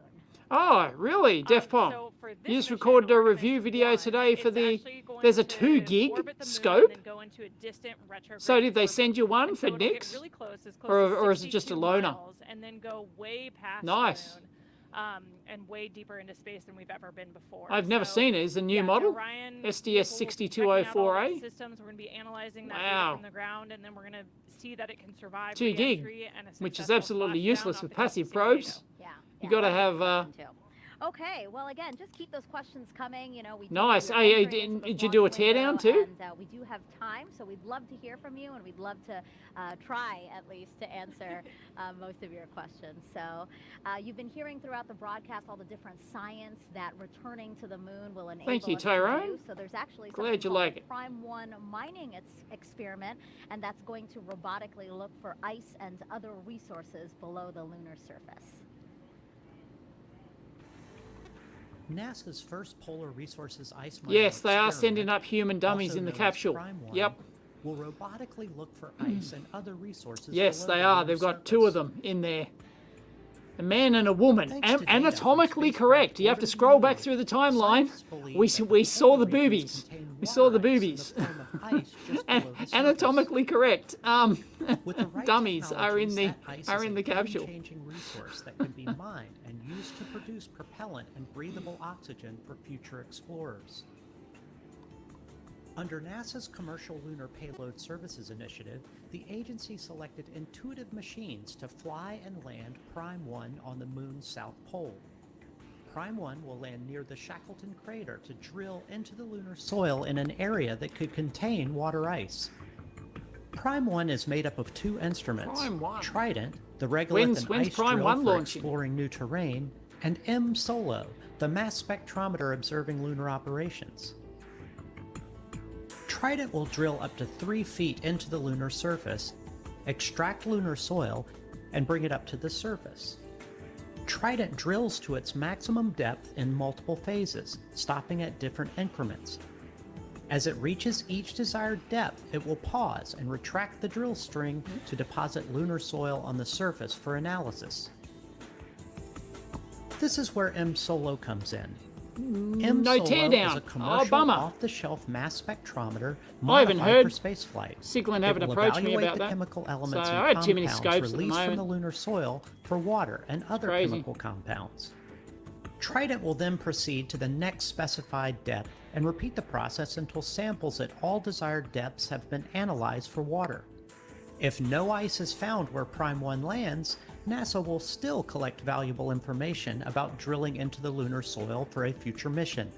Oh, really? Def Pom. so for this You just mission, recorded a Artemis review video 1, today for it's the. actually going There's a to 2 gig orbit the moon scope. and then go into a distant retrograde So did they orbit. send you one And for so it'll get Nix? really close, as close Or as is it just a 62 loner? miles, and then go way past Nice. the moon. And way deeper into space than we've ever been before. I've never So, seen it. It's a new yeah, model? Orion SDS people will be checking out all 6204A? the systems. We're going to be analyzing that Wow. data from the ground, and then we're going to see that it can survive 2 gig, re-entry and a which is successful absolutely splashdown useless off with the coast of passive San probes. Diego. You got to have. Okay, well, again, just keep those questions coming. You know, we do Nice. your Hey, entry into this did you do a launch window, teardown too? And we do have time, so we'd love to hear from you, and we'd love to try, at least, to answer most of your questions. So you've been hearing throughout the broadcast all the different science that returning to the moon will enable Thank you, us to Tyrone. do. So there's actually Glad something you called like the it. Prime 1 mining experiment, and that's going to robotically look for ice and other resources below the lunar surface. NASA's first polar resources ice mining Yes, they are experiment, sending up human dummies also in the known as capsule. Prime 1, Yep. will robotically look for ice and other resources. Yes, below they the are. lunar They've got surface. 2 of them in there. A man and a woman. Thanks to data from Anatomically spacecraft correct. You have to orbiting scroll the back moon, through the timeline. scientists believe We that saw the polar regions boobies. contain We saw the water ice in boobies. the form of ice just below the surface. Anatomically correct. With the right Dummies are in the technologies, that ice is a capsule. game-changing resource that can be mined and used to produce propellant and breathable oxygen for future explorers. Under NASA's Commercial Lunar Payload Services Initiative, the agency selected intuitive machines to fly and land Prime 1 on the moon's south pole. Prime 1 will land near the Shackleton crater to drill into the lunar soil in an area that could contain water ice. Prime 1 is made up of 2 instruments, Trident, the regolith and ice Prime drill 1 for launching? exploring new terrain, and M-Solo, the mass spectrometer observing lunar operations. Trident will drill up to 3 feet into the lunar surface, extract lunar soil, and bring it up to the surface. Trident drills to its maximum depth in multiple phases, stopping at different increments. As it reaches each desired depth, it will pause and retract the drill string to deposit lunar soil on the surface for analysis. This is where M-Solo comes in. M-Solo is a commercial off-the-shelf mass spectrometer modified for spaceflight. Siglin It haven't will approached me evaluate about the that. chemical elements So and I had too many compounds scopes at the released from the moment. lunar soil for water and other chemical compounds. Trident will then proceed to the next specified depth and repeat the process until samples at all desired depths have been analyzed for water. If no ice is found where Prime 1 lands, NASA will still collect valuable information about drilling into the lunar soil for a future mission.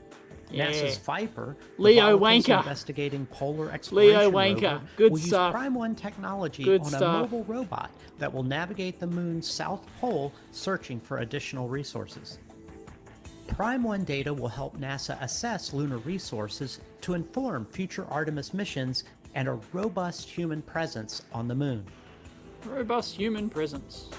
Yeah. NASA's Viper, Leo the volatiles Wanker. investigating polar exploration Leo Wanker. rover, Good will stuff. use Prime 1 technology Good on stuff. a mobile robot that will navigate the moon's south pole searching for additional resources. Prime 1 data will help NASA assess lunar resources to inform future Artemis missions and a robust human presence on the moon. Robust human presence.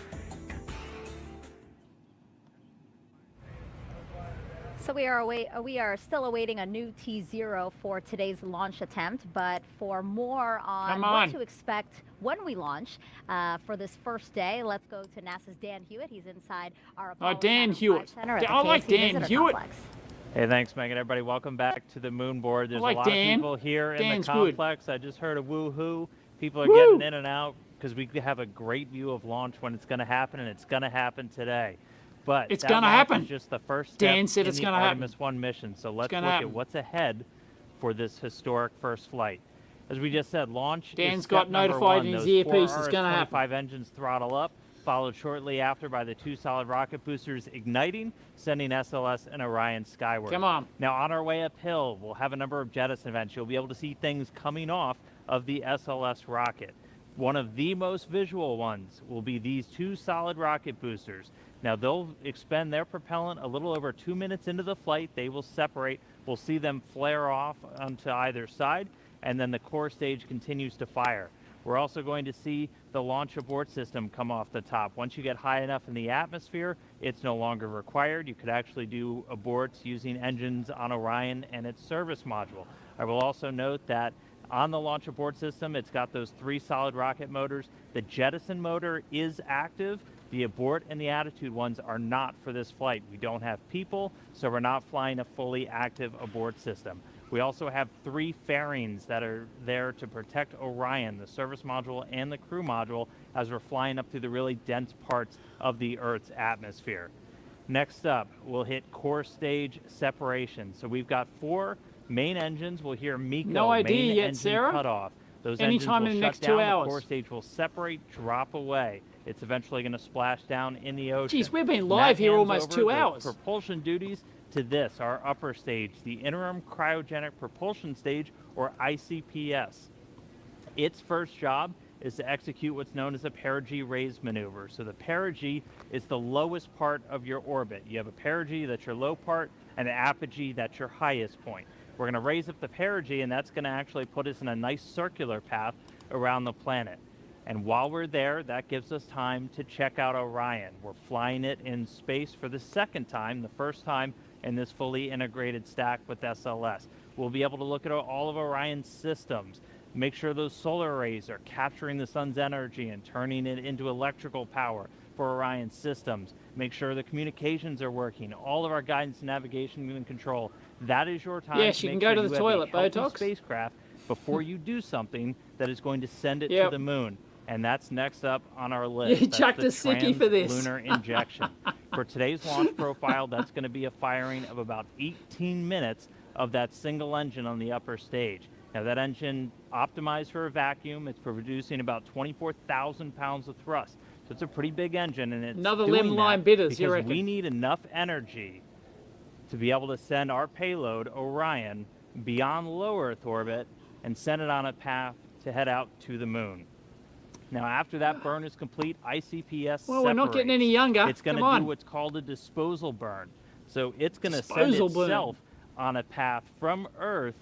So we are still awaiting a new T0 for today's launch attempt, but for more on what to expect when we launch for this first day, let's go to NASA's Dan Hewitt. He's inside our Apollo Dan Hewitt. Center at the I like KSC Dan Visitor Hewitt. Complex. Hey, thanks, Megan. Everybody, welcome back to the moon board. There's like a lot Dan. of people here Dan's in the good. complex. I just heard a woo-hoo. People are Woo! getting in and out because we have a great view of launch when it's going to happen, and it's going to happen today. But It's that gonna launch happen. is just the first step Dan said in it's the gonna happen. Artemis 1 mission. So let's look gonna at happen. what's ahead for this historic first flight. As we just said, launch Dan's is got step number notified 1. in his Those earpiece. four It's gonna happen. RS-25 engines throttle up, followed shortly after by the 2 solid rocket boosters igniting, sending SLS and Orion skyward. Come on. Now, on our way uphill, we'll have a number of jettison events. You'll be able to see things coming off of the SLS rocket. One of the most visual ones will be these 2 solid rocket boosters. Now, they'll expend their propellant a little over 2 minutes into the flight. They will separate. We'll see them flare off onto either side, and then the core stage continues to fire. We're also going to see the launch abort system come off the top. Once you get high enough in the atmosphere, it's no longer required. You could actually do aborts using engines on Orion and its service module. I will also note that on the launch abort system, it's got those 3 solid rocket motors. The jettison motor is active. The abort and the attitude ones are not for this flight. We don't have people, so we're not flying a fully active abort system. We also have 3 fairings that are there to protect Orion, the service module and the crew module, as we're flying up through the really dense parts of the Earth's atmosphere. Next up, we'll hit core stage separation. So we've got 4 main engines. We'll hear MECO, No idea main yet, engine Sarah. cutoff. Those Anytime engines in will the shut next 2 down. hours. The core stage will separate, drop away. It's eventually going to splash down in the ocean. Geez, we've been And live that here hands almost over 2 the hours. propulsion duties to this, our upper stage, the Interim Cryogenic Propulsion Stage, or ICPS. Its first job is to execute what's known as a perigee raise maneuver. So the perigee is the lowest part of your orbit. You have a perigee, that's your low part, and an apogee, that's your highest point. We're going to raise up the perigee, and that's going to actually put us in a nice circular path around the planet. And while we're there, that gives us time to check out Orion. We're flying it in space for the second time, the first time in this fully integrated stack with SLS. We'll be able to look at all of Orion's systems, make sure those solar arrays are capturing the sun's energy and turning it into electrical power for Orion's systems, make sure the communications are working, all of our guidance, navigation, and control. That is your time Yes, to you can make go sure to you the have a toilet, healthy Botox. spacecraft before you do something that is going to send it Yep. to the moon. And that's next up on our list. You That's chucked the a sickie for this. Lunar injection. For today's launch profile, that's going to be a firing of about 18 minutes of that single engine on the upper stage. Now that engine optimized for a vacuum, it's producing about 24,000 pounds of thrust. So it's a pretty big engine, and it's Another doing limb line that bitters, you because reckon? we need enough energy to be able to send our payload, Orion, beyond low Earth orbit and send it on a path to head out to the moon. Now, after that burn is complete, ICPS Well, we're not getting any separates. younger. It's going Come to on. do what's called a disposal burn. So it's going to send itself on a path from Earth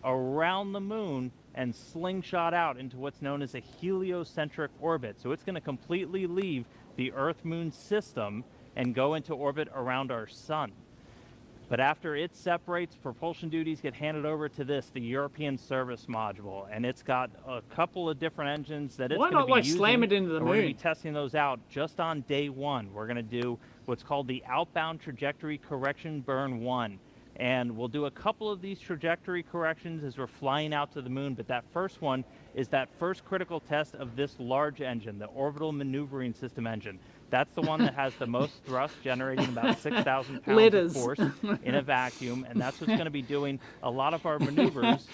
around the moon and slingshot out into what's known as a heliocentric orbit. So it's going to completely leave the Earth-Moon system and go into orbit around our sun. But after it separates, propulsion duties get handed over to this, the European Service Module, and it's got a couple of different engines that it's going to be using. Why not, like, slam it into the We're going to be moon? testing those out just on day one. We're going to do what's called the Outbound Trajectory Correction Burn 1. And we'll do a couple of these trajectory corrections as we're flying out to the moon, but that first one is that first critical test of this large engine, the Orbital Maneuvering System engine. That's the one that has the most thrust, generating about 6,000 pounds of force in a vacuum, and that's what's going to be doing a lot of our maneuvers,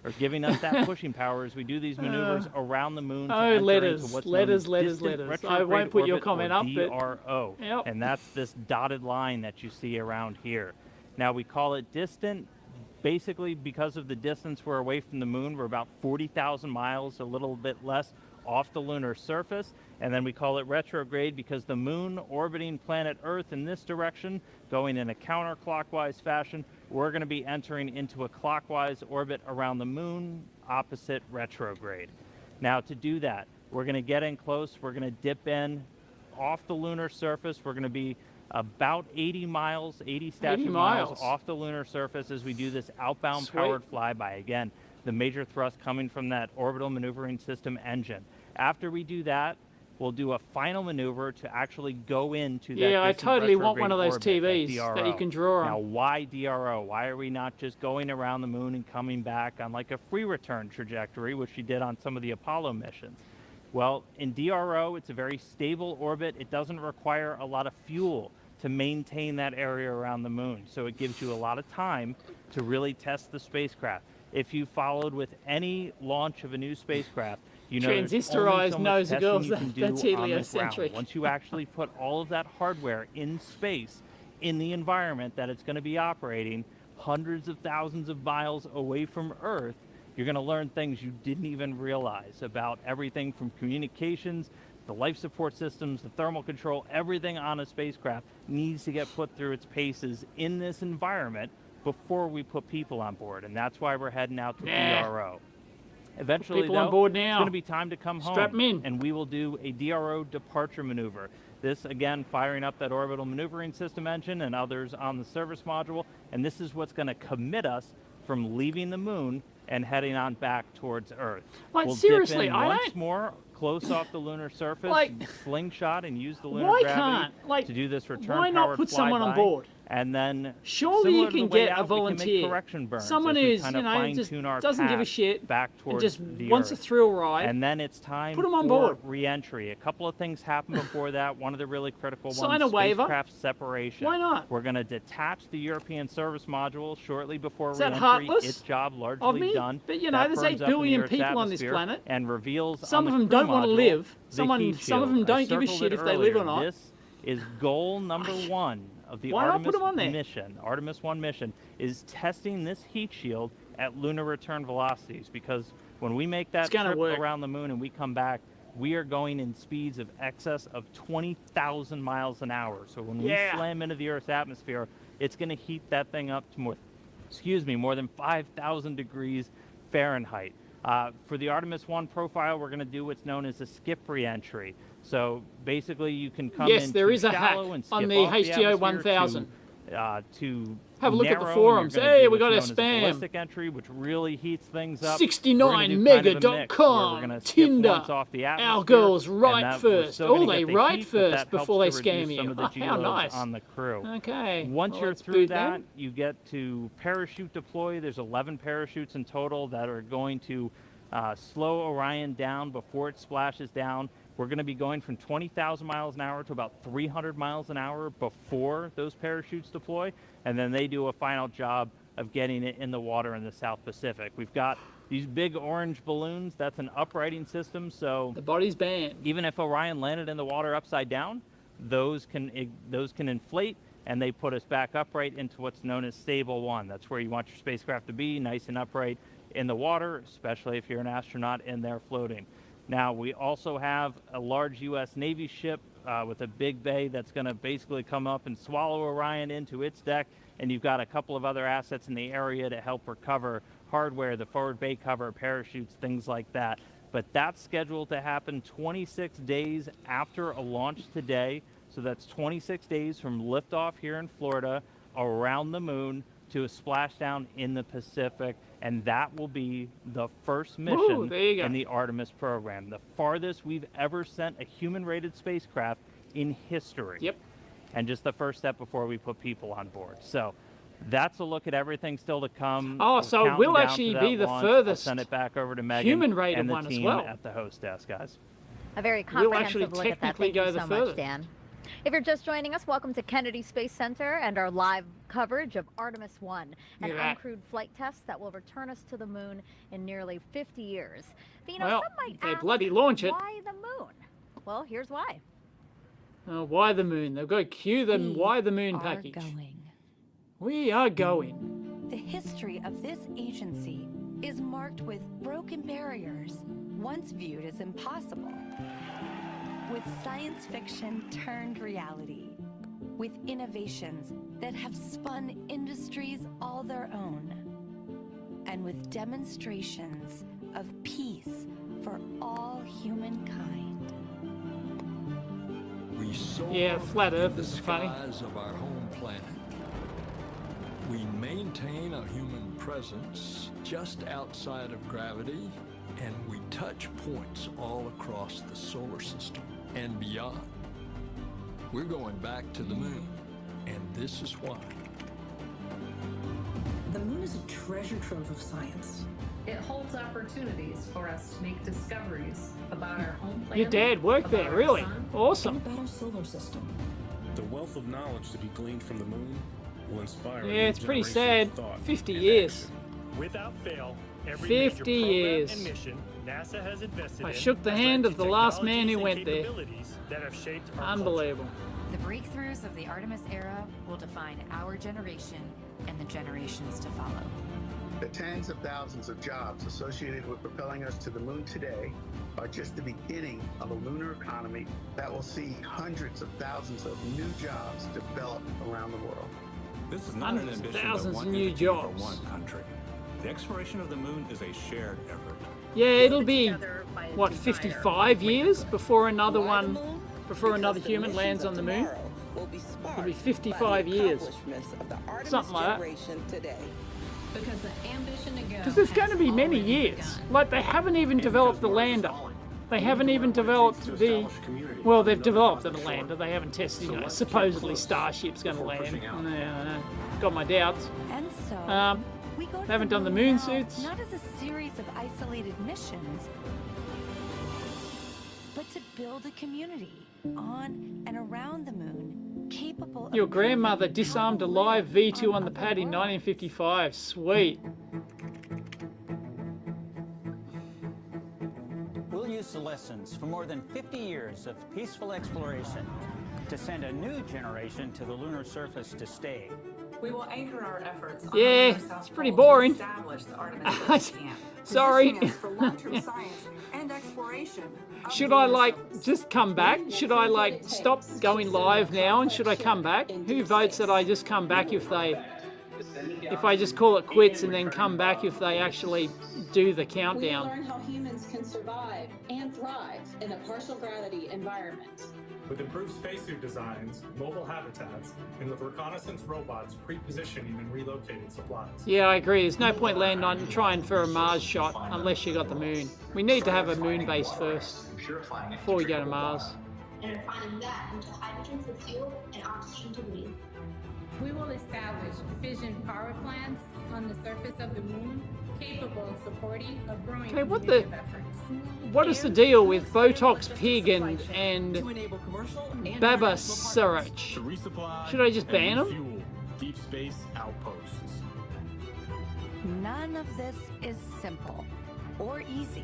or giving us that pushing power as we do these maneuvers around the moon to enter into what's known as distant retrograde I won't put your orbit, comment or up, but DRO, and that's this dotted line that you see around here. Now, we call it distant, basically because of the distance we're away from the moon. We're about 40,000 miles, a little bit less, off the lunar surface. And then we call it retrograde because the moon orbiting planet Earth in this direction, going in a counterclockwise fashion, we're going to be entering into a clockwise orbit around the moon, opposite retrograde. Now, to do that, we're going to get in close. We're going to dip in off the lunar surface. We're going to be about 80 miles, 80 statute miles off the lunar surface as we do this outbound powered flyby. Again, the major thrust coming from that Orbital Maneuvering System engine. After we do that, we'll do a final maneuver to actually go into that. Yeah, I totally want one of those orbit, TVs that you can draw on. Now, why DRO? Why are we not just going around the moon and coming back on like a free return trajectory, which we did on some of the Apollo missions? Well, in DRO, it's a very stable orbit. It doesn't require a lot of fuel to maintain that area around the moon. So it gives you a lot of time to really test the spacecraft. If you followed with any launch of a new spacecraft, you know transistorized nose of girls, that's heliocentric. Once you actually put all of that hardware in space, in the environment that it's going to be operating, hundreds of thousands of miles away from Earth, you're going to learn things you didn't even realize about everything from communications, the life support systems, the thermal control, everything on a spacecraft needs to get put through its paces in this environment before we put people on board. And that's why we're heading out to DRO. Eventually, people on board now. It's going to be time to come home. Strap 'em in. And we will do a DRO departure maneuver. This, again, firing up that Orbital Maneuvering System engine and others on the service module. And this is what's going to commit us from leaving the moon and heading on back towards Earth. Like, we'll seriously, dip in once more close off the lunar surface, like, slingshot and use the lunar why gravity can't, to do this return why not put someone on board? And then surely you can get a out, volunteer, someone who's, you know, just doesn't give a shit, back and towards just the wants Earth. a thrill ride. And then it's time put them on for board. re-entry. A couple of things happen before that. One of the really critical Sign ones, a waiver. spacecraft separation. Why not? We're going to detach the European Service Module shortly before Is that re-entry. heartless Its job of largely me? done. But, you know, That there's burns 8 up in the billion Earth's people on this atmosphere planet. and reveals Some on of the them crew don't want to module live. the Some heat of them shield. don't I give a circled shit it if they live or earlier. not. This is goal number 1 of the Why not Artemis put 'em on there? mission. Artemis 1 mission is testing this heat shield at lunar return velocities, because when we make that trip around the moon and we come back, we are going in speeds of excess of 20,000 miles an hour. So when we slam into the Earth's atmosphere, it's going to heat that thing up to more than 5,000 degrees Fahrenheit. For the Artemis 1 profile, we're going to do what's known as a skip re-entry. So basically, you can come in there is a hack shallow and skip on the off HGO atmosphere 1000. To have a look at the narrow, forums. and you're gonna Hey, do we got what's a known as spam. ballistic entry, which really heats things up. 69mega.com. Our girls write first. Oh, they write first before they scam you. How nice. On the crew. Okay. Once you're through that, you get to parachute deploy. There's 11 parachutes in total that are going to slow Orion down before it splashes down. We're going to be going from 20,000 miles an hour to about 300 miles an hour before those parachutes deploy, and then they do a final job of getting it in the water in the South Pacific. We've got these big orange balloons. That's an uprighting system, so the body's banned. Even if Orion landed in the water upside down, those can inflate and they put us back upright into what's known as stable 1. That's where you want your spacecraft to be, nice and upright in the water, especially if you're an astronaut in there floating. Now, we also have a large U.S. Navy ship with a big bay that's going to basically come up and swallow Orion into its deck, and you've got a couple of other assets in the area to help recover hardware, the forward bay cover, parachutes, things like that. But that's scheduled to happen 26 days after a launch today. So that's 26 days from liftoff here in Florida, around the moon, to a splashdown in the Pacific. And that will be the first mission in the Artemis program. The farthest we've ever sent a human-rated spacecraft in history. Yep. And just the first step before we put people on board. So that's a look at everything still to come. Oh, so we'll actually be the furthest I'll send it back over to Megan human-rated and the one as team well. At the host desk, guys. A very comprehensive look at that. Thank you so much, Dan. If you're just joining us, welcome to Kennedy Space Center and our live coverage of Artemis 1, an uncrewed flight test that will return us to the moon in nearly 50 years. But, you know, well, some might they ask, bloody launch it. why the moon? Well, here's why. Why the moon? They've got to cue them. Why the moon package? We are going. The history of this agency is marked with broken barriers, once viewed as impossible. With science fiction turned reality, with innovations that have spun industries all their own, and with demonstrations of peace for all humankind. We soar yeah, flat Earth is funny. Of our home planet. We maintain a human presence just outside of gravity, and we touch points all across the solar system and beyond. We're going back to the moon, and this is why. The moon is a treasure trove of science. It holds opportunities for us to make discoveries about our home planet. Your dad worked there, really? Awesome. And about our solar system. The wealth of knowledge to be gleaned from the moon will inspire. Yeah, it's pretty sad. 50 years. Without fail, every 50 years. and mission NASA has invested I shook the hand of the last man who went there. That have shaped our Unbelievable. The breakthroughs of the Artemis era will define our generation and the generations to follow. The tens of thousands of jobs associated with propelling us to the moon today are just the beginning of a lunar economy that will see hundreds of thousands of new jobs develop around the world. This is not an ambition of one entity or one country. The exploration of the moon is a shared effort. Yeah, it'll be, what, 55 years before another one, before another human lands on the moon? It'll be 55 years. Something like that. Because there's going to be many years. Like, they haven't even developed the lander. They haven't even developed the... Well, they've developed the lander. They haven't tested, you know, supposedly Starship's going to land. Got my doubts. And so, we go to they haven't the done the moon moon now, suits. Not as a series of isolated missions, but to build a community on and around the moon, capable of... Your grandmother disarmed a live V2 on the pad in 1955. Sweet. We'll use the lessons from more than 50 years of peaceful exploration to send a new generation to the lunar surface to stay. We will anchor our efforts on Yeah, the South it's pretty Pole boring. to establish the Artemis camp, Sorry. positioning us for long-term science and exploration. Should I, like, just come back? Should I, like, stop going live now and should I come back? Who votes that I just come back if I just call it quits and then come back if they actually do the We countdown? learn how humans can survive and thrive in a partial gravity environment. With improved spacesuit designs, mobile habitats, and with reconnaissance robots pre-positioning and relocating supplies. Yeah, I agree. There's no point landing on trying for a Mars shot unless you got the moon. We need to have a moon base first before we go to Mars. And refining that into hydrogen for fuel and oxygen to breathe. We will establish fission power plants on the surface of the moon capable of supporting a growing Okay, what community the... of efforts. What is the deal with Botox Pig and Baba Sirach? Should I just ban them? Deep space outposts. None of this is simple or easy.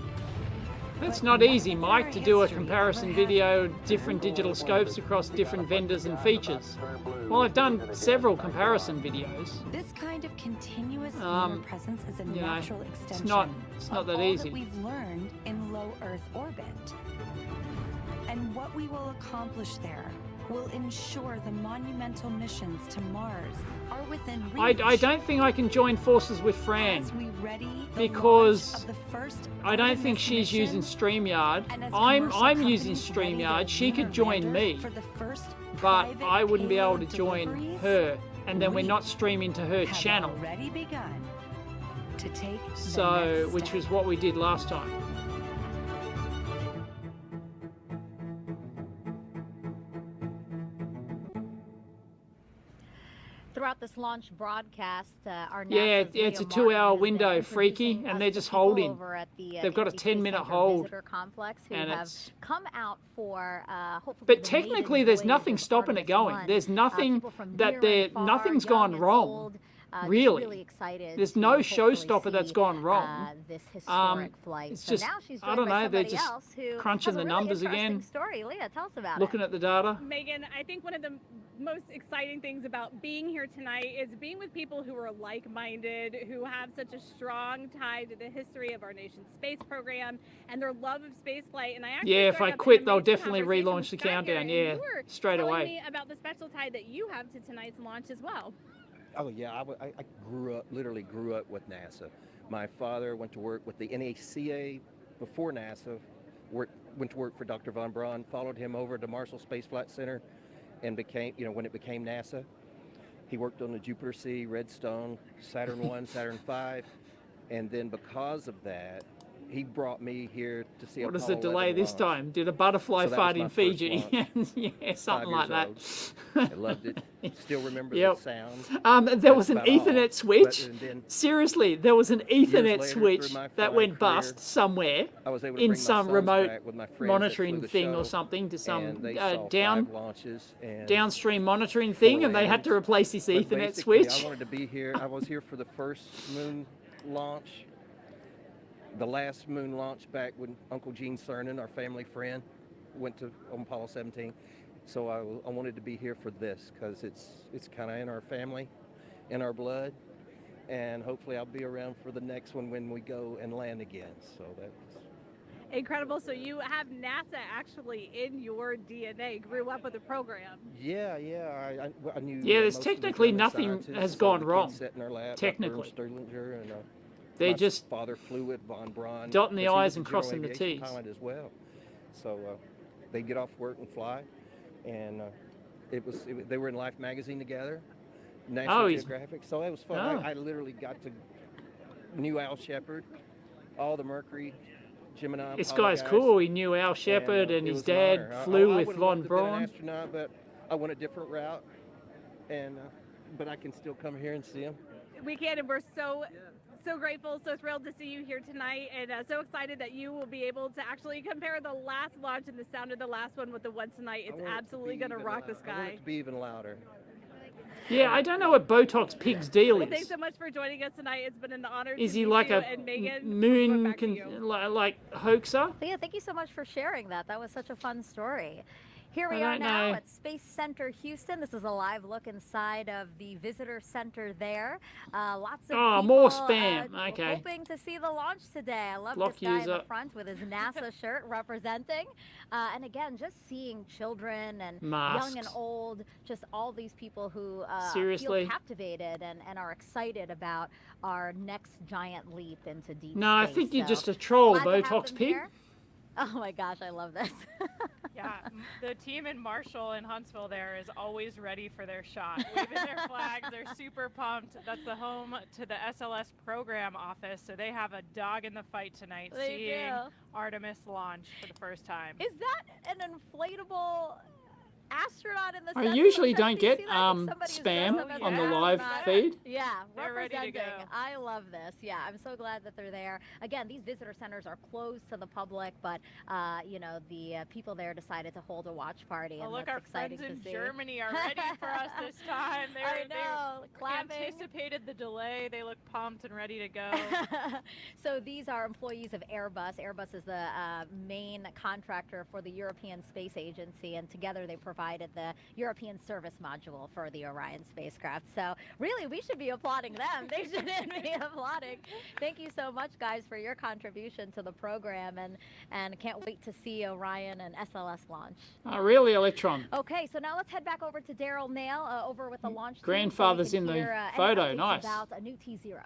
It's not easy, Mike, to do a comparison video, different digital scopes across different vendors and features. Well, I've done several comparison videos. This kind of continuous lunar presence is a natural extension it's not that of easy. all that we've learned in low Earth orbit. And what we will accomplish there will ensure the monumental missions to Mars are within reach. I don't think I can join forces with Fran because I don't think she's using StreamYard. I'm using StreamYard. She could join me, but I wouldn't be able to join her, and then we're not streaming to her channel. So, which was what we did last time. Throughout this launch broadcast, our it's a 2-hour window, freaky, and they're just holding. They've got a 10-minute hold, complex who and have come out for hopefully. But technically, there's nothing stopping it going. There's nothing nothing's gone wrong. Really excited. There's no showstopper that's gone wrong. This historic flight. It's so just, now she's I don't know, they're just who crunching has a the really numbers again. Story. Leah, tell us about looking at the data. Megan, I think one of the most exciting things about being here tonight is being with people who are like-minded, who have such a strong tie to the history of our nation's space program and their love of spaceflight. And I actually if I quit, they'll definitely relaunch the countdown. Yeah, straight away. Me about the special tie that you have to tonight's launch as well. Oh yeah, I literally grew up with NASA. My father went to work with the NACA before NASA, went to work for Dr. von Braun, followed him over to Marshall Space Flight Center, and became, when it became NASA, he worked on the Jupiter C, Redstone, Saturn 1, Saturn 5, and then because of that, he brought me here to see. What is the delay this time? Did a butterfly fart in Fiji? Yeah, something like that. I loved it. Still remember the sound. There was an Ethernet switch. Seriously, there was an Ethernet switch that went bust somewhere in some remote monitoring thing or something to some downstream monitoring thing, and they had to replace this Ethernet switch. I wanted to be here. I was here for the first moon launch. The last moon launch back when Uncle Gene Cernan, our family friend, went to on Apollo 17. So I wanted to be here for this because it's kind of in our family, in our blood, and hopefully I'll be around for the next one when we go and land again. So that's incredible. So you have NASA actually in your DNA, grew up with the program. Yeah, I knew. Yeah, there's technically nothing has gone wrong. Technically. They just father flew with von Braun, dotting the I's and crossing the T's. As well. So they get off work and fly, and they were in Life magazine together, National Geographic. So it was fun. I literally got to knew Al Shepard, all the Mercury, Gemini. This guy's cool. He knew Al Shepard, and his dad flew with von Braun. I an astronaut, but I went a different route, and but I can still come here and see him. We can, and we're so grateful, so thrilled to see you here tonight, and so excited that you will be able to actually compare the last launch and the sound of the last one with the one tonight. It's absolutely going to rock the sky. I want it to be even louder. Yeah, I don't know what Botox Pig's deal is. Thanks so much for joining us tonight. It's been an honor. Is he like a moon like hoaxer? Leah, thank you so much for sharing that. That was such a fun story. Here we are now at Space Center Houston. This is a live look inside of the visitor center there. Lots of people more spam. Okay. Hoping to see the launch today. I love this guy in the front with his NASA shirt representing. And again, just seeing children and young and old, just all these people who feel captivated and are excited about our next giant leap into deep space. No, I think you're just a troll, Botox Pig. Here. Oh my gosh, I love this. Yeah, the team in Marshall and Huntsville there is always ready for their shot. Waving their flags, they're super pumped. That's the home to the SLS program office, so they have a dog in the fight tonight, seeing Artemis launch for the first time. Is that an inflatable astronaut in the I center. usually don't get spam on the live feed. Yeah, They're ready to representing. go. I love this. Yeah, I'm so glad that they're there. Again, these visitor centers are closed to the public, but you know, the people there decided to hold a watch party, Oh, and look, that's our exciting friends in to see. Germany are ready for us this time. I know, They clapping. anticipated the delay. They look pumped and ready to go. So these are employees of Airbus. Airbus is the main contractor for the European Space Agency, and together they provided the European service module for the Orion spacecraft. So really, we should be applauding them. They shouldn't be applauding. Thank you so much, guys, for your contribution to the program, and can't wait to see Orion and SLS launch. Oh, really, Electron? Okay, so now let's head back over to Daryl Nail over with the launch team. Grandfather's so we can in the hear, any photo. updates Nice. About a new T0.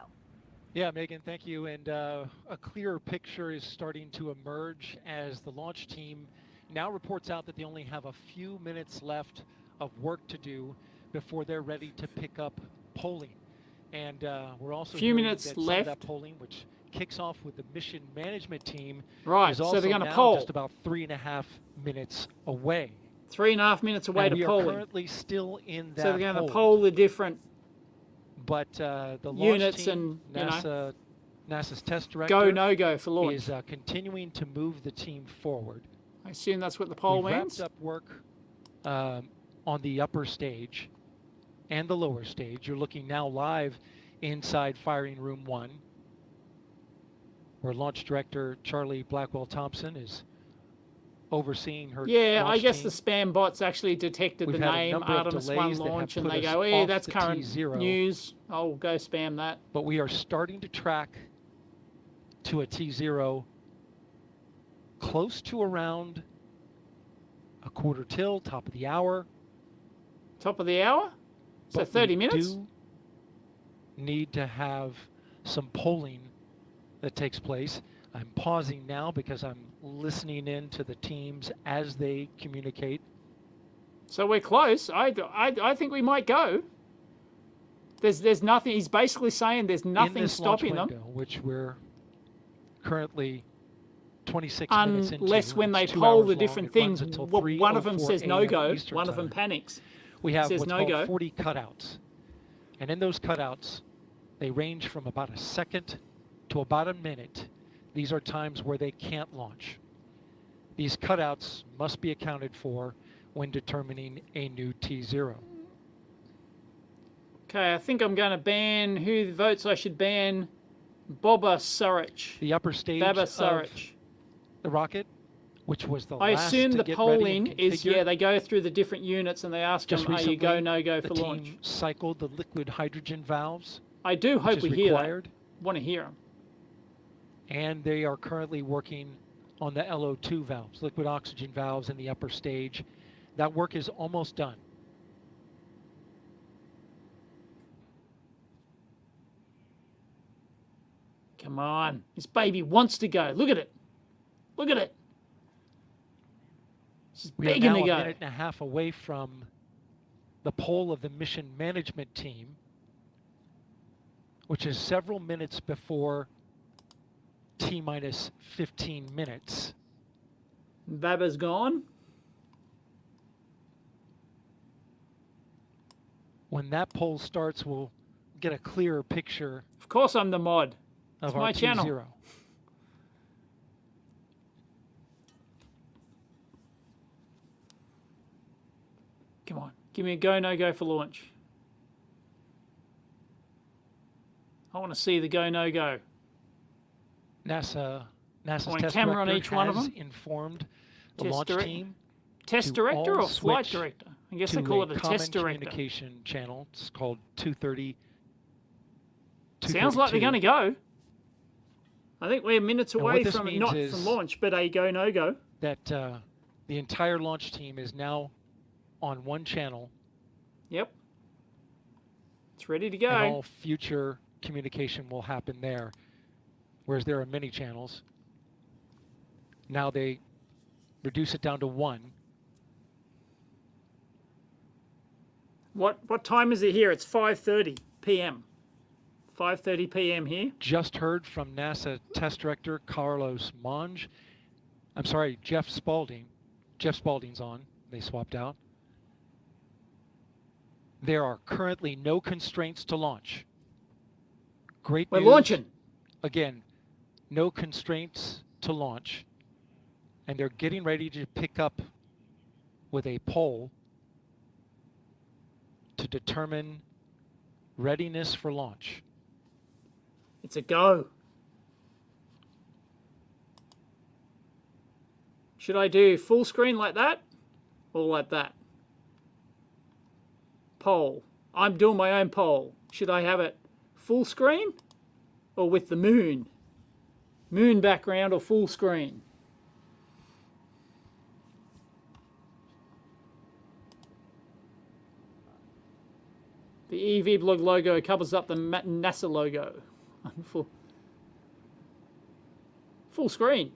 Yeah, Megan, thank you. And a clearer picture is starting to emerge as the launch team now reports out that they only have a few minutes left of work to do before they're ready to pick up polling. And we're also few minutes that left. Some of that polling, which kicks off with the mission management team, right? Is So also they're going to now poll just about 3.5 minutes away. 3.5 minutes away and to polling. We are currently still in that. So they're going to poll the different. But the launch units team, and NASA's test director, go no go for launch is continuing to move the team forward. I assume that's what the poll We've means. wrapped up work on the upper stage and the lower stage. You're looking now live inside firing room 1, where launch director Charlie Blackwell Thompson is overseeing her. Yeah, I guess team. The spam bots actually detected We've the had a name number of Artemis delays 1 that launch, have and put they us go, "Hey, off that's the current T0. news. I'll go spam that." But we are starting to track to a T0 close to around a quarter till, top of the hour. Top of the hour? So But 30 we minutes? do need to have some polling that takes place. I'm pausing now because I'm listening in to the teams as they communicate. So we're close. I think we might go. There's nothing. He's basically saying there's nothing in this launch stopping window, them. which we're currently 26 minutes into. Unless when they It's 2 poll hours the long. different It runs things, until one of them 3:04 says no go, Eastern one of them time. panics. We have says what's no called go. 40 cutouts. And in those cutouts, they range from about a second to about a minute. These are times where they can't launch. These cutouts must be accounted for when determining a new T0. Okay, I think I'm going to ban who votes I should ban. Boba Surich. The upper stage Baba of Surich. the rocket, which was the I last assume to the get polling ready and is, configured. yeah, they go through the different units and they ask Just them, are you recently, go, no go the for team launch? cycled the liquid hydrogen valves. I do which hope is we hear required. that. Want to hear them. And they are currently working on the LO2 valves, liquid oxygen valves in the upper stage. That work is almost done. Come on. This baby wants to go. Look at it. Look at it. She's We are begging now to a go. minute and a half away from the poll of the mission management team, which is several minutes before T-minus 15 minutes. Baba's gone. When that poll starts, we'll get a clearer picture Of course I'm the mod. of It's our my T0. channel. Come on. Give me a go, no go for launch. I want to see the go, no go. NASA's want a test camera on director each one of has them? informed the Test launch direct- team Test to director all or flight switch director? I guess to they call it a common test director. communication channel. It's called 230. Sounds like they're going to go. I think we're minutes And what away this from means not is from launch, but a go, no go. that the entire launch team is now on one channel. Yep. It's ready to go. And all future communication will happen there. Whereas there are many channels. Now they reduce it down to one. What time is it here? It's 5:30 p.m. 5:30 p.m. here. Just heard from NASA test director Carlos Monge. I'm sorry, Jeff Spalding. Jeff Spalding's on. They swapped out. There are currently no constraints to launch. Great We're news. launching. Again, no constraints to launch. And they're getting ready to pick up with a poll to determine readiness for launch. It's a go. Should I do full screen like that or like that? Poll. I'm doing my own poll. Should I have it full screen or with the moon? Moon background or full screen? The EV blog logo covers up the NASA logo. Full screen,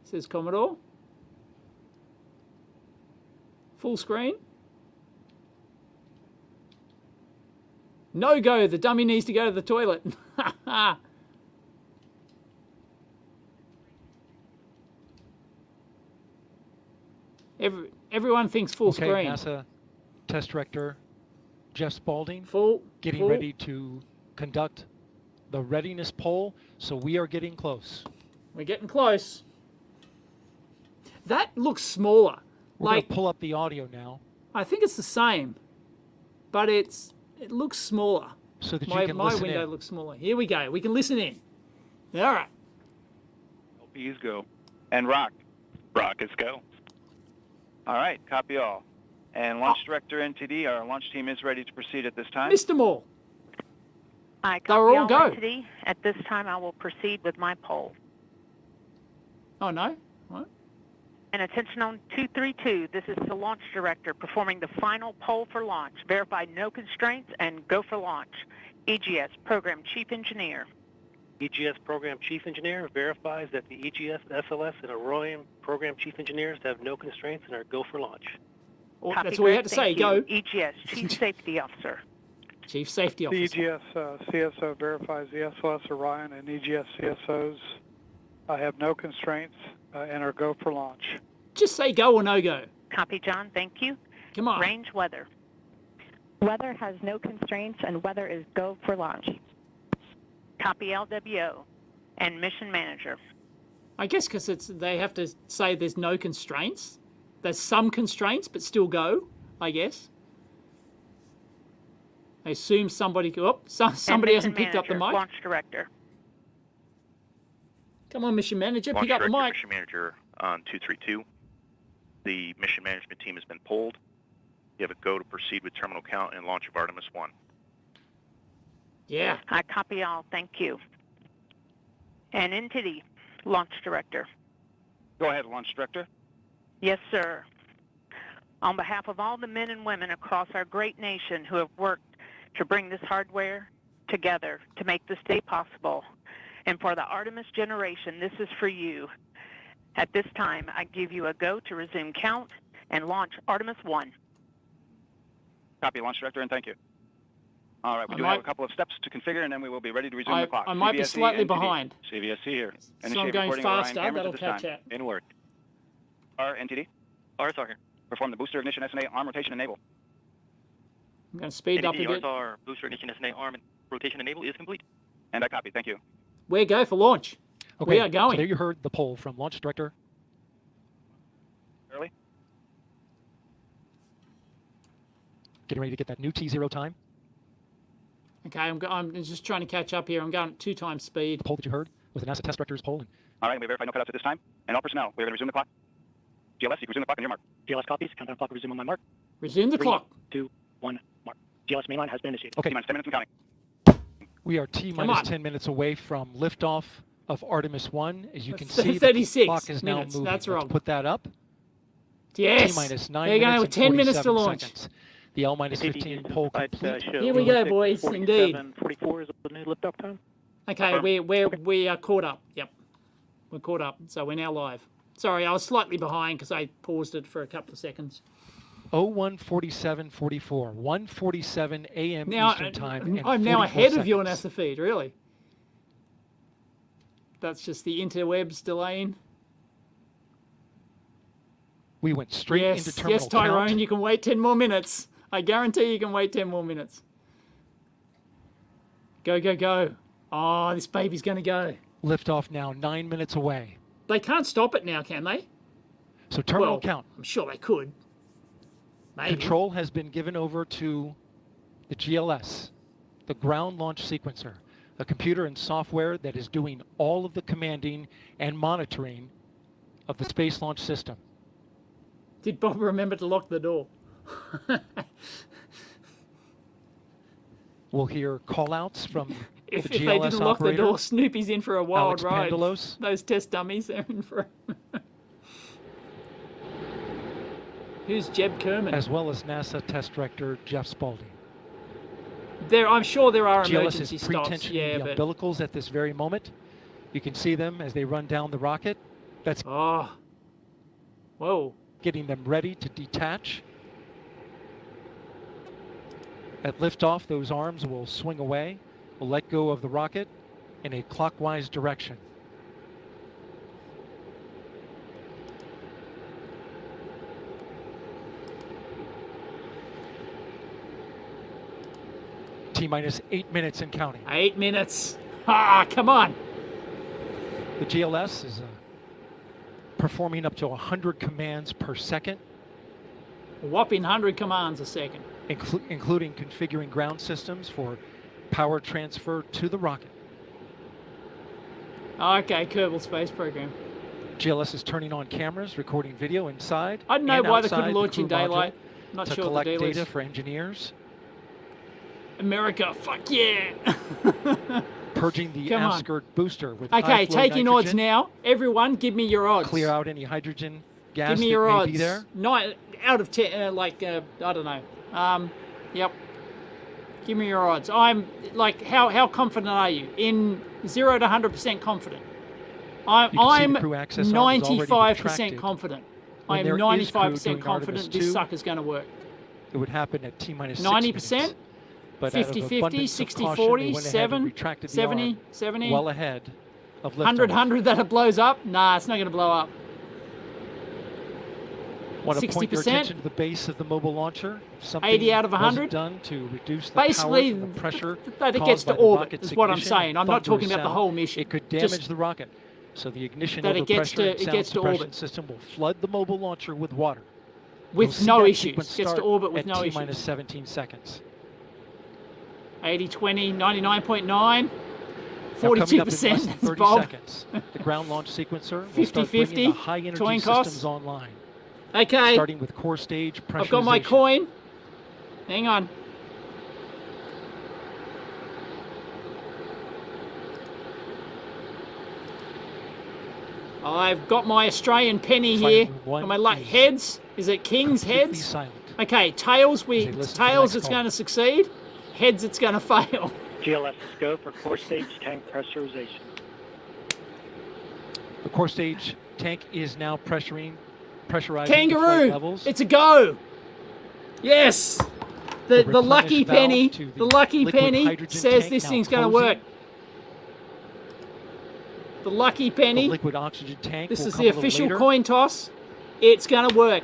says Commodore. Full screen. No go, the dummy needs to go to the toilet. Everyone thinks full okay, screen. NASA test director Jeff Spaulding getting full. ready to conduct the readiness poll, so we are getting close. We're getting close. That looks smaller. We're going to pull up the audio now. I think it's the same, but it looks smaller. So that my you can listen window in. looks smaller. Here we go. We can listen in. All right. LPs go. And rock. Rockets go. All right, copy all. And Launch Director NTD, our launch team is ready to proceed at this time. Missed them all. I They were copy all all go. entity. At this time, I will proceed with my poll. Oh, no? What? And attention on 232, this is the Launch Director performing the final poll for launch. Verify no constraints and go for launch. EGS Program Chief Engineer. EGS Program Chief Engineer verifies that the EGS, SLS, and Orion Program Chief Engineers have no constraints and are go for launch. Oh, Copy, that's all we had Greg. to say. Thank Go. you. EGS Chief Safety Officer. Chief Safety The Officer. EGS CSO verifies the SLS, Orion, and EGS CSOs have no constraints and are go for launch. Just say go or no go. Copy, John. Thank you. Come on. Range weather. Weather has no constraints and weather is go for launch. Copy LWO. And Mission Manager. I guess because they have to say there's no constraints. There's some constraints, but still go, I guess. I assume somebody somebody hasn't picked up the mic. Launch Director. Come on, Mission Manager, Launch pick up the Director, mic. Mission Manager on 232. The mission management team has been polled. You have a go to proceed with terminal count and launch of Artemis 1. Yeah. I copy all. Thank you. And entity, Launch Director. Go ahead, Launch Director. Yes, sir. On behalf of all the men and women across our great nation who have worked to bring this hardware together to make this day possible, and for the Artemis generation, this is for you. At this time, I give you a go to resume count and launch Artemis 1. Copy, Launch Director, and thank you. All right, we do have a couple of steps to configure, and then we will be ready to resume the clock. I might be slightly NTD. behind. CVSC here. So I'm going faster. That'll catch up. up. In work. NTD. RSR here. Perform the booster ignition SNA arm rotation enable. I'm going to speed up a bit. RSR booster ignition SNA arm rotation enable is complete. And I copy. Thank you. We go for launch. Okay, we are going. So there you heard the poll from Launch Director. Early. Getting ready to get that new T0 time. Okay, I'm just trying to catch up here. I'm going at 2 times speed. The poll that you heard was the NASA test director's poll. All right, we verify no cutouts at this time. And all personnel, we're going to resume the clock. GLS, you can resume the clock on your mark. GLS copies. Countdown clock will resume on my mark. Resume the clock. 3, 2, 1, mark. GLS mainline has been initiated. Okay. T-minus 10 minutes and counting. We are T-minus 10 minutes away from liftoff of Artemis 1. As you can see, 36 the clock is now minutes. moving. That's wrong. Let's put that up. Yes. T-minus 9 There you go, minutes with and 10 minutes to 47 launch. seconds. The L-minus 15 poll complete. Here we go, boys. Indeed. 44 is the new liftoff time. Okay, we are caught up. Yep, we're caught up. So we're now live. Sorry, I was slightly behind because I paused it for a couple of seconds. 01:47:44, 1:47 a.m. Now, Eastern Time. And I'm now 44 ahead seconds. of you on NASA feed, really. That's just the interwebs delaying. We went straight into terminal Yes, Tyrone, count. you can wait 10 more minutes. I guarantee you can wait 10 more minutes. Go, go, go. Oh, this baby's going to go. Liftoff now, 9 minutes away. They can't stop it now, can they? So terminal count. I'm sure they could. Maybe. Control has been given over to the GLS, the ground launch sequencer, a computer and software that is doing all of the commanding and monitoring of the space launch system. Did Bob remember to lock the door? We'll hear call-outs from if the GLS they didn't lock the operator, door, Snoopy's in for a wild Alex ride. Pandalos. Those test dummies, they're in for Who's Jeb Kerman? As well as NASA test director Jeff Spaulding. I'm sure there are GLS emergency is stops. pre-tensioning Yeah, the but umbilicals at this very moment. You can see them as they run down the rocket. That's whoa. Getting them ready to detach. At liftoff, those arms will swing away. We'll let go of the rocket in a clockwise direction. T-minus 8 minutes and counting. 8 minutes. Ah, come on. The GLS is performing up to 100 commands per second. A whopping 100 commands a second. Including configuring ground systems for power transfer to the rocket. Okay, Kerbal Space Program. GLS is turning on cameras, recording video inside. I don't know why they couldn't launch in daylight. Not sure to the collect deal data is. for engineers. America, fuck yeah! Purging the Come on. outskirt booster with Okay, high flow taking odds nitrogen. now. Everyone, give me your odds. Clear out any hydrogen gas Give me that your may odds. be there. 9 out of 10, I don't know. Yep. Give me your odds. I'm like, how confident are you? In 0 to 100% confident. I'm the crew access arm is already 95% retracted. confident. When I am there is crew 95% doing confident Artemis this 2, sucker's going to work. It would happen at T-minus 6 90%? minutes. But out of 50-50, abundance of 60-40, caution, they went ahead and 7, retracted the 70, arm 70, well ahead of liftoff. 100 that it blows up? Nah, it's not going to blow up. Want to point your 60%? attention to the base of the mobile launcher. Something 80 out of 100? wasn't done to reduce the Basically, power from the pressure that it caused gets by to the orbit, rocket's is what I'm ignition saying. I'm not talking thunderous about the sound. whole mission. It could Just damage the rocket. So the ignition that it gets overpressure to- and it sound gets to suppression orbit. system will flood the mobile launcher with water. With You'll see no that issues. sequence Gets to start orbit with at no T-minus issues. 17 seconds. 80, 20, 99.9, Now, coming up in less 42%. than That's 30 Bob. seconds, the ground launch sequencer will start bringing 50-50, the high energy coin systems toss. online. Okay. Starting with core stage pressurization. I've got my coin. Hang on. I've got my Australian penny here. one Got my is heads. Is it kings heads? Silent. Okay, tails. As they listen to the Tails. next It's call. going to succeed. Heads. It's going to fail. GLS is go for core stage tank pressurization. The core stage tank is now pressurizing the flight Kangaroo. levels. It's a go. Yes. The replenish lucky valve penny. to The lucky liquid penny hydrogen says tank this now thing's going to closing. work. The lucky The penny. liquid oxygen tank This will is come the a little official later. coin toss. It's going to work.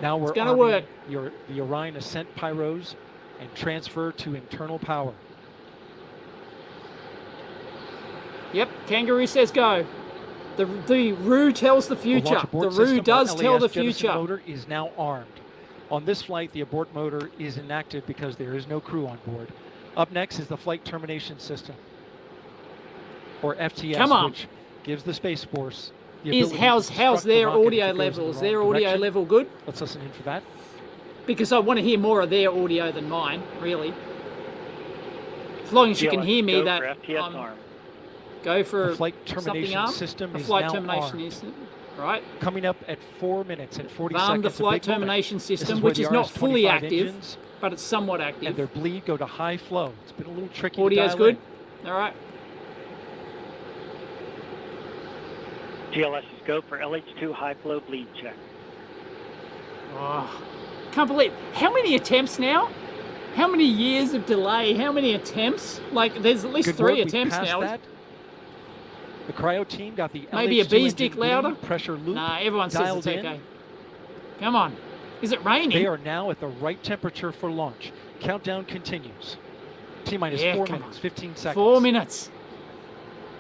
Now we're gonna arming work. the Orion Ascent pyros and transfer to internal power. Yep, Kangaroo says go. The Roo tells the The future. launch abort The Roo system, does or tell LAS the jettison future. motor is now armed. On this flight, the abort motor is inactive because there is no crew on board. Up next is the flight termination system, or FTS, Come on. which gives the Space Force the Is ability how's to construct the their rocket if audio it goes in level? the Is wrong their audio direction. level good? Let's listen in for that. Because I want to hear more of their audio than mine, really. As long as you can GLS hear me, go that for FTS arm. go for The flight something termination arm. system The is flight now termination armed. is right. Coming up at 4 minutes and 40 Arm seconds. the a flight big moment. termination This system, where which the is not fully RS-25 active, engines but it's somewhat and active. their bleed go to high flow. It's been a little tricky. Audio's to dial good. All right. GLS is go for LH2 high flow bleed check. Oh, can't believe how many attempts now. How many years of delay? How many attempts? Like, there's at least Good 3 work. We attempts passed now. that. The cryo team got the Maybe a LH2 bee's engine dick bleed louder? pressure loop Nah, everyone says dialed it's in. okay. Come on. Is it raining? They are now at the right temperature for launch. Countdown continues. T-minus 4 minutes, 15 seconds. 4 minutes.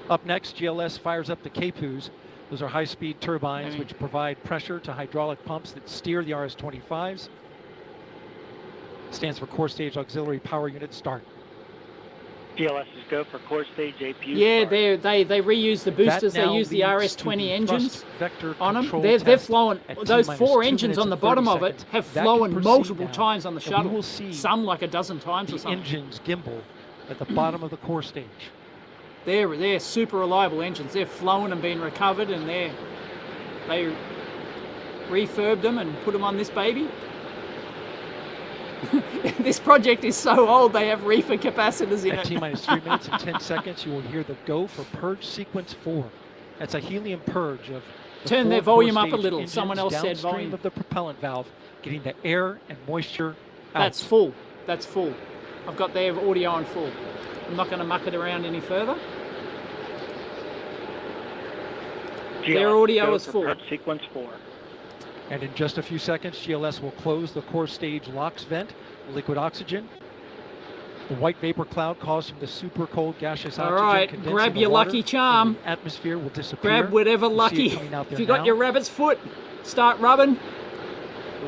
Up next, GLS fires up the Capus. Those are high-speed turbines which provide pressure to hydraulic pumps that steer the RS-25s. Stands for Core Stage Auxiliary Power Unit Start. GLS's go for core stage APU. Yeah, start. they reuse the boosters. They use the RS-20 engines on them. They've flown, those 4 engines on the bottom of it have flown multiple times on the shuttle. We will see some like a dozen times or something. Engines gimbal at the bottom of the core stage. They're super reliable engines. They've flown and been recovered, and they refurbed them and put them on this baby. This project is so old they have reefer capacitors in it. At T-minus 3 minutes and 10 seconds, you will hear the go for purge sequence 4. That's a helium purge of the Turn 4 their volume up a core-stage little. engines Someone else said downstream volume. of the propellant valve, getting the air and moisture out. That's full. That's full. I've got their audio on full. I'm not going to muck it around any further. Their audio is full. Sequence 4. And in just a few seconds, GLS will close the core stage LOX vent, liquid oxygen. The white vapor cloud caused from the super cold gaseous oxygen. All right, condensing grab the your water lucky charm. in the atmosphere will disappear. Grab whatever You'll see lucky. it coming out there If you got now. your rabbit's foot, start rubbing.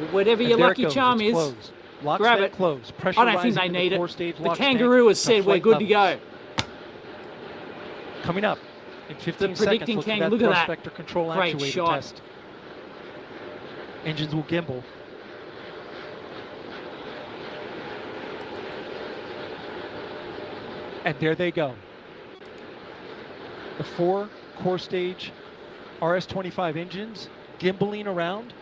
Whatever And your there lucky it goes. charm It's is, closed. LOX grab vent it. closed. I don't think they Pressurizing need the core it. stage The LOX kangaroo tank has said to we're flight good to go. levels. Coming up in 15 seconds, predicting look for kangaroo. that Look at thrust that. vector control Great actuator shot. test. Engines will gimbal. And there they go. The 4 core stage RS-25 engines gimbaling around,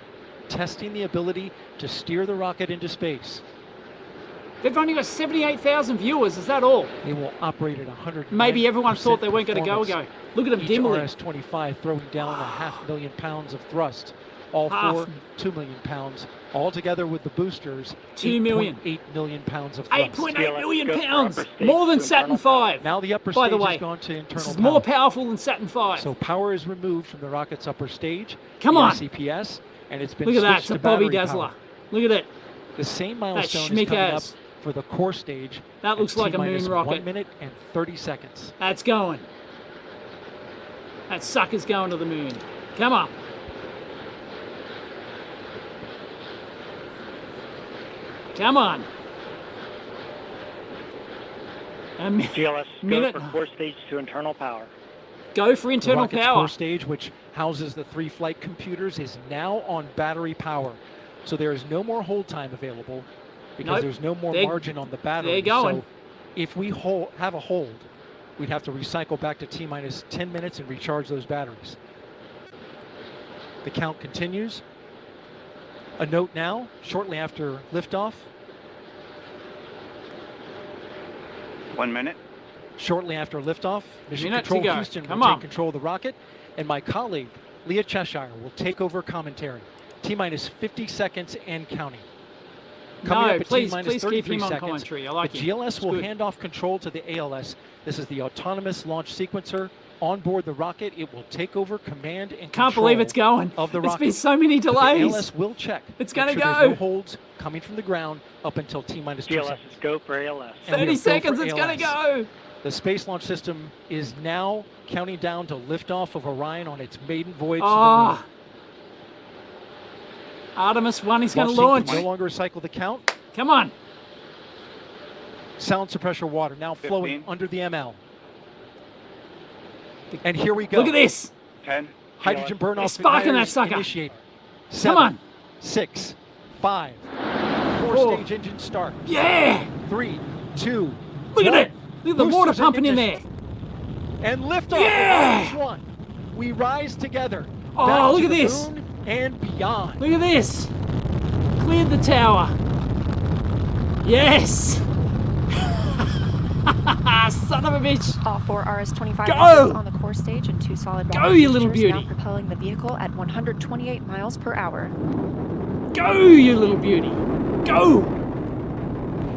testing the ability to steer the rocket into space. They've only got 78,000 viewers. Is that all? They will operate at 100. Maybe everyone thought they weren't going to go. Look at them Each gimbling. RS-25 throwing down 500,000 pounds of thrust. All four, 2 million pounds. All together with the boosters, 2 million. 8 million pounds of thrust. 8.8 million pounds. More than Saturn V. Now the upper By stage the way, has gone to internal this is power. more powerful than Saturn V. So power is removed from the rocket's upper stage. Come the on. CPS, and it's been Look at that. switched It's a to Bobby battery Dazzler. power. Look at it. The same milestone is schmick coming up ass. for the core stage. That looks at like a moon T-minus rocket. 1 minute and 30 seconds. That's going. That sucker's going to the moon. Come on. Come on. GLS minute. go for core stage to internal power. Go for internal the rocket's power. core stage, which houses the 3 flight computers, is now on battery power. So there is no more hold time available because Nope. there's no more They're- margin on the battery. they're going. So if we have a hold, we'd have to recycle back to T-minus 10 minutes and recharge those batteries. The count continues. A note now, shortly after liftoff. 1 minute. Shortly after liftoff, Mission Minute to Control go. Houston Come will on. take control of the rocket, and my colleague, Leah Cheshire, will take over commentary. T-minus 50 seconds and counting. Coming No, up at please T-minus keep 33 him on seconds, commentary. I like the him. GLS It's will good. hand off control to the ALS. This is the autonomous launch sequencer. On board the rocket, it will take over command and control. Can't believe it's going. Of the It's rocket. been so many But delays. The ALS will check. It's Make gonna sure there's go. no holds coming from the ground up until T-minus 2 GLS seconds. is go for ALS. And we 30 have go seconds, for it's going to ALS. go. The Space Launch System is now counting down to liftoff of Orion on its maiden voyage to the Ah. moon. Artemis 1 is going to Launch launch. team can no longer recycle the count. Come on. Sound suppressor water now 15. flowing under the ML. And here we go. Look at this. 10. Hydrogen burn They're off sparking that igniters sucker. initiated. Come 7, on. 6, 5. Core 4. stage engine start. Yeah. 3, 2. Look at 1. it. Look at the water Boosters pumping in there. ignition. And liftoff. Yeah. Artemis 1. We rise together. Oh, back look to at the this. moon and beyond. Look at this. Cleared the tower. Yes. Son of a bitch. All 4 RS-25 Go! engines on the core stage and 2 solid Go, rocket you little boosters now beauty. propelling the vehicle at 128 miles per hour. Go, you little beauty. Go.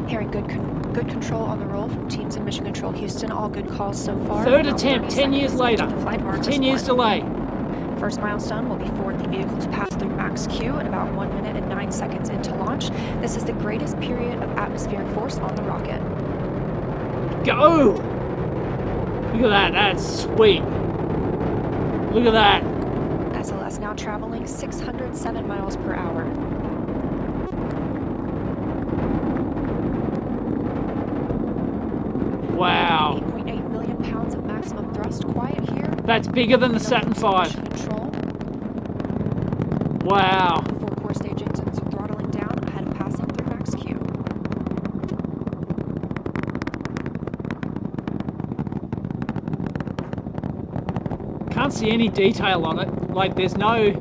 Hearing good control on the roll from teams in Mission Control Houston. All good calls so far. Third About attempt, 30 10 years seconds later. into the flight mark 10 years this morning. delay. First milestone will be for the vehicle to pass through max Q in about 1 minute and 9 39 seconds into launch. This is the greatest period of atmospheric force on the rocket. Go! Look at that, that's sweet. Look at that. SLS now traveling 607 miles per hour. Wow. 8.8 million pounds of maximum thrust, quiet here. That's bigger than the Saturn V. Wow. 4 core stage engines throttling down ahead of passing through max Q. Can't see any detail on it. Like there's no...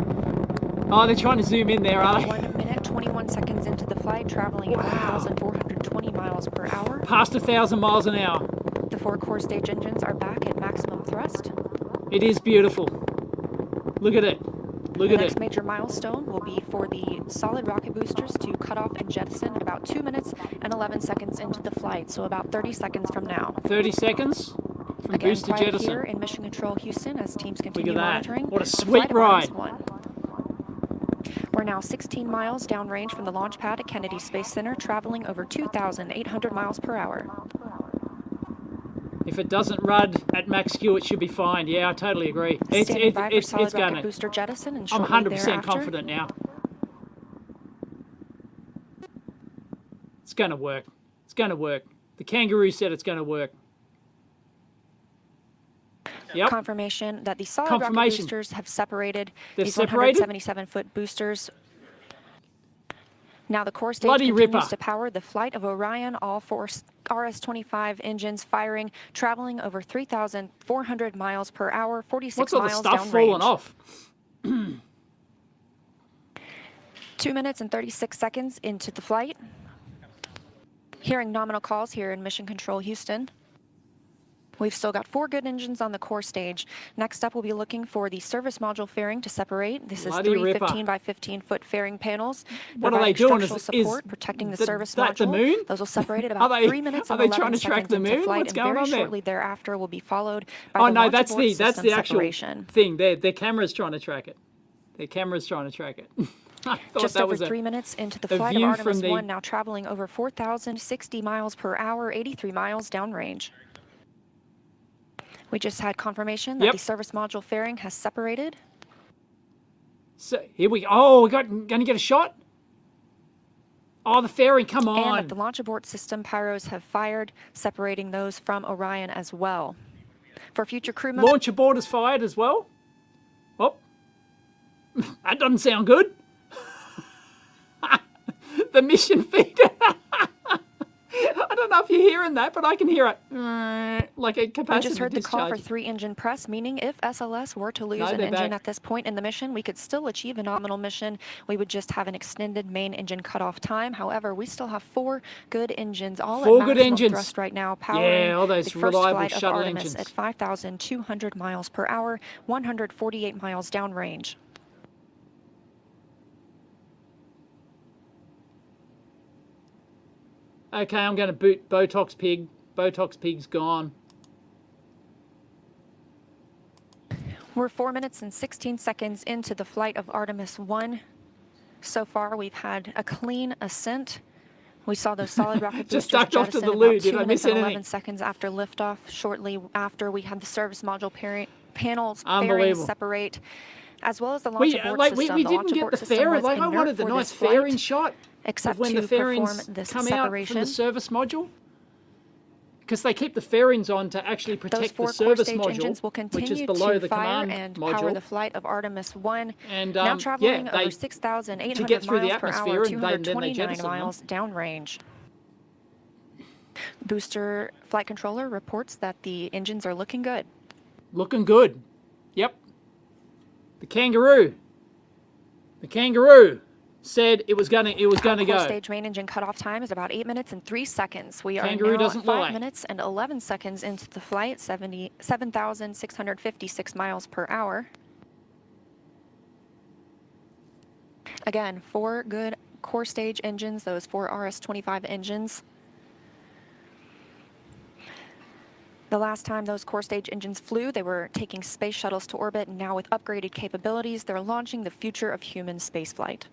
Oh, they're trying to zoom in there, are they? 1 minute, 21 seconds into the flight, traveling at 1,420 miles per hour. Past 1,000 miles an hour. The 4 core stage engines are back at maximum thrust. It is beautiful. Look at it. Look at The next it. major milestone will be for the solid rocket boosters to cut off and jettison at about 2 minutes and 11 seconds into the flight, so about 30 seconds from now. 30 seconds from Again, boost to quiet jettison. here in Mission Control Houston as teams continue Look at that. monitoring. What a the sweet flight of ride. Artemis 1. We're now 16 miles downrange from the launch pad at Kennedy Space Center, traveling over 2,800 miles per hour. If it doesn't run at max Q, it should be fine. Yeah, I totally agree. Standing by for solid It's rocket gonna. booster jettison, and I'm shortly 100% thereafter, confident now. It's gonna work. It's gonna work. The kangaroo said it's gonna work. Yep. Confirmation that the solid rocket boosters have separated. They've These separated? 177-foot boosters. Now the core stage Bloody continues ripper. to power the flight of Orion, all 4 RS-25 engines firing, traveling over 3,400 miles per hour, 46 What's all the miles stuff falling downrange. off? 2 minutes and 36 seconds into the flight. Hearing nominal calls here in Mission Control Houston. We've still got 4 good engines on the core stage. Next up, we'll be looking for the service module fairing to separate. This is Bloody 3 ripper. 15 by 15 foot fairing panels. What are they providing doing? structural support, protecting the service that module. the moon? Those will separate at Are about they- 3 minutes are and they 11 trying to track seconds the into moon? flight, What's and going very on there? shortly thereafter will be followed by Oh the no, launch that's abort the system actual separation. thing. Their camera's trying to track it. Their camera's trying to track it. I thought Just that over was 3 minutes into the a flight of view Artemis from the- 1, now traveling over 4,060 miles per hour, 83 miles downrange. We just had confirmation that Yep. the service module fairing has separated. So here we go. Oh, we gonna get a shot. Oh, the fairing, come And on. that the launch abort system pyros have fired, separating those from Orion as well. For future crew members, Launch abort is fired as well. Oh, that doesn't sound good. The mission feed. I don't know if you're hearing that, but I can hear it like a we capacitor just heard the call for discharge. 3 engine press, meaning if SLS were to lose No, an they're engine back. at this point in the mission, we could still achieve a nominal mission. We would just have an extended main engine cutoff time. However, we still have 4 good engines, all 4 at good maximum engines. thrust right now, powering Yeah, all those the first reliable flight of shuttle Artemis engines. at 5,200 miles per hour, 148 miles downrange. Okay, I'm going to boot Botox Pig. Botox Pig's gone. We're 4 minutes and 16 seconds into the flight of Artemis 1. So far, we've had a clean ascent. We saw those solid rocket Just boosters ducked off to jettison the loo. about 2 Did I minutes miss and anything? 11 seconds after liftoff. Shortly after, we had the service module panels fairings Unbelievable. separate, as well as the launch abort we system. The didn't launch get abort the system fairing. was Like I inert wanted the for nice this flight, fairing shot except of when to the fairings perform this come out from separation. the service module. Because they keep the fairings on to actually Those protect 4 the core service stage module, engines will which is continue below to the fire command and module. power the flight of Artemis 1. And now traveling yeah, over to 6,800 get through the miles per atmosphere, hour, and then they 229 jettison them. miles downrange. Booster flight controller reports that the engines are looking good. Looking good. Yep. The kangaroo said it was gonna Core go. stage main engine cutoff time is about 8 minutes and 3 seconds. We Kangaroo are now doesn't 5 lie. minutes and 11 seconds into the flight, 7,656 miles per hour. Again, 4 good core stage engines, those 4 RS-25 engines. The last time those core stage engines flew, they were taking space shuttles to orbit, and now with upgraded capabilities, they're launching the future of human spaceflight.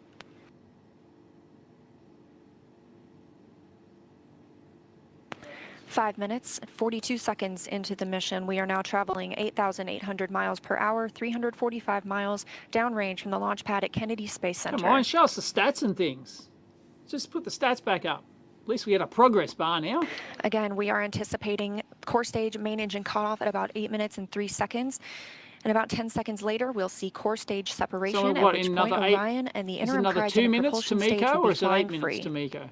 5 minutes, 42 seconds into the mission. We are now traveling 8,800 miles per hour, 345 miles downrange from the launch pad at Kennedy Space Center. Come on, show us the stats and things. Just put the stats back up. At least we get a progress bar now. Again, we are anticipating core stage main engine cutoff at about 8 minutes and 3 seconds. And about 10 seconds later, we'll see core stage separation, So at what, which in point another Orion and the interim another 2 cryogenic minutes to propulsion stage MECO, will or be is it 8 flying minutes free. to MECO?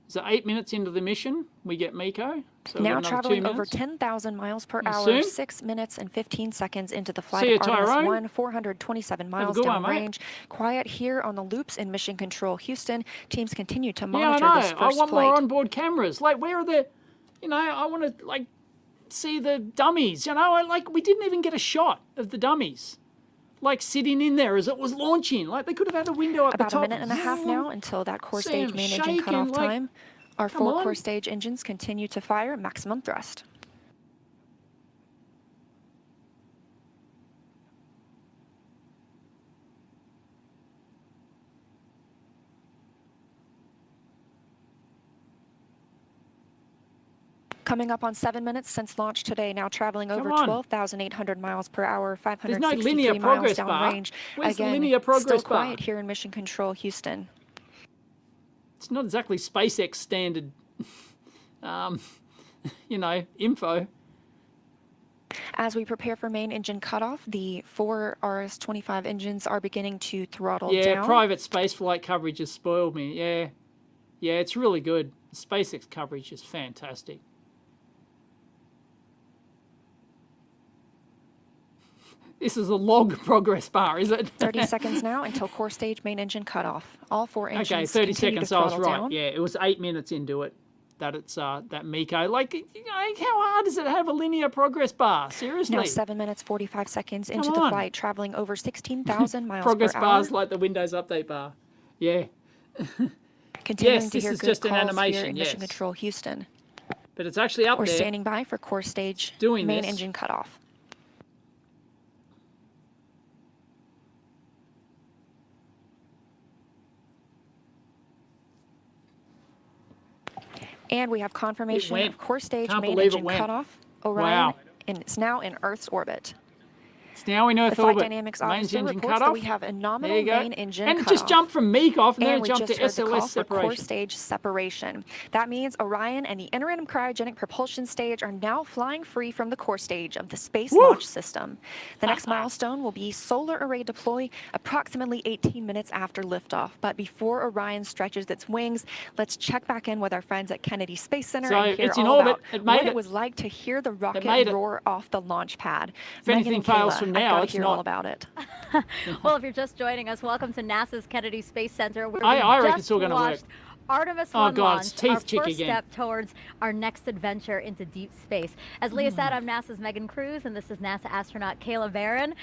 Is it 8 minutes into the mission we get MECO? So we've got Now another 2 traveling over minutes? 10,000 miles per And hour, soon? 6 minutes and 15 seconds into the flight See you, of Artemis Tyrone. 1, 427 miles good one, mate. downrange. Quiet here on the loops in Mission Control Houston. Teams continue to Yeah, monitor I this know. first I want flight. more onboard cameras. Like, where are the, you know, I want to, like, see the dummies. You know, we didn't even get a shot of the dummies, like, sitting in there as it was launching. Like, they could have had a window at About the top. a minute and a half now until that core See 'em stage main engine shaking, cutoff like, time. Our come 4 on. core stage engines continue to fire maximum thrust. Coming up on 7 minutes since launch today, now traveling over Come on. 12,800 miles per hour, There's no 563 linear miles progress bar. downrange. Where's the Again, linear progress still quiet bar? here in Mission Control Houston. It's not exactly SpaceX standard, you know, info. As we prepare for main engine cutoff, the 4 RS-25 engines are beginning to throttle Yeah, down. private spaceflight coverage has spoiled me. Yeah, yeah, it's really good. SpaceX coverage is fantastic. This is a log progress bar, is it? 30 seconds now until core stage main engine cutoff. All 4 engines Okay, 30 continue seconds. to I was throttle right. down. Yeah, it was 8 minutes into it that it's that MECO. Like, you know, how hard does it have a linear progress bar? Seriously. Now 7 minutes 45 seconds into Come the on. flight, traveling over 16,000 miles Progress per bars hour. like the Windows Update bar. Yeah. Continuing Yes, to this hear is good just an calls animation, here in Mission yes. Control Houston. But it's actually up We're there. standing by for core stage doing main this. engine cutoff. And we have confirmation went. of core stage Can't main believe it engine went. cutoff. Orion, Wow. and it's now in Earth's orbit. It's now in The Earth flight orbit. dynamics Main officer engine reports cut that off. we have a There nominal you go. main engine And it cutoff. just jumped from MECO off and then And it we jumped just to heard the call SOS for core separation. stage separation. That means Orion and the interim cryogenic propulsion stage are now flying free from the core stage of the Space Launch System. The next milestone will be solar array deploy approximately 18 minutes after liftoff. But before Orion stretches its wings, let's check back in with our friends at Kennedy Space Center So and hear it's in all orbit. about It made what it. it was like to hear the rocket made it. roar off the launch pad. If Megan anything and fails Kayla, from I've now, gotta it's hear not. all about it. Well, if you're just joining us, welcome to NASA's Kennedy Space Center. Where I we reckon just it's all gonna work. watched Artemis Oh, 1 God, launch, it's teeth our chick first again. step towards our next adventure into deep space. As Leah said, I'm NASA's Megan Cruz, and this is NASA astronaut Kayla Barron.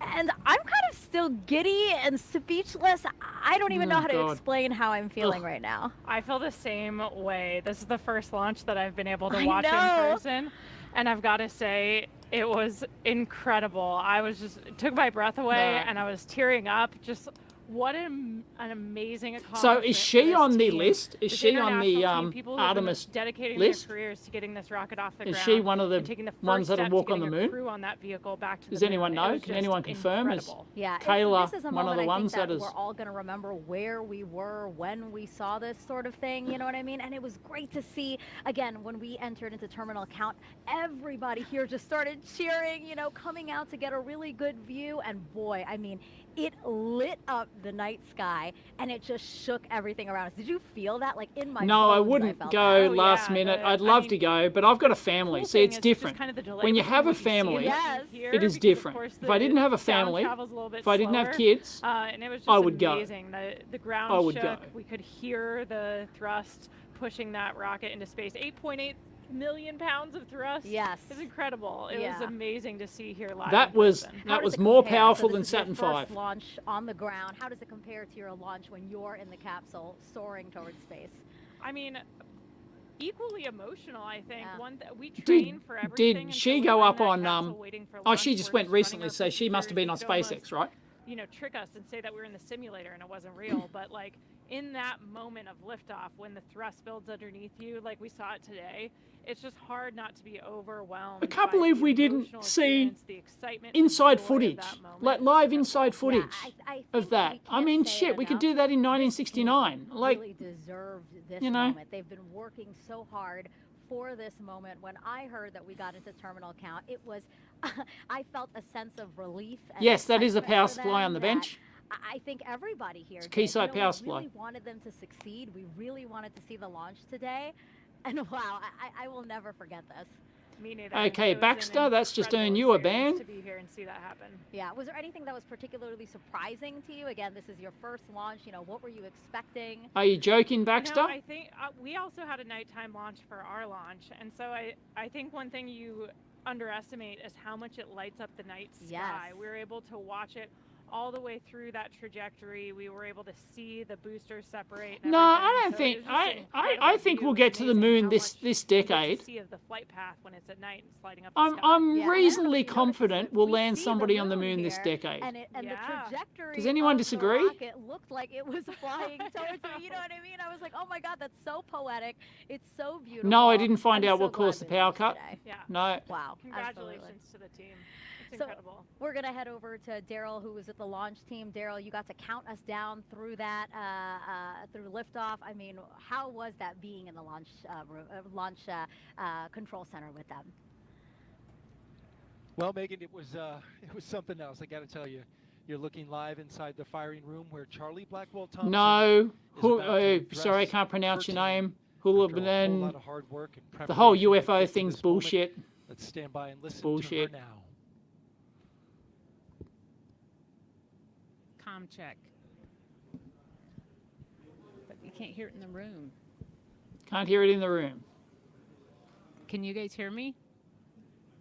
And I'm kind of still giddy and speechless. I don't even know how to God. explain how I'm feeling right now. I feel the same way. This is the first launch that I've been able to I watch in know. person. And I've got to say, it was incredible. I was just, it took my breath away Right. and I was tearing up. Just what an amazing So accomplishment. is she for this on the team. list? Is This she on the international team, people who have been Artemis dedicating list? their careers to getting this rocket off the Is ground. she one of the and taking the first ones that'll step to walk on getting the a moon? crew on that vehicle back to Does the moon. anyone It know? was Can just anyone confirm? Is incredible. Yeah, Kayla this is a one of moment the I ones think that that is? we're all going to remember where we were when we saw this sort of thing, you know what I mean? And it was great to see, again, when we entered into terminal count, everybody here just started cheering, you know, coming out to get a really good view. And boy, I mean, it lit up the night sky and it just shook everything around us. Did you feel that? Like in my No, I bones, wouldn't felt go that. last minute. I'd love to go, but I've got a family. cool See, thing it's is just different. kind of the delay When you between have a what you see and family, what you hear, it is because, of different. course, If I didn't have a sound family, travels a little bit if I didn't have slower, kids, and it was just I would go. amazing. The ground I would shook. go. We could hear the thrust pushing that rocket into space. 8.8 million pounds of thrust. Yes. It's incredible. It was amazing to see here live. That in was person. How that does was it more compare? powerful So than this is your Saturn first V. launch on the ground. How does it compare to your launch when you're in the capsule soaring towards space? I mean, equally emotional, I think. We Did, train for everything. did she until we go were in up that on capsule waiting for oh, launch. she just We're went running recently, our so she must have been on procedures. It almost- SpaceX, right? you know, trick us and say that we were in the simulator and it wasn't real. But like in that moment of liftoff, when the thrust builds underneath you, like we saw it today, it's just hard not to be overwhelmed. I can't believe we didn't see inside footage, like live inside footage of that. I mean, shit, we could do that in 1969. Like, really deserved this you know, moment. They've been working so hard for this moment. When I heard that we got into terminal count, it was, I felt a sense of relief. And yes, that is a excitement power for supply them on the that bench. I think everybody here. It's a Keysight power we supply. really wanted them to succeed. We really wanted to see the launch today. And wow, I will never forget this. Me neither. Okay, Baxter, that's just earned you a ban. To be here and see that happen. Yeah. Was there anything that was particularly surprising to you? Again, this is your first launch. You know, what were you expecting? Are you joking, Baxter? No, I think we also had a nighttime launch for our launch, and so I think one thing you underestimate is how much it lights up the night sky. Yes. We were able to watch it all the way through that trajectory. We were able to see the boosters separate. No, I don't think. I think we'll get to the moon this decade. See of the flight path when it's at night and sliding up. I'm reasonally confident we'll land somebody on the moon this decade. And the trajectory. Does anyone disagree? It looked like it was flying towards me. You know what I mean? I was like, oh my God, that's so poetic. It's so beautiful. No, I didn't find I'm out so what caused the power cut. Yeah. No. Wow. Congratulations to the team. It's So incredible. we're going to head over to Daryl, who was at the launch team. Daryl, you got to count us down through that, through liftoff. I mean, how was that being in the launch control center with them? Well, Megan, it was something else. I got to tell you, you're looking live inside the firing room where Charlie Blackwell Thompson. No, sorry, I can't pronounce your name. Hulabanen. The whole UFO thing's bullshit. Let's stand by and listen bullshit. to her now. Com check. But you can't hear it in the room. Can't hear it in the room. Can you guys hear me?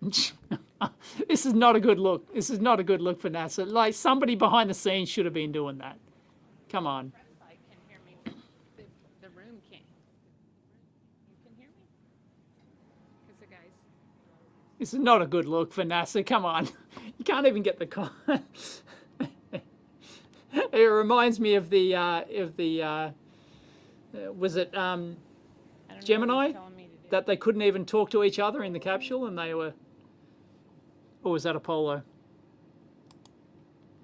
This is not a good look. This is not a good look for NASA. Like, somebody behind the scenes should have been doing that. Come on. I can hear me, but the room can't. You can hear me? Because the guys. This is not a good look for NASA. Come on. You can't even get the It reminds me of the was it Gemini, that they couldn't even talk to each other in the capsule, and they were, or was that Apollo?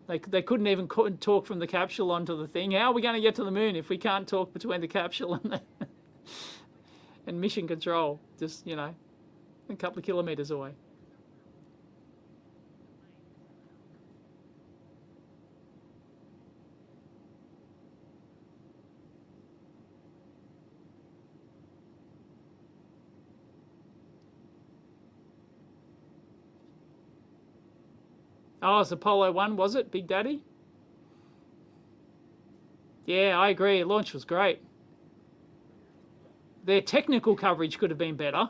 They couldn't even talk from the capsule onto the thing. How are we going to get to the moon if we can't talk between the capsule and the and mission control? Just, you know, a couple of kilometers away. Oh, it's Apollo 1, was it, Big Daddy? Yeah, I agree. Launch was great. Their technical coverage could have been better,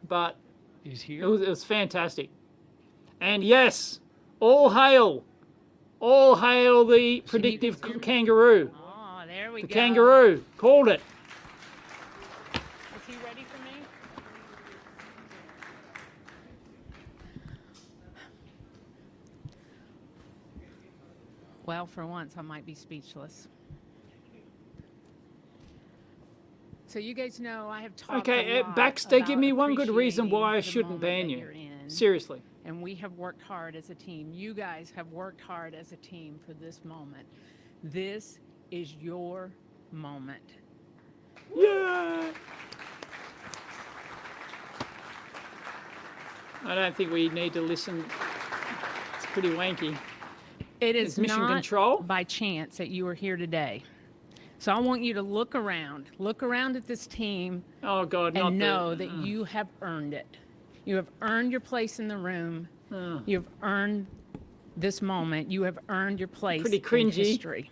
but he's here. It was fantastic. And yes, all hail the predictive kangaroo. Oh, there we go. The kangaroo called it. Is he ready for me? Well, for once, I might be speechless. So you guys know I have talked a lot Baxter, give about me one good reason why I appreciating the shouldn't moment ban that you. you're in. Seriously. And we have worked hard as a team. You guys have worked hard as a team for this moment. This is your moment. Yeah. I don't think we need to listen. It's pretty wanky. It is It's mission not control? by chance that you are here today. So I want you to look around at this team. Oh God, not and know that you have earned it. You have earned your place in the room. You have earned this moment. You have earned your place Pretty cringy. in history.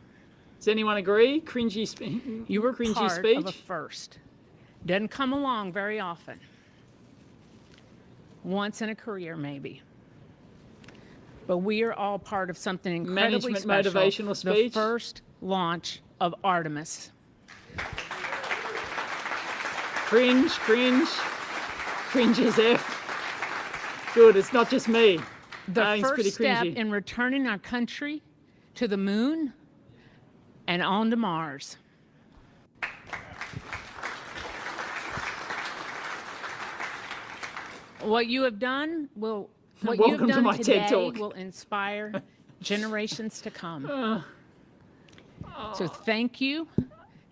Does anyone agree? Cringy You were cringy part speech? of a first. Doesn't come along very often. Once in a career, maybe. But we are all part of something incredibly Management special. motivational speech? The first launch of Artemis. Cringe as F. Good, it's not just me. The It's pretty first step cringy. in returning our country to the moon and on to Mars. What you have done will, what you have done today will inspire generations to come. So thank you.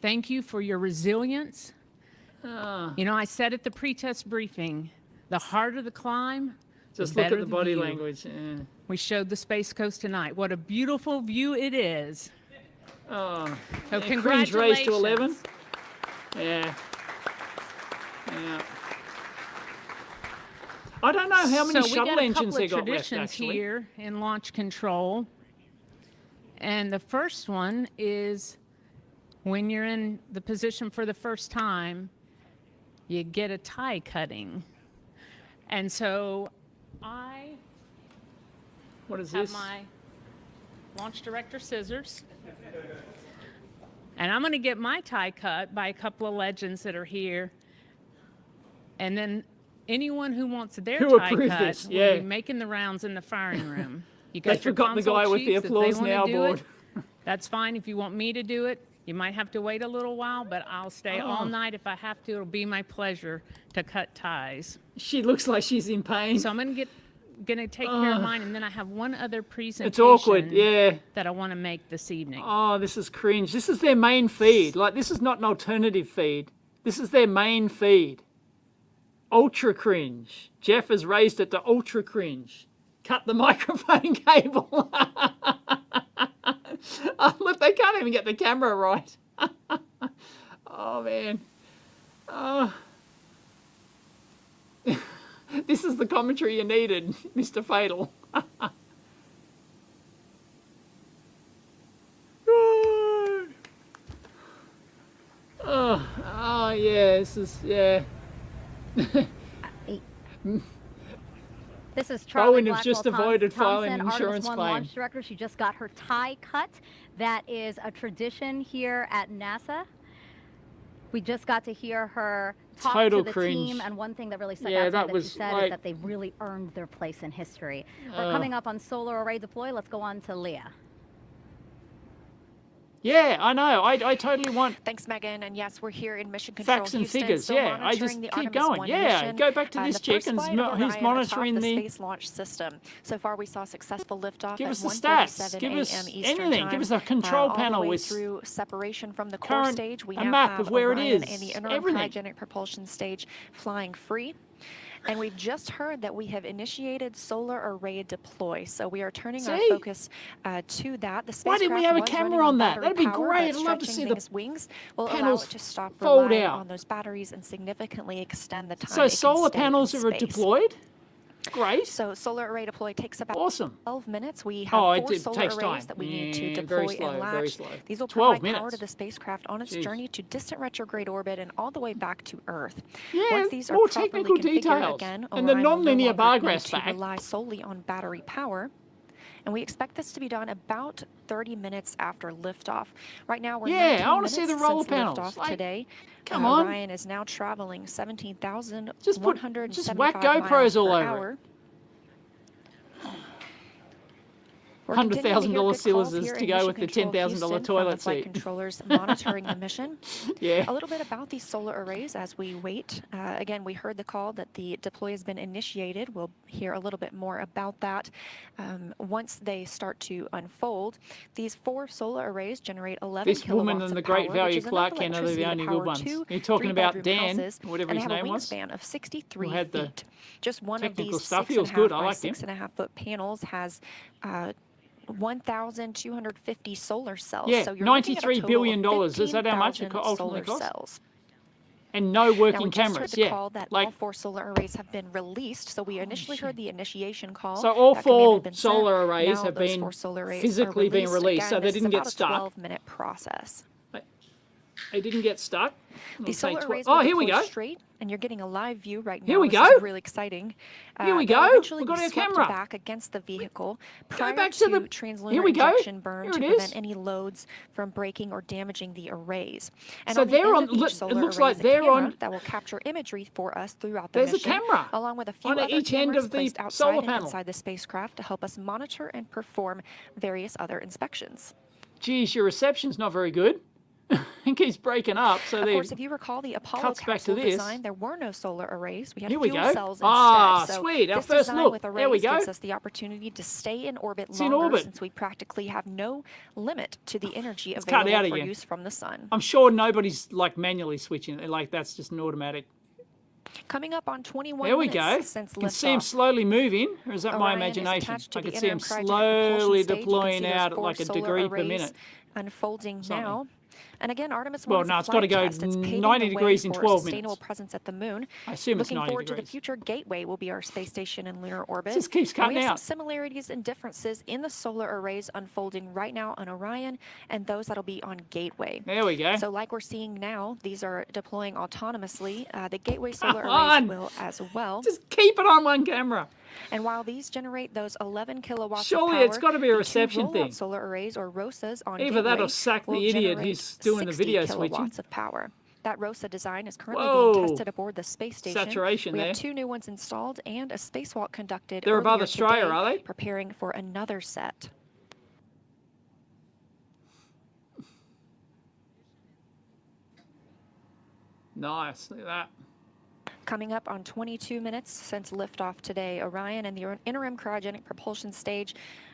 Thank you for your resilience. You know, I said at the pre-test briefing, the harder the climb, just the look better at the body view. language. Yeah. We showed the Space Coast tonight. What a beautiful view it is. Oh, so yeah, congratulations. Cringe raised to 11. Yeah. Yeah. I don't know how many shuttle engines they got left, actually. Here in launch control. And the first one is when you're in the position for the first time, you get a tie cutting. And so I have my launch director scissors. And I'm going to get my tie cut by a couple of legends that are here. And then anyone who wants their tie cut will be making the rounds in the firing room. You got your forgot the guy with the applause now board. That's fine. If you want me to do it, you might have to wait a little while, but I'll stay all night if I have to. It'll be my pleasure to cut ties. She looks like she's in pain. So I'm going to take care of mine, and then I have one other presentation. It's awkward, yeah. That I want to make this evening. Oh, this is cringe. This is their main feed. Like, this is not an alternative feed. This is their main feed. Ultra cringe. Jeff has raised it to ultra cringe. Cut the microphone cable. Oh, look, they can't even get the camera right. Oh, man. This is the commentary you needed, Mr. Fatal. Oh, yeah, this is, yeah. This is Charlie Bowen has just avoided filing an insurance Artemis 1 claim. launch director. She just got her tie cut. That is a tradition here at NASA. We just got to hear her talk Total to the cringe. team, and one thing that really stuck Yeah, out to me that that was she said like- is that they've really earned their place in history. We're coming up on solar array deploy. Let's go on to Leah. Yeah, I know. I totally want. Thanks, Megan. And yes, we're here in Mission Control Facts and Houston, figures. still Yeah, I monitoring just the keep Artemis going. 1 Yeah, mission. go back to this The chick first and flight of he's Orion monitoring atop the. Space Launch System. So far, we saw successful liftoff Give at us the 1:47 stats. Give us a.m. Eastern anything. Time. Give us a control all panel the way with through separation from the core current- stage. We a now map have of where it Orion is, and the interim everything. cryogenic propulsion stage flying free. And we've just heard that we have initiated solar array deploy. So we are turning our focus to that. The Why didn't we have a camera on that? That'd be great. I'd love to see the wings will allow panels it to stop fold relying out. on those batteries and significantly extend the time. So it can solar stay panels in are space. deployed? Great. So solar array deploy takes about 12 minutes. We have Oh, four it solar takes arrays time. that we need to Yeah, deploy very slow, and latch. very slow. These will 12 provide power minutes. to the spacecraft on its Jeez. journey to distant retrograde orbit and all the way back to Earth. Yeah, Once these are more properly technical configured details. again, And the Orion will no non-linear longer bar need graphs to back. rely solely on battery power. And we expect this to be done about 30 minutes after liftoff. Right now, we're 19 I want to see minutes the roller since panels. liftoff Like, today. come on. Orion is now traveling 17,175 just whack GoPros miles all per over it. hour. We're $100,000 cylinders cylinders to go with the $10,000 toilet flight seat. controllers monitoring the mission. Yeah. A little bit about these solar arrays as we wait. Again, we heard the call that the deploy has been initiated. We'll hear a little bit more about that once they start to unfold. These four solar arrays generate 11 This kilowatts woman and the of great power, value which is Clark enough Kent are the electricity to only good power ones. two You're talking about Dan, 3-bedroom houses, whatever and his have a name was. wingspan of 63 Who had the feet. Just one of technical these stuff. He 6.5 was good. I by liked him. 6.5 foot panels has 1,250 solar cells. Yeah, so you're looking at a $93 total billion. of Is that how much it 15,000 ultimately solar costs? cells. And no Now, working we just cameras. heard the Yeah. call that all four solar arrays have been released. So we initially heard the initiation call. So all That command had four been sent. solar arrays Now have those been four solar arrays are physically being released, Again, so they this is didn't get about stuck. a 12-minute process. It didn't get stuck. The solar arrays oh, here we go. Straight, and you're getting a live view right now. Here we This go. is really exciting. Here we go. We've got our camera. Back against the vehicle prior back to the translunar injection burn to prevent any loads from breaking or damaging the arrays. And so on they're the on. end of each solar It looks array like is a they're camera on. That will capture imagery for us throughout the There's mission. a camera along with a few on other each end cameras of the placed outside solar and panel. inside the spacecraft to help us monitor and perform various other inspections. Geez, your reception's not very good. It keeps breaking up. So of course, if you recall the Apollo capsule design, there were no solar arrays. We had fuel cells instead. Ah, so sweet. Our this first design look. with arrays There we go. gives us the opportunity to stay in orbit It's longer in orbit. since we practically have no limit to the energy It's cut out available for again. use from the sun. I'm sure nobody's like manually switching it. Like that's just an automatic. Coming up on 21 There we minutes go. since You can see him liftoff. slowly moving, or is that my Orion is imagination? attached to I the can see him interim cryogenic slowly propulsion stage. You can deploying see those out at 4 like a solar degree per arrays minute. Unfolding Something. now. And again, Artemis Well, 1 is no, a it's gotta flight go test. It's paving 90 the way degrees in for 12 a sustainable minutes. presence at the moon. I assume it's Looking 90 forward to degrees. the future Gateway will be our space station in lunar orbit. It just keeps And cutting we have out. some similarities and differences in the solar arrays unfolding right now on Orion and those that'll be on Gateway. There we go. So like we're seeing now, these are deploying autonomously. The Gateway solar Come arrays on. will as well. Just keep it on one camera. And while these generate those 11 kilowatts Surely of power, it's gotta be a the two reception rollout thing. solar arrays or ROSAs on Either Gateway that or sack the will idiot generate who's doing the 60 video kilowatts switching. of power. That ROSA design is currently Whoa. being tested aboard the space station. Saturation we there. have 2 new ones installed and a spacewalk conducted They're above earlier Australia, today, are they? preparing for another set. Nice. Look at that. Coming up on 22 minutes since liftoff today, Orion and the interim cryogenic propulsion stage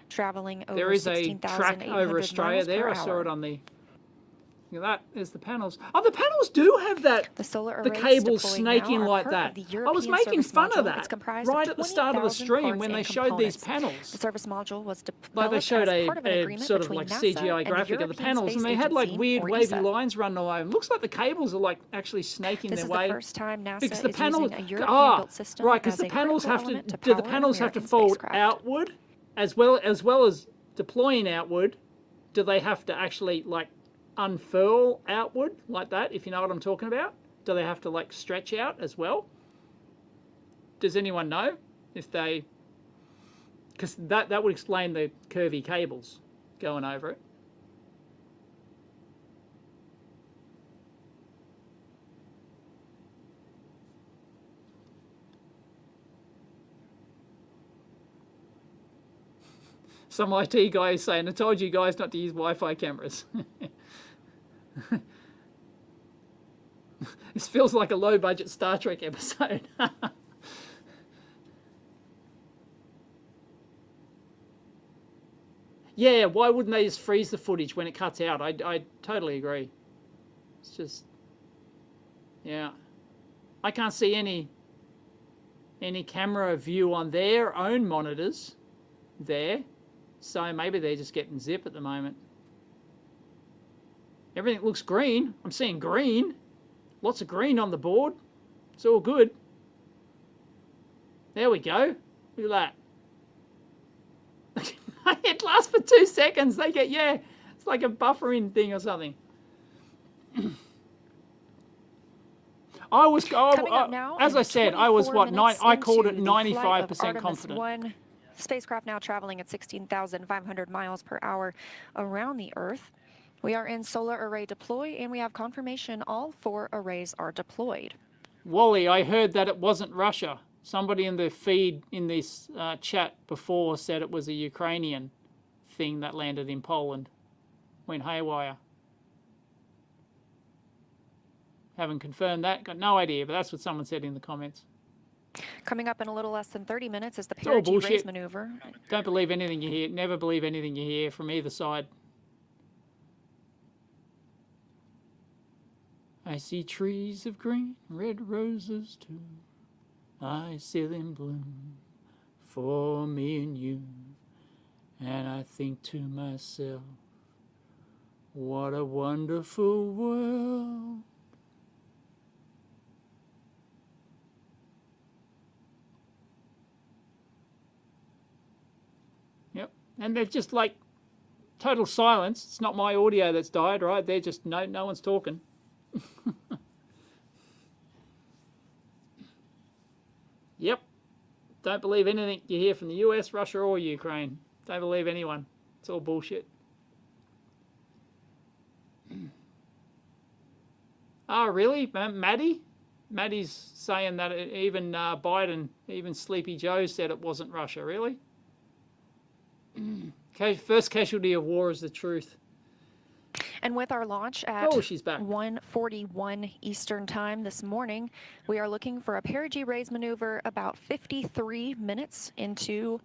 traveling over There is a 16,800 track over Australia miles there. per I saw hour. it on the. Look at that. There's the panels. Oh, the panels do have that. The solar The arrays cables deployed snaking now are like part that. of the I was European making service fun of module. that It's comprised right of at the start of the 20,000 stream parts when they and showed these components. panels. The service module was Like they developed showed as part of an a agreement sort of between like NASA CGI and the graphic of the European panels, Space and they had like Agency, weird or wavy ESA. lines running all over. Looks like the cables are like actually snaking This their is way. the first time NASA because the is panels, using a European-built system right, because as the a panels critical have to. element to Do the power panels have to American fold spacecraft. outward, as well as deploying outward? Do they have to actually like unfurl outward like that? If you know what I'm talking about, do they have to like stretch out as well? Does anyone know if they? Because that would explain the curvy cables going over it. Some IT guy is saying, I told you guys not to use Wi-Fi cameras. This feels like a low-budget Star Trek episode. Yeah, why wouldn't they just freeze the footage when it cuts out? I totally agree. It's just, yeah. I can't see any camera view on their own monitors there. So maybe they're just getting zip at the moment. Everything looks green. I'm seeing green. Lots of green on the board. It's all good. There we go. Look at that. It lasts for 2 seconds. They get, yeah, it's like a buffering thing or something. I was, as I said, I was what, I called it 95% confident. One spacecraft now traveling at 16,500 miles per hour around the Earth. We are in solar array deploy, and we have confirmation all 4 arrays are deployed. Wally, I heard that it wasn't Russia. Somebody in the feed in this chat before said it was a Ukrainian thing that landed in Poland. Went haywire. Haven't confirmed that. Got no idea, but that's what someone said in the comments. Coming up in a little less than 30 minutes is the It's all perigee raise bullshit. maneuver. Don't believe anything you hear. Never believe anything you hear from either side. I see trees of green, red roses too. I see them bloom for me and you. And I think to myself, what a wonderful world. Yep, and they're just like total silence. It's not my audio that's died, right? They're just, no one's talking. Yep. Don't believe anything you hear from the US, Russia, or Ukraine. Don't believe anyone. It's all bullshit. Oh, really? Maddie? Maddie's saying that even Biden, even Sleepy Joe said it wasn't Russia. Really? First casualty of war is the truth. And with our launch at she's back. 1:41 Eastern Time this morning, we are looking for a perigee raise maneuver about 53 minutes into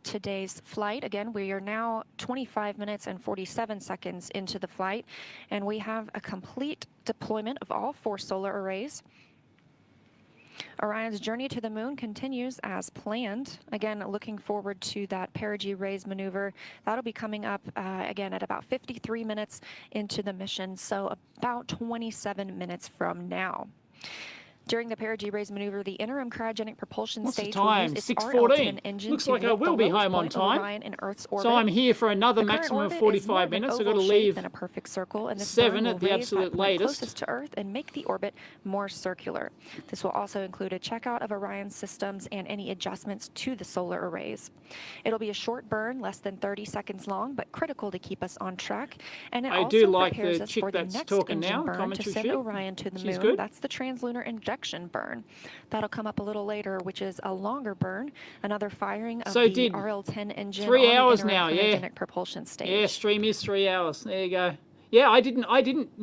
today's flight. Again, we are now 25 minutes and 47 seconds into the flight, and we have a complete deployment of all 4 solar arrays. Orion's journey to the moon continues as planned. Again, looking forward to that perigee raise maneuver. That'll be coming up again at about 53 minutes into the mission, so about 27 minutes from now. During the perigee raise maneuver, the interim cryogenic propulsion stage will use its RL-10 engine. Looks like I will be home on time. So I'm here for another maximum of 45 minutes. I've got to leave in a perfect circle, and 7 at the absolute latest. Closest to Earth and make the orbit more circular. This will also include a checkout of Orion systems and any adjustments to the solar arrays. It'll be a short burn, less than 30 seconds long, but critical to keep us on track. And it also do like prepares the us chick for the that's next talking engine now, burn to commentary send chick. Orion to the She's moon. good. That's the translunar injection burn. That'll come up a little later, which is a longer burn, another firing of the RL-10 engine 3 on hours the now, cryogenic propulsion stage. Yeah, stream is 3 hours. There you go. Yeah, I didn't know I didn't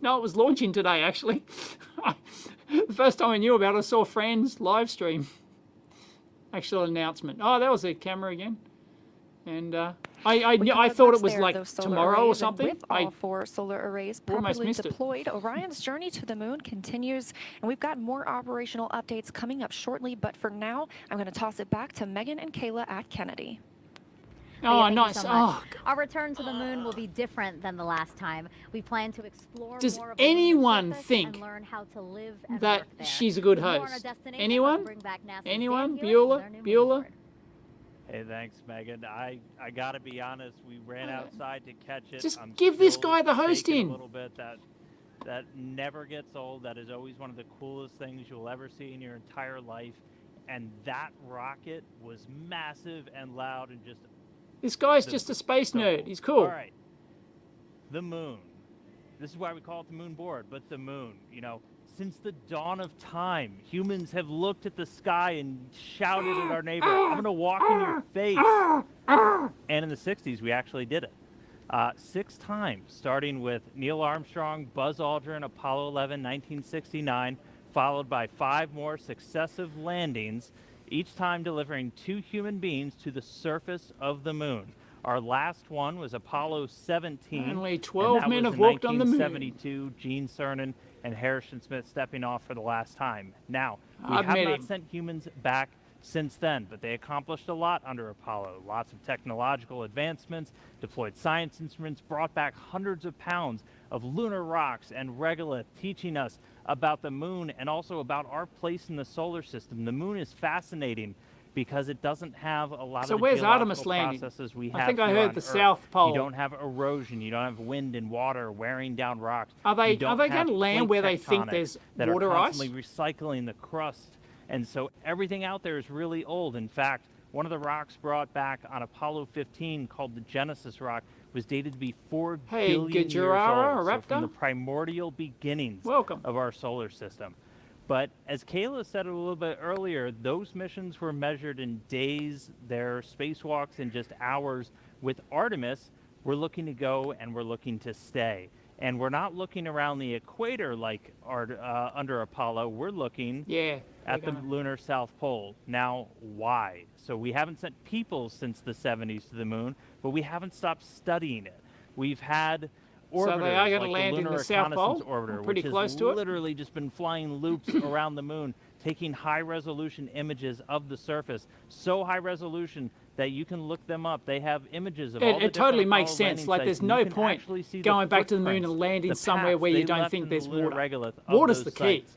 know it was launching today, actually. The first time I knew about it, I saw Fran's live stream. Actual announcement. Oh, that was a camera again. And I thought it was like tomorrow or something. With all 4 solar arrays properly deployed, Orion's journey to the moon continues, and we've got more operational updates coming up shortly. But for now, I'm going to toss it back to Megan and Kayla at Kennedy. Oh, nice. So our return to the moon will be different than the last time. We plan to explore Does more of anyone the think and learn how to live and that work there. she's a good With more on our host? destination, Anyone? let's bring back NASA's Anyone? Dan Hewitt with our new Bueller? Hey, thanks, Megan. I gotta be honest. We ran outside to catch it. Just I'm give this still guy the shaking hosting. A little bit. That never gets old. That is always one of the coolest things you'll ever see in your entire life. And that rocket was massive and loud and just. This guy's just a space nerd. He's cool. All right. The moon. This is why we call it the moon board. But the moon, since the dawn of time, humans have looked at the sky and shouted at our neighbor, I'm going to walk in your face. And in the 60s, we actually did it. 6 times, starting with Neil Armstrong, Buzz Aldrin, Apollo 11, 1969, followed by 5 more successive landings, each time delivering 2 human beings to the surface of the moon. Our last one was Apollo 17. Only 12 men have walked on the moon. 1972, Gene Cernan and Harrison Smith stepping off for the last time. Now, we have not sent humans back since then, but they accomplished a lot under Apollo. Lots of technological advancements, deployed science instruments, brought back hundreds of pounds of lunar rocks and regolith, teaching us about the moon and also about our place in the solar system. The moon is fascinating because it doesn't have a lot of the where's geological Artemis landing? processes we have I think I here heard on the Earth. South Pole. You don't have erosion, you don't have wind and water wearing down rocks. Are they You don't going have to land plate where they think tectonics there's that water are ice? constantly recycling the crust. And so everything out there is really old. In fact, one of the rocks brought back on Apollo 15 called the Genesis rock was dated to be 4 billion years Gajirara, old. a So from raptor? the primordial beginnings Welcome. of our solar system. But as Kayla said a little bit earlier, those missions were measured in days, their spacewalks in just hours. With Artemis, we're looking to go and we're looking to stay. And we're not looking around the equator like under Apollo. We're looking at the lunar South Pole. Now, why? So we haven't sent people since the 70s to the moon, but we haven't stopped studying it. We've had orbiters, so they are going to like land the in Lunar the South Pole? Orbiter, Pretty which close has to it? literally just been flying loops around the moon, taking high-resolution images of the surface. So high resolution that you can look them up. They have images of all the It totally different makes Apollo sense. landing Like, sites, there's and no you can point actually see going back to the moon footprints, and landing the somewhere paths where you they don't left think in there's the lunar water. regolith of Water's those the key. sites.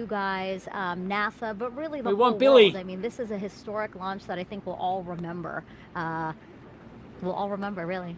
you guys, NASA, but really the We whole want Billy. world. I mean, this is a historic launch that I think we'll all remember. We'll all remember, really.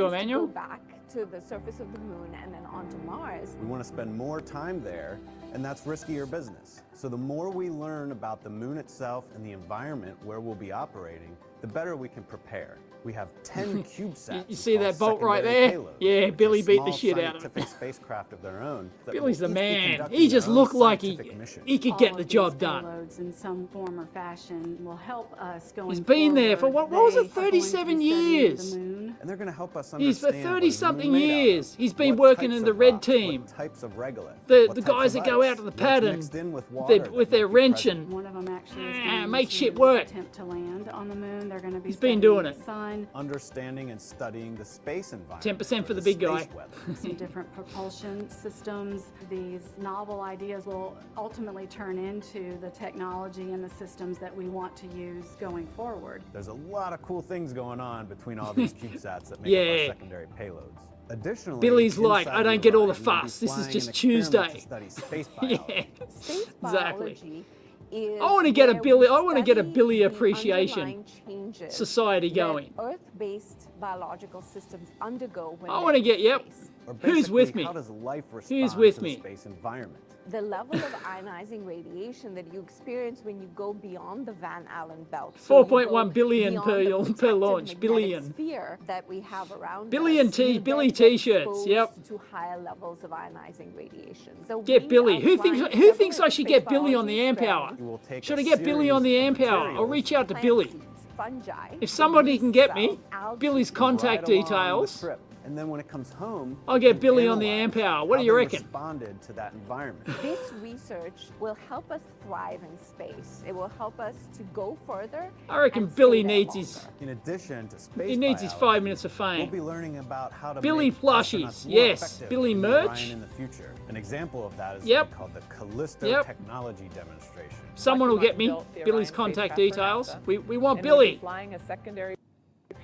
you, to Emmanuel. go back to the surface of the moon and then onto Mars. We want to spend more time there, and that's riskier business. So the more we learn about the moon itself and the environment where we'll be operating, the better we can prepare. We have 10 CubeSats. You see that bolt right there? Yeah, Billy beat the shit out of him. Spacecraft of their own. Billy's the man. He just looked like he could get the job done. Payloads in some form or fashion will help us going He's been there for, what was it, They are 37 years? And they're going to help us He's understand for 30-something years. He's been working in the red team. types of regolith, The guys that go out to the pad and with their wrench and One of them actually is going make to shit work. attempt to land on the moon. They're going to be He's been doing it. Sun, understanding and studying the space environment. 10% for the big guy. some different propulsion systems. These novel ideas will ultimately turn into the technology and the systems that we want to use going forward. There's a lot of cool things going on between all these CubeSats that make up our secondary payloads. Additionally, Billy's like, I don't get all the Orion, we'll be fuss. This is flying just an experiment Tuesday. to study space biology. Space Exactly. biology is I want to get a where Billy. we I want to get a study Billy the appreciation underlying changes society that going. Earth-based biological systems undergo when I they're want to in get. Yep. space. Or Who's with basically, me? How does life Who's respond with to me? the space environment? The level of ionizing radiation that you experience when you go beyond the Van Allen belt. So you 4.1 go billion beyond per the launch. protective Billion. magnetic sphere that we have around Billion us, T- you Billy then get t-shirts, exposed yep. to higher levels of ionizing radiation. So Get we Billy. are Who flying thinks I should several get Billy on the space amp hour? biology You will take Should a I get Billy on the series amp of hour? I'll materials, reach out to plant Billy. seeds, fungi, If somebody can get me cells, algae, Billy's right contact along the details, trip. And then when it comes home, I'll you get can Billy on the analyze amp hour. What do how you they reckon? responded to that environment. This research will help us thrive in space. It will help us to go further. I reckon and Billy stay there needs his. longer. In addition to space He needs his biology, 5 minutes of we'll fame. be learning about how to Billy make plushies, astronauts more yes. effective Billy in the merch. Orion in the future. An example of that is Yep. called the Callisto Yep. technology demonstration. Someone will get me Billy's contact details. We want Billy. Flying a secondary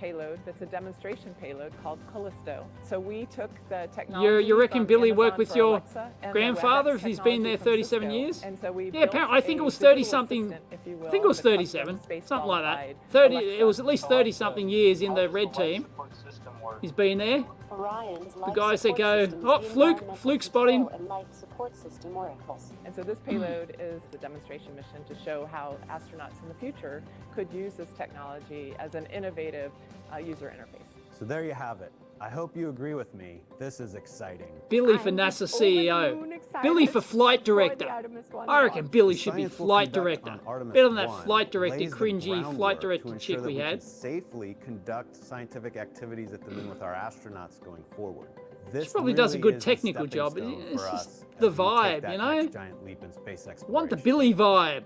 payload that's a demonstration payload called Callisto. So we took the technology. You reckon from Billy Amazon worked with for your Alexa and the grandfather WebEx if he's been there technology from 37 Cisco. years? And so we Yeah, built apparently I think a it was digital 30 something. assistant, if you will, I think it was of a custom 37, space something like that. qualified 30. It Alexa was at least 30 something years in the red team. He's been there. The guys that go, oh, fluke spotting. And so this payload is the demonstration mission to show how astronauts in the future could use this technology as an innovative user interface. So there you have it. I hope you agree with me. This is exciting. Billy for NASA CEO. Billy for flight director. I reckon Billy should be flight director. Better than that flight director, cringy flight director chick we had. Safely conduct scientific activities at the moon with our astronauts going forward. This probably does a good technical job. It's just the vibe, you know? Want the Billy vibe.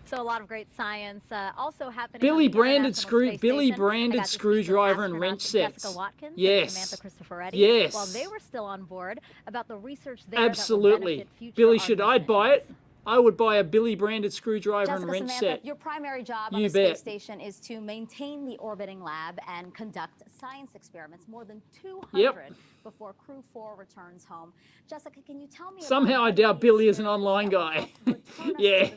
So a lot of great science also happening. Billy on the branded International Space Station. screwdriver and wrench sets. Jessica Watkins Yes. and Samantha Cristoforetti, Yes. while they were still on board about the research there Absolutely. that will benefit future Billy, Artemis should I buy it? I would buy a Billy branded screwdriver and Jessica, wrench Samantha, set. your primary job on You the bet. space station is to maintain the orbiting lab and conduct science experiments, more than 200 Yep. before Crew 4 returns home. Jessica, can you tell me Somehow I doubt Billy is an online guy. Yeah.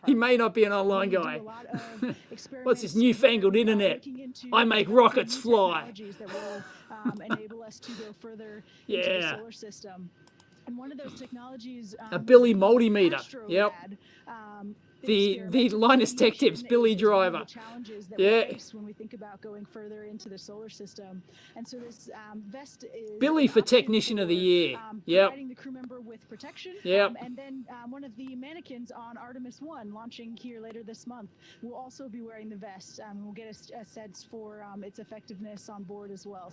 He may not be an online guy. What's this newfangled internet? I make rockets fly. That will enable us to go further into the Yeah. solar system. And one of those technologies, A Billy multimeter. Yep. The Linus Tech Tips Billy driver. Yeah. When we think about going further into the solar system, and so this vest is Billy for Technician of the Year. Yep. providing the crew member with protection. Yep. And then one of the mannequins on Artemis 1, launching here later this month, will also be wearing the vest. We'll get a sense for its effectiveness on board as well.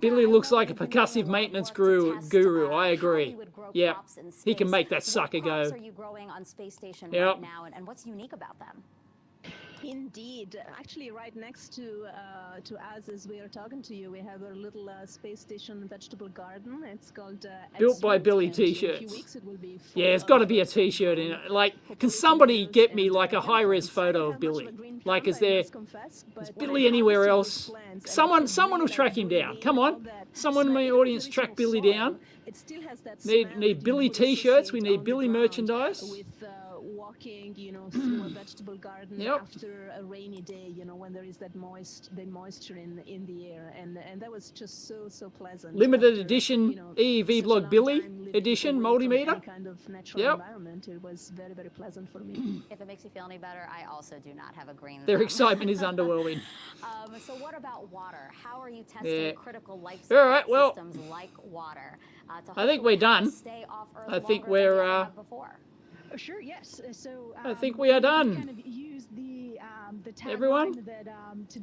Billy looks like a percussive maintenance guru. I agree. Yeah. He can make that sucker go. What crops are you growing on space station Yep. right now, and what's unique about them? Indeed. Actually, right next to us as we are talking to you, we have a little space station vegetable garden. It's called Built by Ascent, Billy and in a few t-shirts. weeks it will be full Yeah, it's got to be a t-shirt in it. Like, can somebody get me like a high-res photo of Billy? Like, is Billy anywhere else? Someone will track him down. Come on, someone in my audience track Billy down. Need Billy t-shirts. We need Billy merchandise. walking, you know, through a vegetable garden after a rainy day, you know, when there is that moisture in the air, and that was just so pleasant. Limited edition, you know, EEV Blog Billy edition multimeter. Kind of natural environment. It was very pleasant for me. If it makes you feel any better, I also do not have a green. Their excitement is underwhelming. So what about water? How are you testing critical life systems like water? I think we're done. I think we're. Sure. Yes. So I think we are done. Kind of use the everyone, that,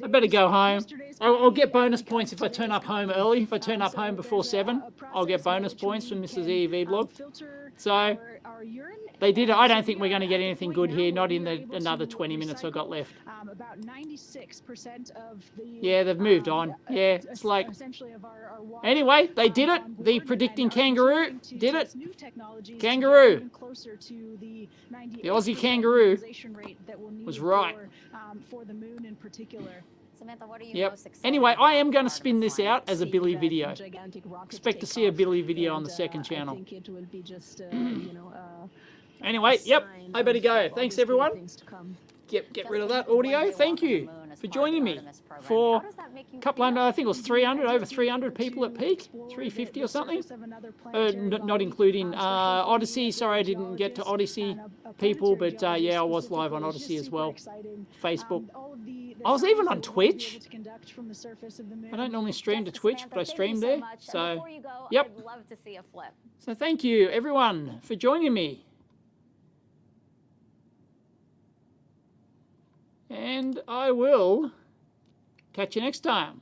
I better go home. I'll get bonus points if I turn up home early. If I turn up home before 7, I'll get bonus points from Mrs. EEV Blog. So they did it. I don't think we're going to get anything good here. Not in the another 20 minutes I've got left. About 96% of the. Yeah, they've moved on. Yeah, it's like. Anyway, they did it. The predicting kangaroo did it. Kangaroo. The Aussie kangaroo was right. For the moon in particular. Samantha, what are you most excited Anyway, I am going to spin this out as a Billy video. Expect to see a Billy video on the second channel. I think it will be just, you know, anyway, yep, I better go. Thanks, everyone. Get rid of that audio. Thank you for joining me for a couple hundred, I think it was 300, over 300 people at peak, 350 or something. Not including Odyssey. Sorry, I didn't get to Odyssey people, but yeah, I was live on Odyssey as well. Facebook. I was even on Twitch. I don't normally stream to Twitch, but I streamed there. So, yep. So thank you, everyone, for joining me. And I will catch you next time.